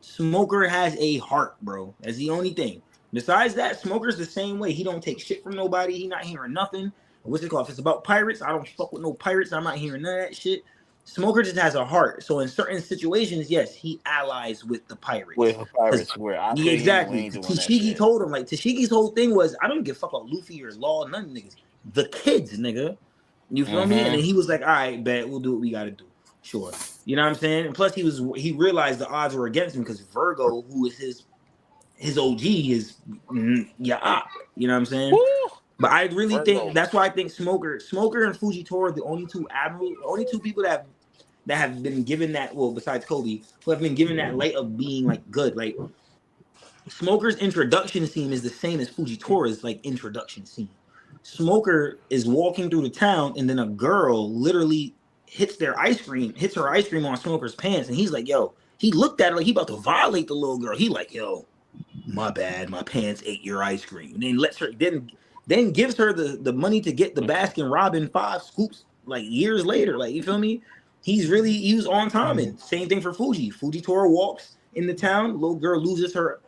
Smoker has a heart, bro. That's the only thing. Besides that, Smoker's the same way. He don't take shit from nobody. He not hearing nothing. What's it called? If it's about pirates, I don't fuck with no pirates. I'm not hearing none of that shit. Smoker just has a heart. So in certain situations, yes, he allies with the pirates. Exactly. Tashigi told him, like, Tashigi's whole thing was, I don't give a fuck about Luffy or Law, none of niggas. The kids, nigga. You feel me? And then he was like, all right, bet, we'll do what we gotta do. Sure. You know what I'm saying? And plus he realized the odds were against him because Virgo, who is his OG, is Yaap. You know what I'm saying? Woo! But I really think that's why I think Smoker and Fujitora are the only two admirals, the only two people that have been given that, well, besides Kobe, who have been given that light of being like good. Like Smoker's introduction scene is the same as Fujitora's like introduction scene. Smoker is walking through the town and then a girl literally hits her ice cream on Smoker's pants, and he's like, yo, he looked at her like he about to violate the little girl. He like, yo, my bad, my pants ate your ice cream. And then then gives her the money to get the Baskin Robbins 5 scoops like years later. Like, you feel me? He was on time. And same thing for Fuji. Fujitora walks in the town. A little girl loses her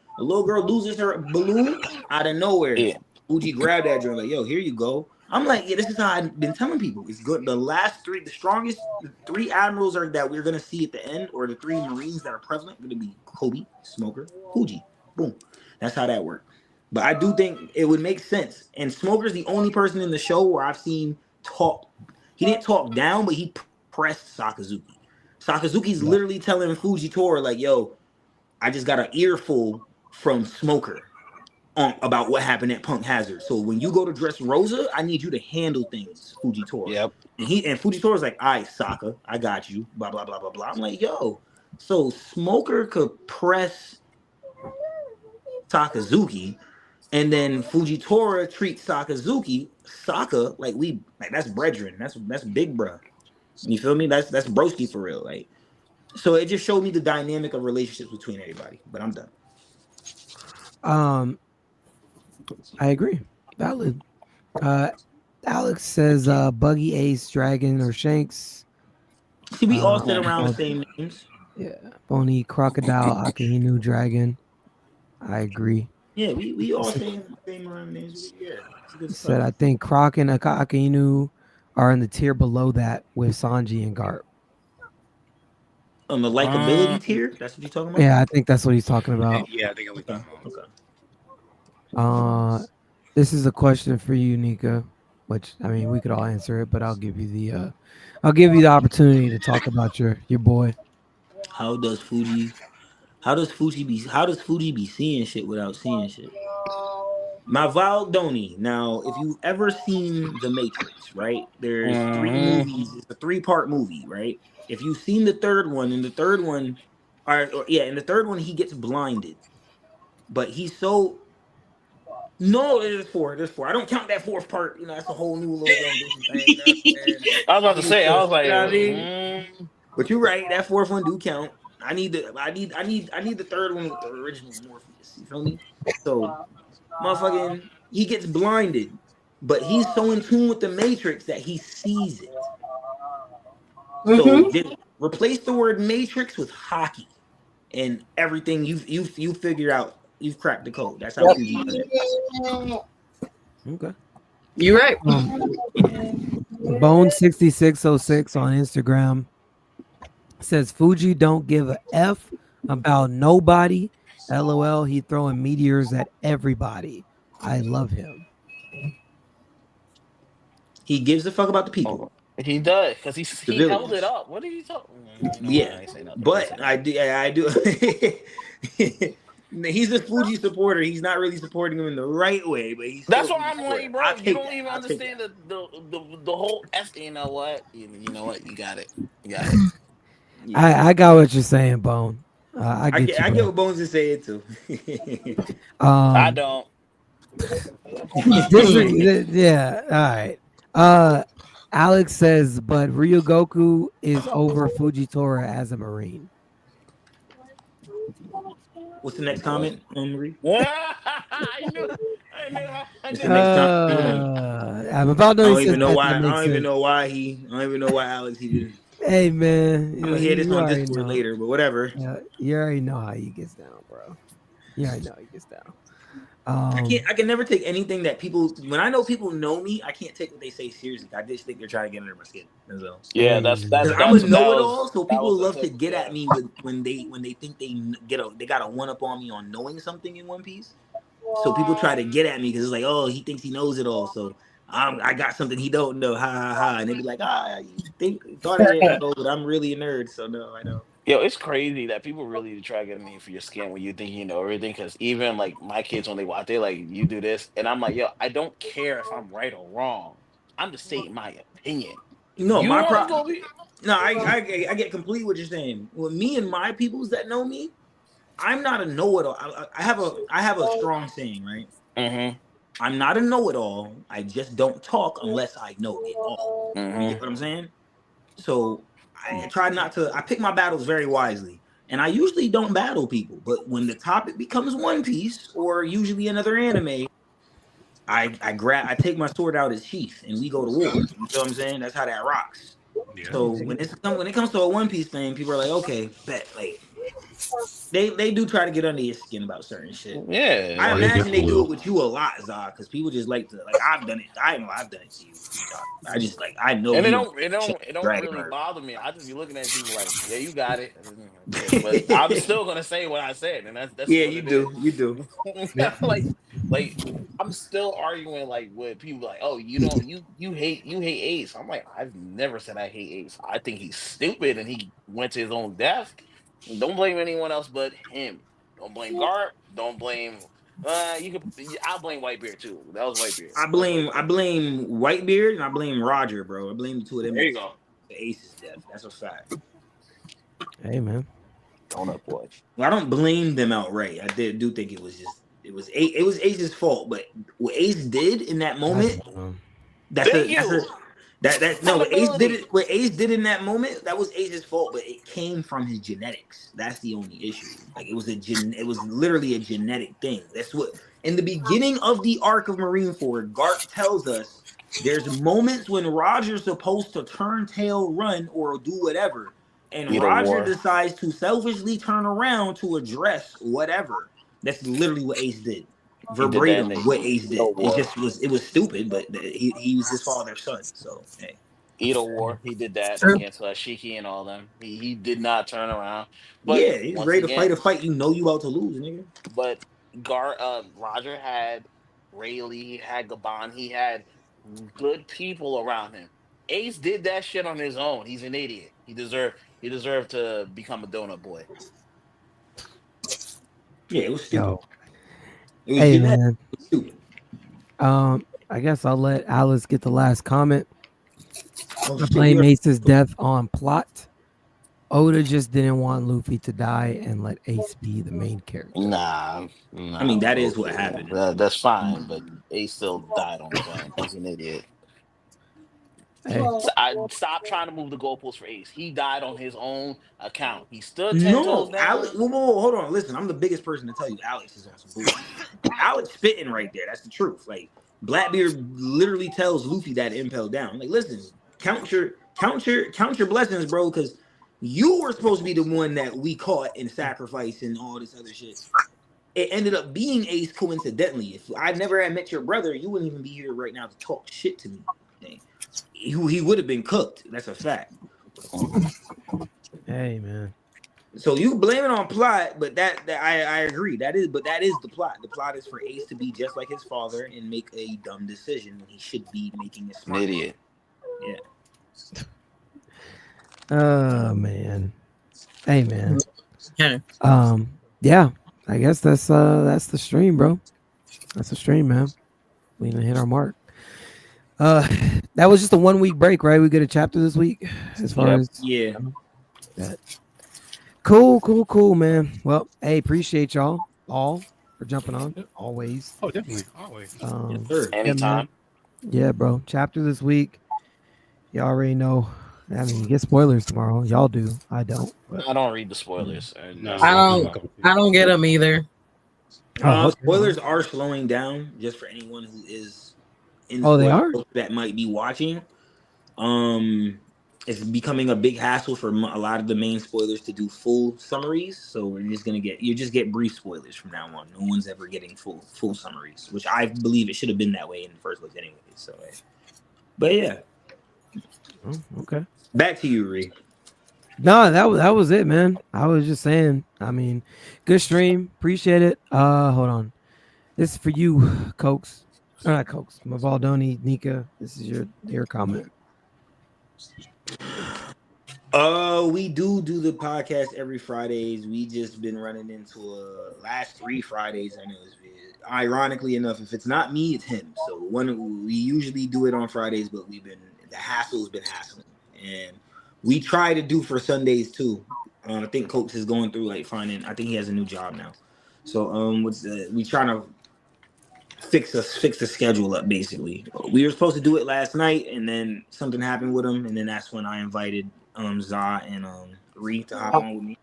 balloon out of nowhere. Yeah. Fuji grabbed that joint like, yo, here you go. I'm like, yeah, this is how I've been telling people. It's good. The strongest three admirals that we're gonna see at the end, or the three Marines that are prevalent, gonna be Kobe, Smoker, Fuji. Boom. That's how that worked. But I do think it would make sense. And Smoker's the only person in the show where I've seen talk. He didn't talk down, but he pressed Sakazuki. Sakazuki's literally telling Fujitora, like, yo, I just got an earful from Smoker about what happened at Punk Hazard. So when you go to Dressrosa, I need you to handle things, Fujitora. Yep. And Fujitora's like, all right, Saka, I got you. Blah, blah, blah, blah, blah. I'm like, yo, so Smoker could press Sakazuki, and then Fujitora treats Saka like that's brethren. That's big bruh. You feel me? That's broski for real. Like, so it just showed me the dynamic of relationships between everybody. But I'm done. I agree. Valid. Alex says Buggy, Ace, Dragon, or Shanks. See, we all sit around the same names. Yeah. Bonnie, Crocodile, Akahinu, Dragon. I agree. Yeah, we all same around names. Yeah. Said I think Croc and Akainu are in the tier below that with Sanji and Garp. On the likability tier? That's what you're talking about? Yeah, I think that's what he's talking about. Yeah, I think I'm okay. This is a question for you, Nika. Which, I mean, we could all answer it, but I'll give you the opportunity to talk about your boy. How does Fuji be seeing shit without seeing shit? My Valdoni. Now, if you've ever seen The Matrix, right? There's 3 movies. It's a 3-part movie, right? If you've seen the third one, in the third one, in the third one, he gets blinded, but he's so. No, there's four. There's four. I don't count that fourth part. You know, that's a whole new little thing. I was about to say. I was like, you know what I mean? But you're right. That fourth one do count. I need the third one with the original Morpheus. You feel me? So, motherfucking, he gets blinded, but he's so in tune with the Matrix that he sees it. So replace the word Matrix with hockey, and everything you figure out. You've cracked the code. That's how Fuji does it. Okay. You're right. Bone6606 on Instagram says Fuji don't give a F about nobody. LOL, he throwing meteors at everybody. I love him. He gives a fuck about the people. He does, because he held it up. What are you talking? Yeah, but I do. He's a Fuji supporter. He's not really supporting him in the right way, but he's. That's why I'm like, bro. You don't even understand the whole S. You know what? You know what? You got it. You got it. I got what you're saying, Bone. I get what Bones is saying too. I don't. Yeah. All right. Alex says, but Ryogoku is over Fujitora as a Marine. What's the next comment, Marie? I'm about to. I don't even know why. I don't even know why Alex he did. Hey man, I'm gonna hear this on Discord later, but whatever. Yeah, you already know how he gets down, bro. You already know how he gets down. I can never take anything that people. When I know people know me, I can't take what they say seriously. I just think they're trying to get under my skin. So. Yeah, that's. I'm a know-it-all, so people love to get at me when they think they got a one-up on me on knowing something in One Piece. So people try to get at me because it's like, oh, he thinks he knows it all, so I got something he don't know, ha ha ha, and they be like, you thought I didn't know, but I'm really a nerd, so no, I know. Yo, it's crazy that people really try to get me for your skin when you think you know everything. Because even like my kids, when they watch, they like, you do this, and I'm like, yo, I don't care if I'm right or wrong. I'm just stating my opinion. No, my problem. No, I get completely what you're saying. With me and my peoples that know me, I'm not a know-it-all. I have a strong saying, right? Mm-hmm. I'm not a know-it-all. I just don't talk unless I know it all. Mm-hmm. You know what I'm saying? So. I try not to. I pick my battles very wisely, and I usually don't battle people. But when the topic becomes One Piece or usually another anime, I take my sword out as sheath and we go to war. You know what I'm saying? That's how that rocks. Yeah. So when it comes to a One Piece thing, people are like, okay, bet. Like they do try to get under your skin about certain shit. Yeah, I imagine they do it with you a lot, Zah, because people just like to I've done it. I know I've done it to you. I just I know. And it don't really bother me. I just be looking at people like, yeah, you got it. But I'm still gonna say what I said, and that's yeah, you do. like I'm still arguing like with people like, oh, you hate Ace. I'm like, I've never said I hate Ace. I think he's stupid and he went to his own death. Don't blame anyone else but him. Don't blame Garp. Don't blame. I'll blame Whitebeard too. That was Whitebeard. I blame Whitebeard and I blame Roger, bro. I blame the two of them. There you go. The Ace's death. That's a fact. Hey man. Donut boy. Well, I don't blame them outright. I do think it was Ace's fault, but what Ace did in that moment, what Ace did in that moment, that was Ace's fault, but it came from his genetics. That's the only issue. Like it was literally a genetic thing. That's what in the beginning of the arc of Marineford, Garp tells us there's moments when Roger's supposed to turn tail, run, or do whatever, and Roger decides to selfishly turn around to address whatever. That's literally what Ace did. Verbatim what Ace did. It was stupid, but he was his father's son. So hey. Edo War, he did that against Shiki and all them. He did not turn around. But yeah, he's ready to fight a fight you know you about to lose, nigga. But Roger had Rayleigh, he had Gabon, he had good people around him. Ace did that shit on his own. He's an idiot. He deserved to become a donut boy. Yeah, it was stupid. Hey man. I guess I'll let Alice get the last comment. I blame Ace's death on plot. Oda just didn't want Luffy to die and let Ace be the main character. Nah. I mean, that is what happened. That's fine, but Ace still died on his own. He's an idiot. Hey. I stop trying to move the goalposts for Ace. He died on his own account. He stood 10 toes down. Alex, whoa, hold on. Listen, I'm the biggest person to tell you Alex is on some bullshit. Alex spitting right there. That's the truth. Like, Blackbeard literally tells Luffy that impel down. Like, listen, count your blessings, bro, because you were supposed to be the one that we caught in sacrifice and all this other shit. It ended up being Ace coincidentally. If I never had met your brother, you wouldn't even be here right now to talk shit to me. He would have been cooked. That's a fact. Hey, man. So you blame it on plot, but that I agree. That is the plot. The plot is for Ace to be just like his father and make a dumb decision when he should be making a smart idiot. Yeah. Oh man. Hey man. Okay. Yeah. I guess that's the stream, bro. That's the stream, man. We didn't hit our mark. That was just a 1 week break, right? We get a chapter this week as far as that. Cool, man. Well, hey, appreciate y'all all for jumping on. Always. Oh, definitely. Always. Anytime. Yeah, bro. Chapter this week. Y'all already know. I mean, you get spoilers tomorrow. Y'all do. I don't. I don't read the spoilers. I don't get them either. Spoilers are slowing down just for anyone who is in they are? that might be watching. It's becoming a big hassle for a lot of the main spoilers to do full summaries. So we're just gonna get brief spoilers from now on. No one's ever getting full summaries, which I believe it should have been that way in the first place anyway. So, but yeah. Oh, okay. Back to you, Ree. No, that was it, man. I was just saying. I mean, good stream. Appreciate it. Hold on. This is for you, Cokes. Or not Cokes. Mavaldoni, Nika. This is your comment. We do the podcast every Fridays. We just been running into last 3 Fridays. I know it's ironically enough, if it's not me, it's him. So we usually do it on Fridays, but the hassle's been hassling, and we try to do for Sundays too. I think Coach is going through finding. I think he has a new job now, so we trying to fix the schedule up. Basically, we were supposed to do it last night, and then something happened with him, and then that's when I invited Za and Ree to hop on with me.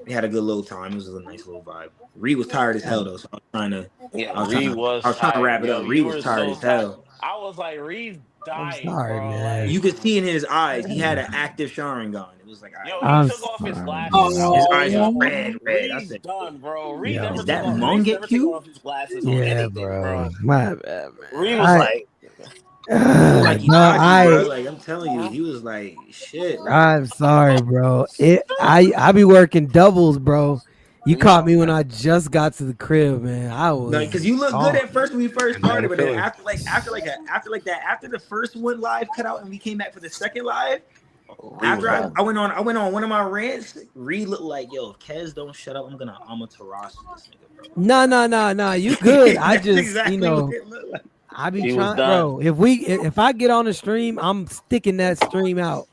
We had a good little time. It was a nice little vibe. Ree was tired as hell though, so I was trying to. Yeah, I was trying to wrap it up. Ree was tired as hell. I was like, Ree's dying, sorry, bro. man. You could see in his eyes, he had an active Sharingan. It was like, he I'm took off his glasses. his eyes are red. I Ree's said, done, bro. Ree Yo. never Is that took off- Mon Ree's get never cute? took off his glasses on Yeah, anything, bro. My bad, man. Ree was like, like no, I'm telling you, he was like, shit. Bro. I'm sorry, bro. I be working doubles, bro. You caught me when I just got to the crib, man. I was because you looked good at first when we first started, but then after the first one live cut out and we came back for the second live. After I went on one of my rants, Reed looked like, yo, if Kez don't shut up, I'm gonna Amaterasu this nigga, bro. No. You good? I just exactly what it looked like. I be trying, bro. If I get on the stream, I'm sticking that stream out.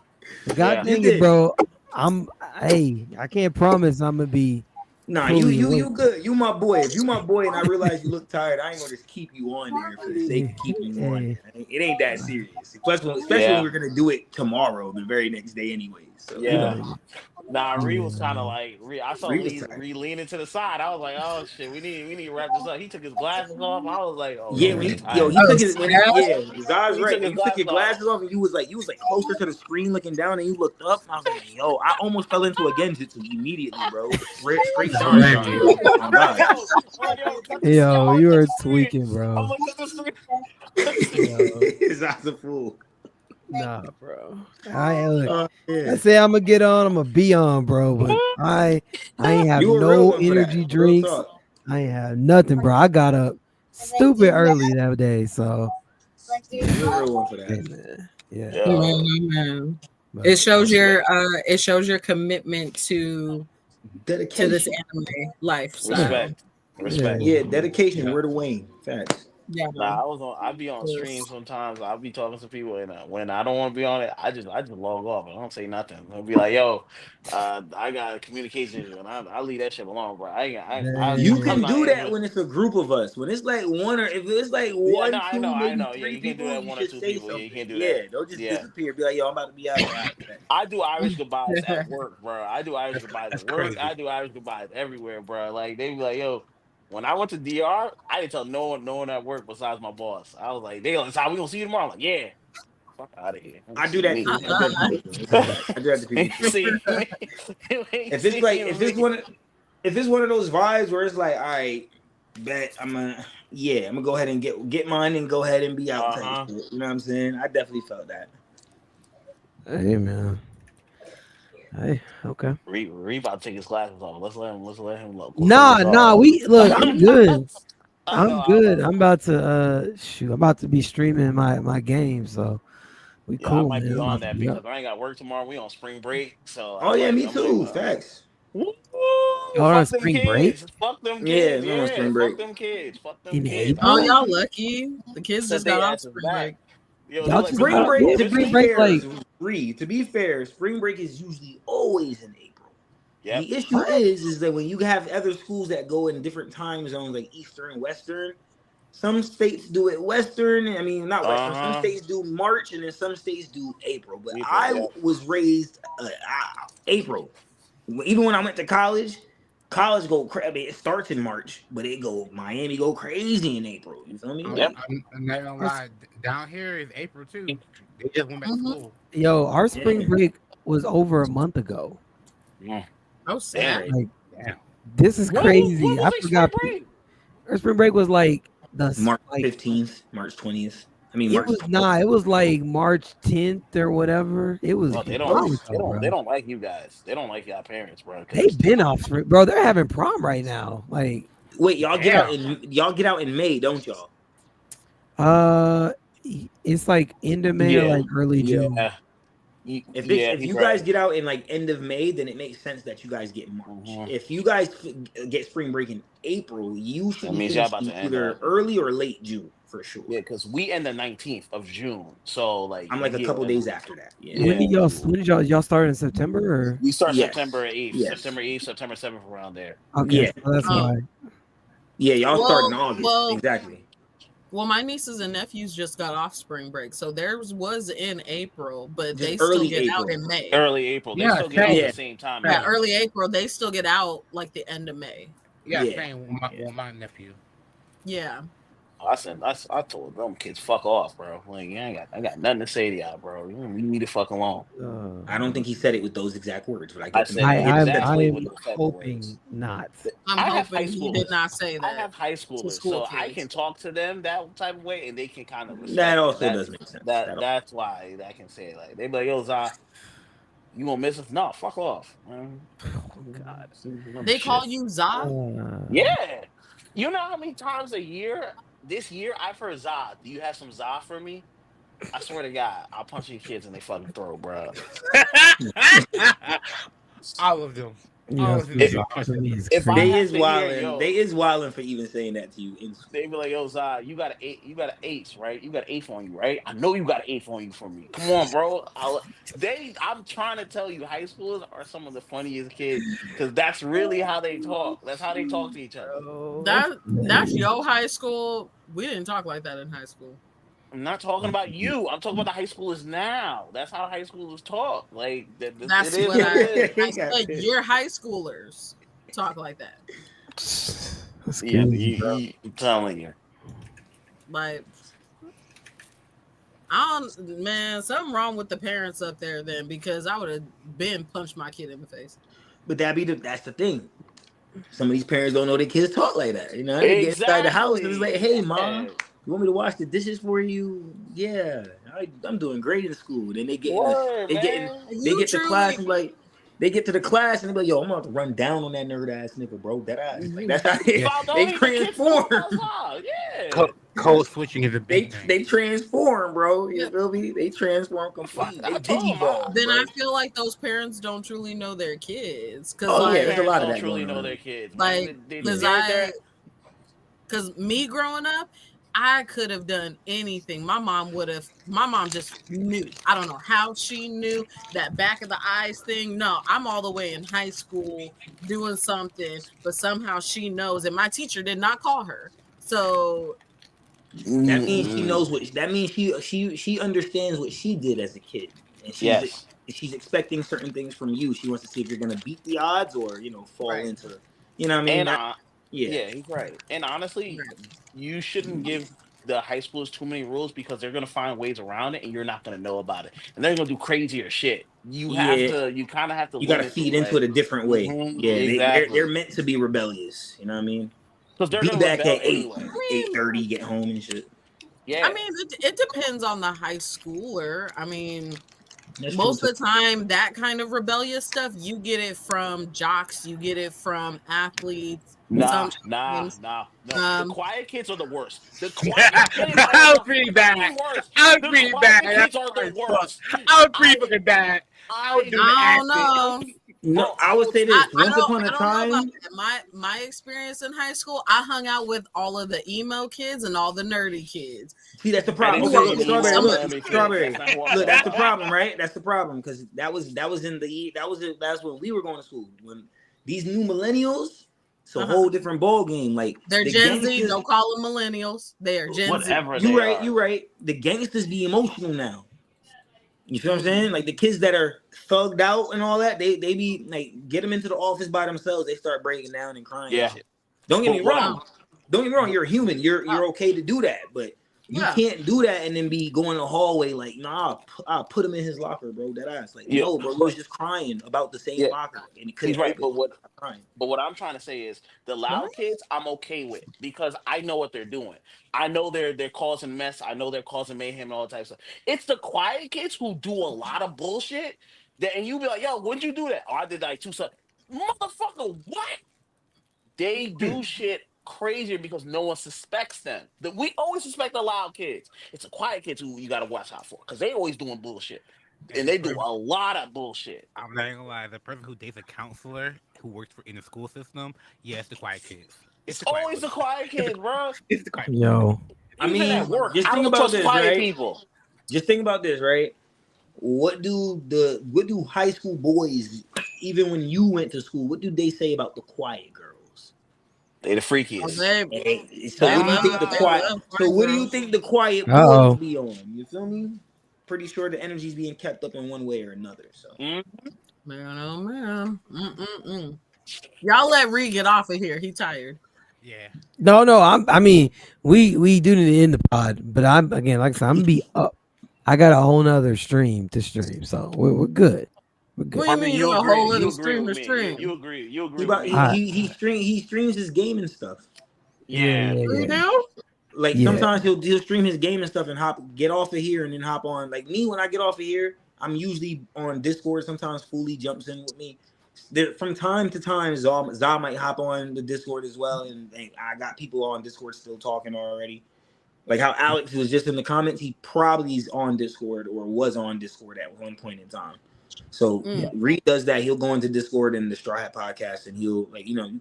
God dang it, bro. I can't promise I'm gonna be. Nah, you good. You my boy. If you my boy and I realize you look tired, I ain't gonna just keep you on there for the sake of keeping you on there. It ain't that serious. Especially when we're gonna do it tomorrow, the very next day anyway. So Nah, Ree was kind of like I saw Ree leaning to the side. I was like, oh shit, we need to wrap this up. He took his glasses off. I was like, oh yeah, he took his Zah's right. You took your glasses off and you was like closer to the screen looking down and you looked up. And I was like, yo, I almost fell into a Genjutsu immediately, bro. Straight Yo, you are tweaking, bro. Zah's a fool. Nah, bro. I say I'm gonna get on. I'm gonna be on, bro. But I ain't have no energy drinks. I ain't have nothing, bro. I got up stupid early that day, so. You're a real one for that. Yeah. It shows your commitment to dedication to this anime life. So. Respect. Yeah, dedication. We're the Wayne. Facts. Yeah. I'd be on stream sometimes. I'll be talking to people, and when I don't want to be on it, I just log off. I don't say nothing. I'll be like, "Yo, I got a communication issue," and I leave that shit alone, bro. You can do that when it's a group of us. When it's like one, or if it's like one, two, maybe three people, you should say something. Yeah, you can't do that. Yeah, don't just disappear. Be like, "Yo, I'm about to be out." I do Irish goodbyes at work, bro. I do Irish goodbyes at work. I do Irish goodbyes everywhere, bro. Like they be like, "Yo." When I went to DR, I didn't tell no one at work besides my boss. I was like, "They like, we gonna see you tomorrow." I'm like, "Yeah, fuck out of here." I do that too. I do that to people. If it's one of those vibes where it's like, all right, bet I'm gonna go ahead and get mine and go ahead and be out. Type shit. You know what I'm saying? I definitely felt that. Hey man. Hey, okay. Re about to take his glasses off. Let's let him look. Nah. We look. I'm good. I'm good. I'm about to I'm about to be streaming my game, so we cool. I might be on that because I ain't got work tomorrow. We on spring break, so. Oh yeah, me too. Facts. Y'all on spring break? Fuck them kids. Yeah, on spring break. Fuck them kids. Oh, y'all lucky. The kids just got off spring break. Spring break. To be fair, spring break is usually always in April. Yep. The issue is that when you have other schools that go in different time zones, like Eastern and Western, some states do it Western. I mean, not Western. Some states do March, and then some states do April. But I was raised April. Even when I went to college go crazy. It starts in March, but Miami go crazy in April. You feel me? Yep. I'm not gonna lie. Down here is April too. They just went back to school. Yo, our spring break was over a month ago. Yeah. Oh, sad. Like, this is crazy. I forgot. Our spring break was like March 15th, March 20th. I mean, it was like March 10th or whatever. It was. They don't like you guys. They don't like y'all parents, bro. They've been off, bro. They're having prom right now. Like, wait, y'all get out in May, don't y'all? It's like end of May or like early June. If you guys get out in like end of May, then it makes sense that you guys get March. If you guys get spring break in April, you should be either early or late June for sure. Yeah, because we end the 19th of June, so like I'm like a couple days after that. Yeah. When did y'all start in September? Or? We start September 8th, September 8th, September 7th, around there. Okay, yeah, so that's why. Yeah, y'all start in August. Exactly. Well, my nieces and nephews just got off spring break, so theirs was in April, but they still get out in May. Early April, they still get out at the same time. Yeah, early April, they still get out like the end of May. Yeah. Same with my nephew. Yeah. I told them kids fuck off, bro. Like I got nothing to say to y'all, bro. You need to fuck alone. I don't think he said it with those exact words, but I'm hoping not. I'm hoping he did not say that. I have high schoolers, so I can talk to them that type of way, and they can kind of. That also does make sense. That's why I can say it. Like they be like, "Yo, Zah, you gonna miss us? No, fuck off." Man. Oh God. They call you Zah? Yeah. You know how many times a year? This year, I've heard Zah. Do you have some Zah for me? I swear to God, I'll punch these kids in their fucking throat, bro. All of them. They is wilding for even saying that to you. They be like, "Yo, Zah, you got an ace, right? You got an eighth on you, right? I know you got an eighth on you for me. Come on, bro." I'm trying to tell you, high schoolers are some of the funniest kids because that's really how they talk. That's how they talk to each other. That's your high school. We didn't talk like that in high school. I'm not talking about you. I'm talking about the high schoolers now. That's how high schoolers talk. Like that's what I said. Your high schoolers talk like that. I'm telling you. Like, something wrong with the parents up there then, because I would have been punched my kid in the face. But that's the thing. Some of these parents don't know their kids talk like that. You know, they get inside the house and it's like, "Hey, mom, you want me to wash the dishes for you?" Yeah, I'm doing great in school. Then they get to class and like they get to the class and they're like, "Yo, I'm about to run down on that nerd ass nigga, bro." That ass. Like, that's how they transform. Yeah. Code switching is a big thing. They transform, bro. You feel me? They transform completely. They digivolve. Then I feel like those parents don't truly know their kids. There's a lot of that. Truly know their kids. Like, because me growing up, I could have done anything. My mom just knew. I don't know how she knew that back of the eyes thing. No, I'm all the way in high school doing something, but somehow she knows, and my teacher did not call her. So that means she knows what. That means she understands what she did as a kid, and she's expecting certain things from you. She wants to see if you're gonna beat the odds or fall into. You know what I mean? And yeah, he's right. And honestly, you shouldn't give the high schoolers too many rules because they're gonna find ways around it, and you're not gonna know about it, and they're gonna do crazier shit. You kind of have to. You gotta feed into it a different way. Mm-hmm, yeah, exactly. they're meant to be rebellious. You know what I mean? Because they're be back at anyway. 8:30, get home and shit. Yeah, I mean, it depends on the high schooler. I mean, most of the time, that kind of rebellious stuff, you get it from jocks, you get it from athletes. Nah. The quiet kids are the worst. The quiet kids I was pretty bad. I was pretty bad. Kids are the worst. I was pretty fucking bad. I don't know. No, I would say this. Once upon a time, my experience in high school, I hung out with all of the emo kids and all the nerdy kids. See, that's the problem. Okay, Strawberry. Look, that's the problem, right? That's the problem because that's when we were going to school. When these new millennials, it's a whole different ball game. Like they're Gen Z. Don't call them millennials. They are Gen Z. You're right. The gangsters be emotional now. You feel what I'm saying? Like the kids that are thugged out and all that, they be like, get them into the office by themselves. They start breaking down and crying. Yeah. And shit. Don't get me wrong. You're a human. You're okay to do that, but you can't do that and then be going in the hallway like, nah, I'll put him in his locker, bro. That ass. Like, no, bro, he was just crying about the same locker. And he's right, but what I'm trying to say is the loud kids I'm okay with because I know what they're doing. I know they're causing mess. I know they're causing mayhem and all that type of stuff. It's the quiet kids who do a lot of bullshit and you be like, yo, when'd you do that? Oh, I did like 2 something. Motherfucker, what? They do shit crazier because no one suspects them. We always suspect the loud kids. It's the quiet kids who you got to watch out for because they always doing bullshit. And they do a lot of bullshit. I'm not gonna lie. The person who dates a counselor who works in the school system, it's the quiet kids. It's always the quiet kids, bro. It's the quiet. Yo, I mean, at work, just think about this, right? Just think about this, right? What do high school boys, even when you went to school, what do they say about the quiet girls? They the freakiest. So what do you think the quiet boys be on? You feel me? Pretty sure the energy's being kept up in one way or another. So man. Y'all let Reed get off of here. He tired. Yeah. No. I mean, we do need to end the pod, but I'm again, like I said, I'm gonna be up. I got a whole nother stream to stream, so we're good. We're good. What do you mean you a whole other stream to stream? You agree? He streams his game and stuff. Yeah. You do? Like sometimes he'll stream his game and stuff and get off of here and then hop on. Like me, when I get off of here, I'm usually on Discord. Sometimes Foolie jumps in with me. From time to time, Zah might hop on the Discord as well, and I got people on Discord still talking already. Like how Alex was just in the comments, he probably is on Discord or was on Discord at one point in time. So Reed does that. He'll go into Discord and the Straw Hat Podcast, and he'll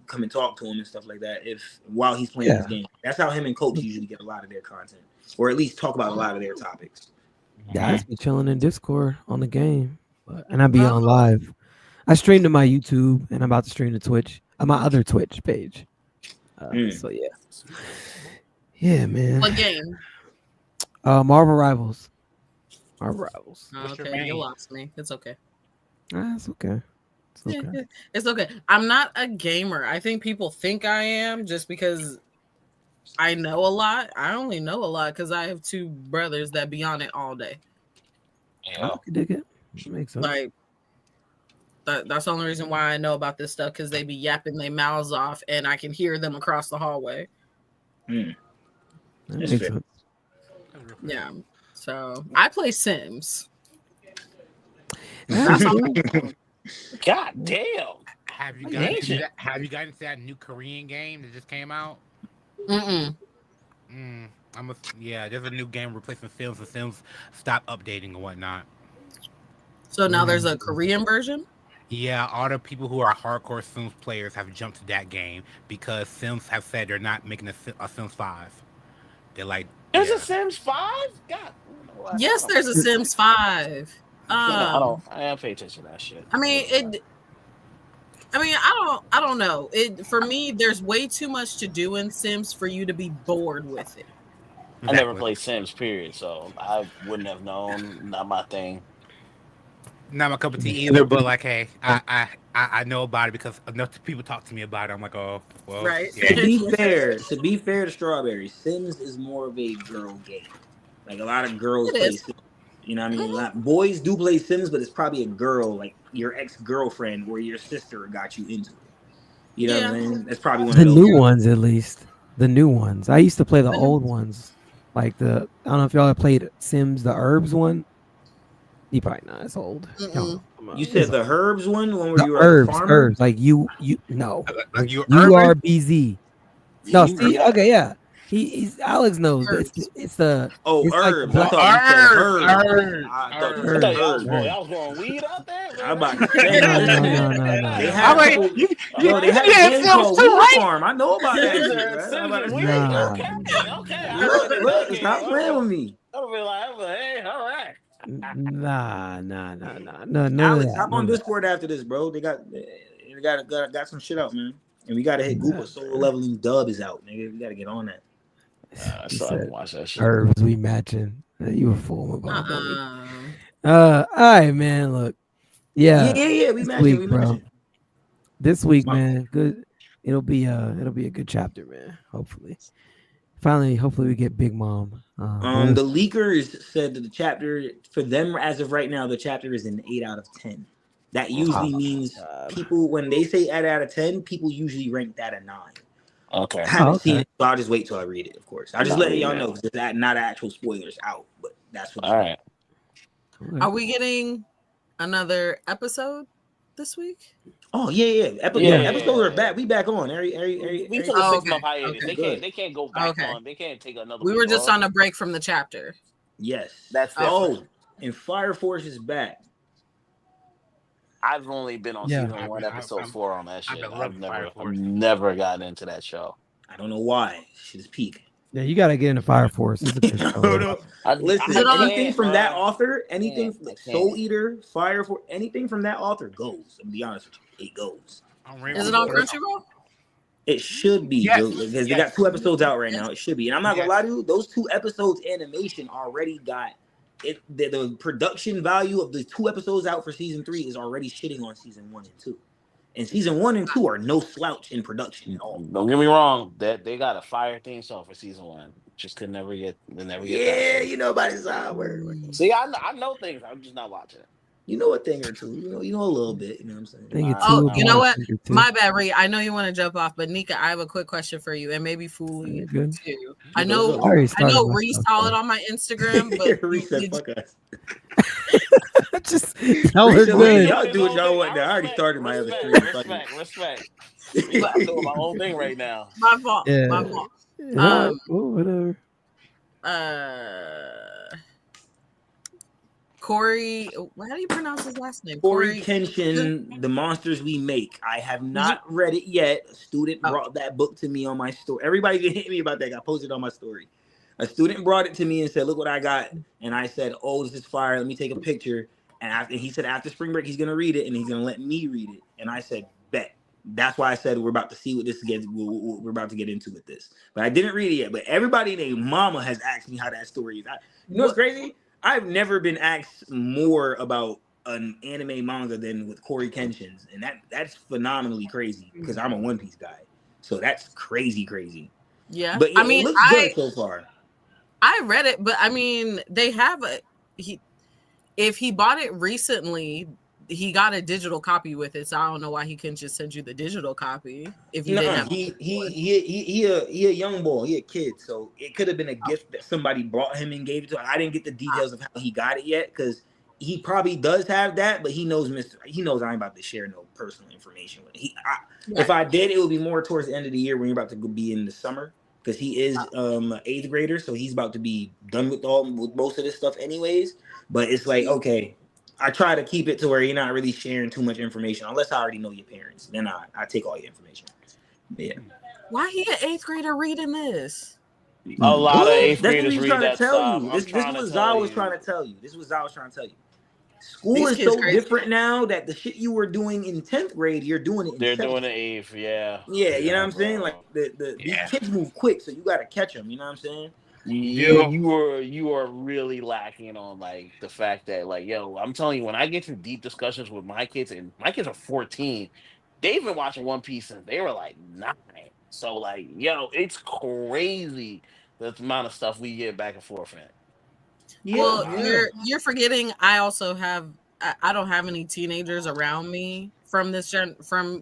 come and talk to him and stuff like that. While he's playing his game, that's how him and Coach usually get a lot of their content, or at least talk about a lot of their topics. Guys be chilling in Discord on the game, and I be on live. I stream to my YouTube, and I'm about to stream to Twitch, my other Twitch page. So yeah, man. What game? Marvel Rivals. Okay, you lost me. It's okay. It's okay. It's okay. I'm not a gamer. I think people think I am just because I know a lot. I only know a lot because I have 2 brothers that be on it all day. Yeah, I dig it. Makes sense. Like that's the only reason why I know about this stuff because they be yapping their mouths off and I can hear them across the hallway. That makes sense. Yeah. So I play Sims. God damn. Have you gotten into that new Korean game that just came out? There's a new game replacing Sims, and Sims stopped updating and whatnot. So now there's a Korean version? Yeah, all the people who are hardcore Sims players have jumped to that game because Sims have said they're not making a Sims 5. They're like, there's a Sims 5. God. Yes, there's a Sims 5. I don't pay attention to that shit. I mean, I don't know. For me, there's way too much to do in Sims for you to be bored with it. I never played Sims, period. So I wouldn't have known. Not my thing. Not my cup of tea either. But like, hey, I know about it because enough people talk to me about it. I'm like, oh, well. Right. Yeah. To be fair to Strawberry, Sims is more of a girl game. Like a lot of girls play Sims. You know what I mean? Mm-hmm. Boys do play Sims, but it's probably a girl, like your ex-girlfriend or your sister got you into it. You know what I mean? That's probably one of those. The new ones, at least. The new ones. I used to play the old ones. Like I don't know if y'all have played Sims, the Herbs one. You probably not. It's old. You said the Herbs one when the you were Herbs, a farmer? Herbs. Like no. Like you URBZ. No, see, okay, yeah. He's Alex knows. It's the Herbs. Like Herbs. I thought y'all was going weed out there. I'm about to say no. They have a game called Weed Farm. I know about that shit. Okay. Look, stop playing with me. I'll be like, hey, all right. No. Alex, hop on Discord after this, bro. They got some shit out, man. And we gotta hit Google. Solo Leveling Dub is out, nigga. We gotta get on that. I still haven't watched that shit. Herbs, we matching. You a fool about all right, man. Look, yeah. We matching. This week, man. Good. It'll be a good chapter, man. Hopefully, we get Big Mom. The leakers said that the chapter for them as of right now, the chapter is an 8 out of 10. That usually means people when they say 8 out of 10, people usually rank that a 9. Okay. I haven't seen it, so I'll just wait till I read it. Of course, I'll just let y'all know because it's not actual spoilers out, but that's what. All right. Are we getting another episode this week? Oh yeah. Episodes are back. We back on. We took a 6-month hiatus. Okay. They can't go back on. They can't take another. We were just on a break from the chapter. Yes, that's and Fire Force is back. I've only been on season 1, episode 4 on that shit. I've never gotten into that show. I don't know why. Shit is peak. Yeah, you gotta get into Fire Force. No. Listen, anything from that author, anything like Soul Eater, Fire Force, anything from that author goes. I'll be honest with you, it goes. Is it on Crunchyroll? It should be because they got 2 episodes out right now. It should be, and I'm not gonna lie to you. Those 2 episodes animation already got. The production value of the 2 episodes out for season 3 is already shitting on season 1 and 2, and season 1 and 2 are no slouch in production at all. Don't get me wrong, that they got a fire theme song for season 1. Just could never get. Yeah, you know about his word. See, I know things. I'm just not watching it. You know a thing or two. You know a little bit. You know what I'm saying? You know what? My bad, Ree. I know you want to jump off, but Nika, I have a quick question for you, and maybe Fooly too. I know Ree saw it on my Instagram, but Ree said, "Fuck us." Just y'all are good. Y'all do what y'all want. I already started my other stream. Respect. I'm doing my whole thing right now. My fault. Yeah. My fault. Whatever. Corey, how do you pronounce his last name? Corey Kenshin, The Monsters We Make. I have not read it yet. A student brought that book to me on my story. Everybody can hit me about that. I posted on my story. A student brought it to me and said, "Look what I got." And I said, "Oh, this is fire. Let me take a picture." And he said after spring break, he's going to read it and he's going to let me read it. And I said, bet. That's why I said we're about to see what this gets. We're about to get into with this. But I didn't read it yet. But everybody named Mama has asked me how that story is. You know what's crazy? I've never been asked more about an anime manga than with Corey Kenshin's, and that's phenomenally crazy because I'm a One Piece guy, so that's crazy. Yeah, but yeah, it looks good so far. I read it, but I mean, they have if he bought it recently, he got a digital copy with it, so I don't know why he couldn't just send you the digital copy if you didn't have. He a young boy, he a kid, so it could have been a gift that somebody brought him and gave it to him. I didn't get the details of how he got it yet because he probably does have that, but he knows I ain't about to share no personal information with him. If I did, it would be more towards the end of the year when you're about to be in the summer because he is 8th grader, so he's about to be done with most of this stuff anyways. But it's like, okay, I try to keep it to where you're not really sharing too much information unless I already know your parents. Then I take all your information. Yeah. Why he an 8th grader reading this? A lot of eighth That's what graders he's read trying to that tell stuff. you. I'm This trying was to Zao tell was you. trying to tell you. This was Zao was trying to tell you. School These is kids so crazy. different now that the shit you were doing in 10th grade, you're doing it in They're 7th. doing the eighth, yeah. Yeah, you know what I'm saying? bro. Like these kids move quick, so you gotta catch them. You know what I'm saying? You are really lacking on like the fact that like yo, I'm telling you, when I get to deep discussions with my kids, and my kids are 14, they've been watching One Piece since they were like 9. So like yo, it's crazy the amount of stuff we get back and forth in. Well, you're forgetting. I also have. I don't have any teenagers around me from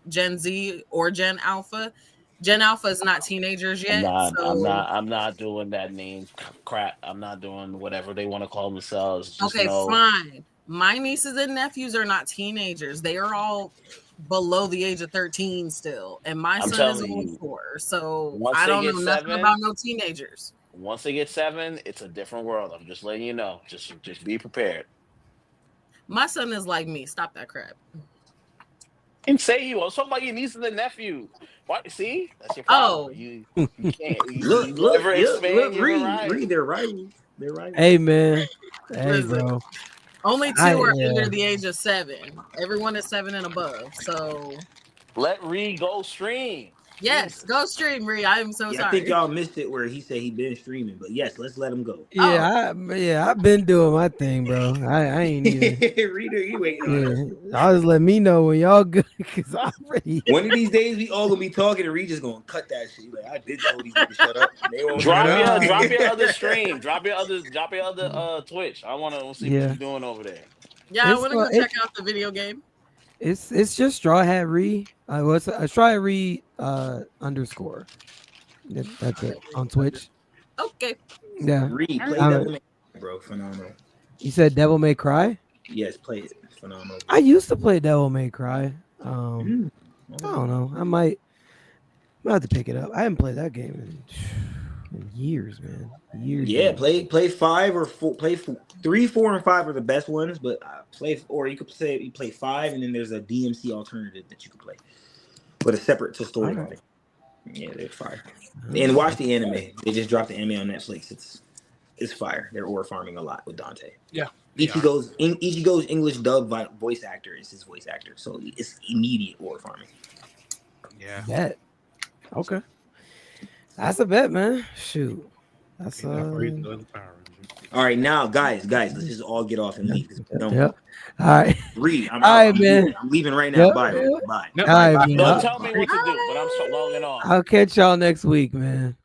Gen Z or Gen Alpha. Gen Alpha is not teenagers yet. I'm not doing that name crap. I'm not doing whatever they want to call themselves. Just fine. My nieces and nephews are not teenagers. They are all below the age of 13 still, and my son is only 4. So I don't know nothing about no teenagers. Once they get 7, it's a different world. I'm just letting you know. Just be prepared. My son is like me. Stop that crap. And say you. I was talking about your nieces and nephew. What? See, that's your problem. You can't. Look, Reed, they're right. They're right. Hey man, hey bro. Only 2 are under the age of 7. Everyone is 7 and above. So let Reed go stream. Yes, go stream, Reed. I am so sorry. I think y'all missed it where he said he been streaming, but yes, let's let him go. I've been doing my thing, bro. I ain't even. Reader, you waiting. I'll just let me know when y'all good, because I'm ready. One of these days, we all gonna be talking, and Reed just gonna cut that shit. Like, I did tell these niggas shut up. They won't drop your other stream. Drop your other Twitch. I want to see what you're doing over there. Yeah, I want to go check out the video game. It's just Straw Hat Reed. What's Straw Hat Reed _. That's it on Twitch. Okay. Yeah. Reed, play Devil May Cry, bro. Phenomenal. You said Devil May Cry? Yes, play it. Phenomenal. I used to play Devil May Cry. I don't know. I might have to pick it up. I haven't played that game in years, man. Years. Yeah, play 5 or 4. Play 3, 4, and 5 are the best ones, but or you could say you play 5, and then there's a DMC alternative that you can play, but a separate to story. Okay. Yeah, they're fire. And watch the anime. They just dropped the anime on Netflix. It's fire. They're ore farming a lot with Dante. Yeah. Ichigo's English dub voice actor is his voice actor, so it's immediate ore farming. Yeah. Bet. Okay. That's a bet, man. Shoot. That's all right, now, guys, let's just all get off and leave. Yep. All right. Reed, I'm all out. Right, man. I'm leaving right now. Yep. Bye. Bye. All right, don't tell me what to do, but I'm so logging off. I'll catch y'all next week, man.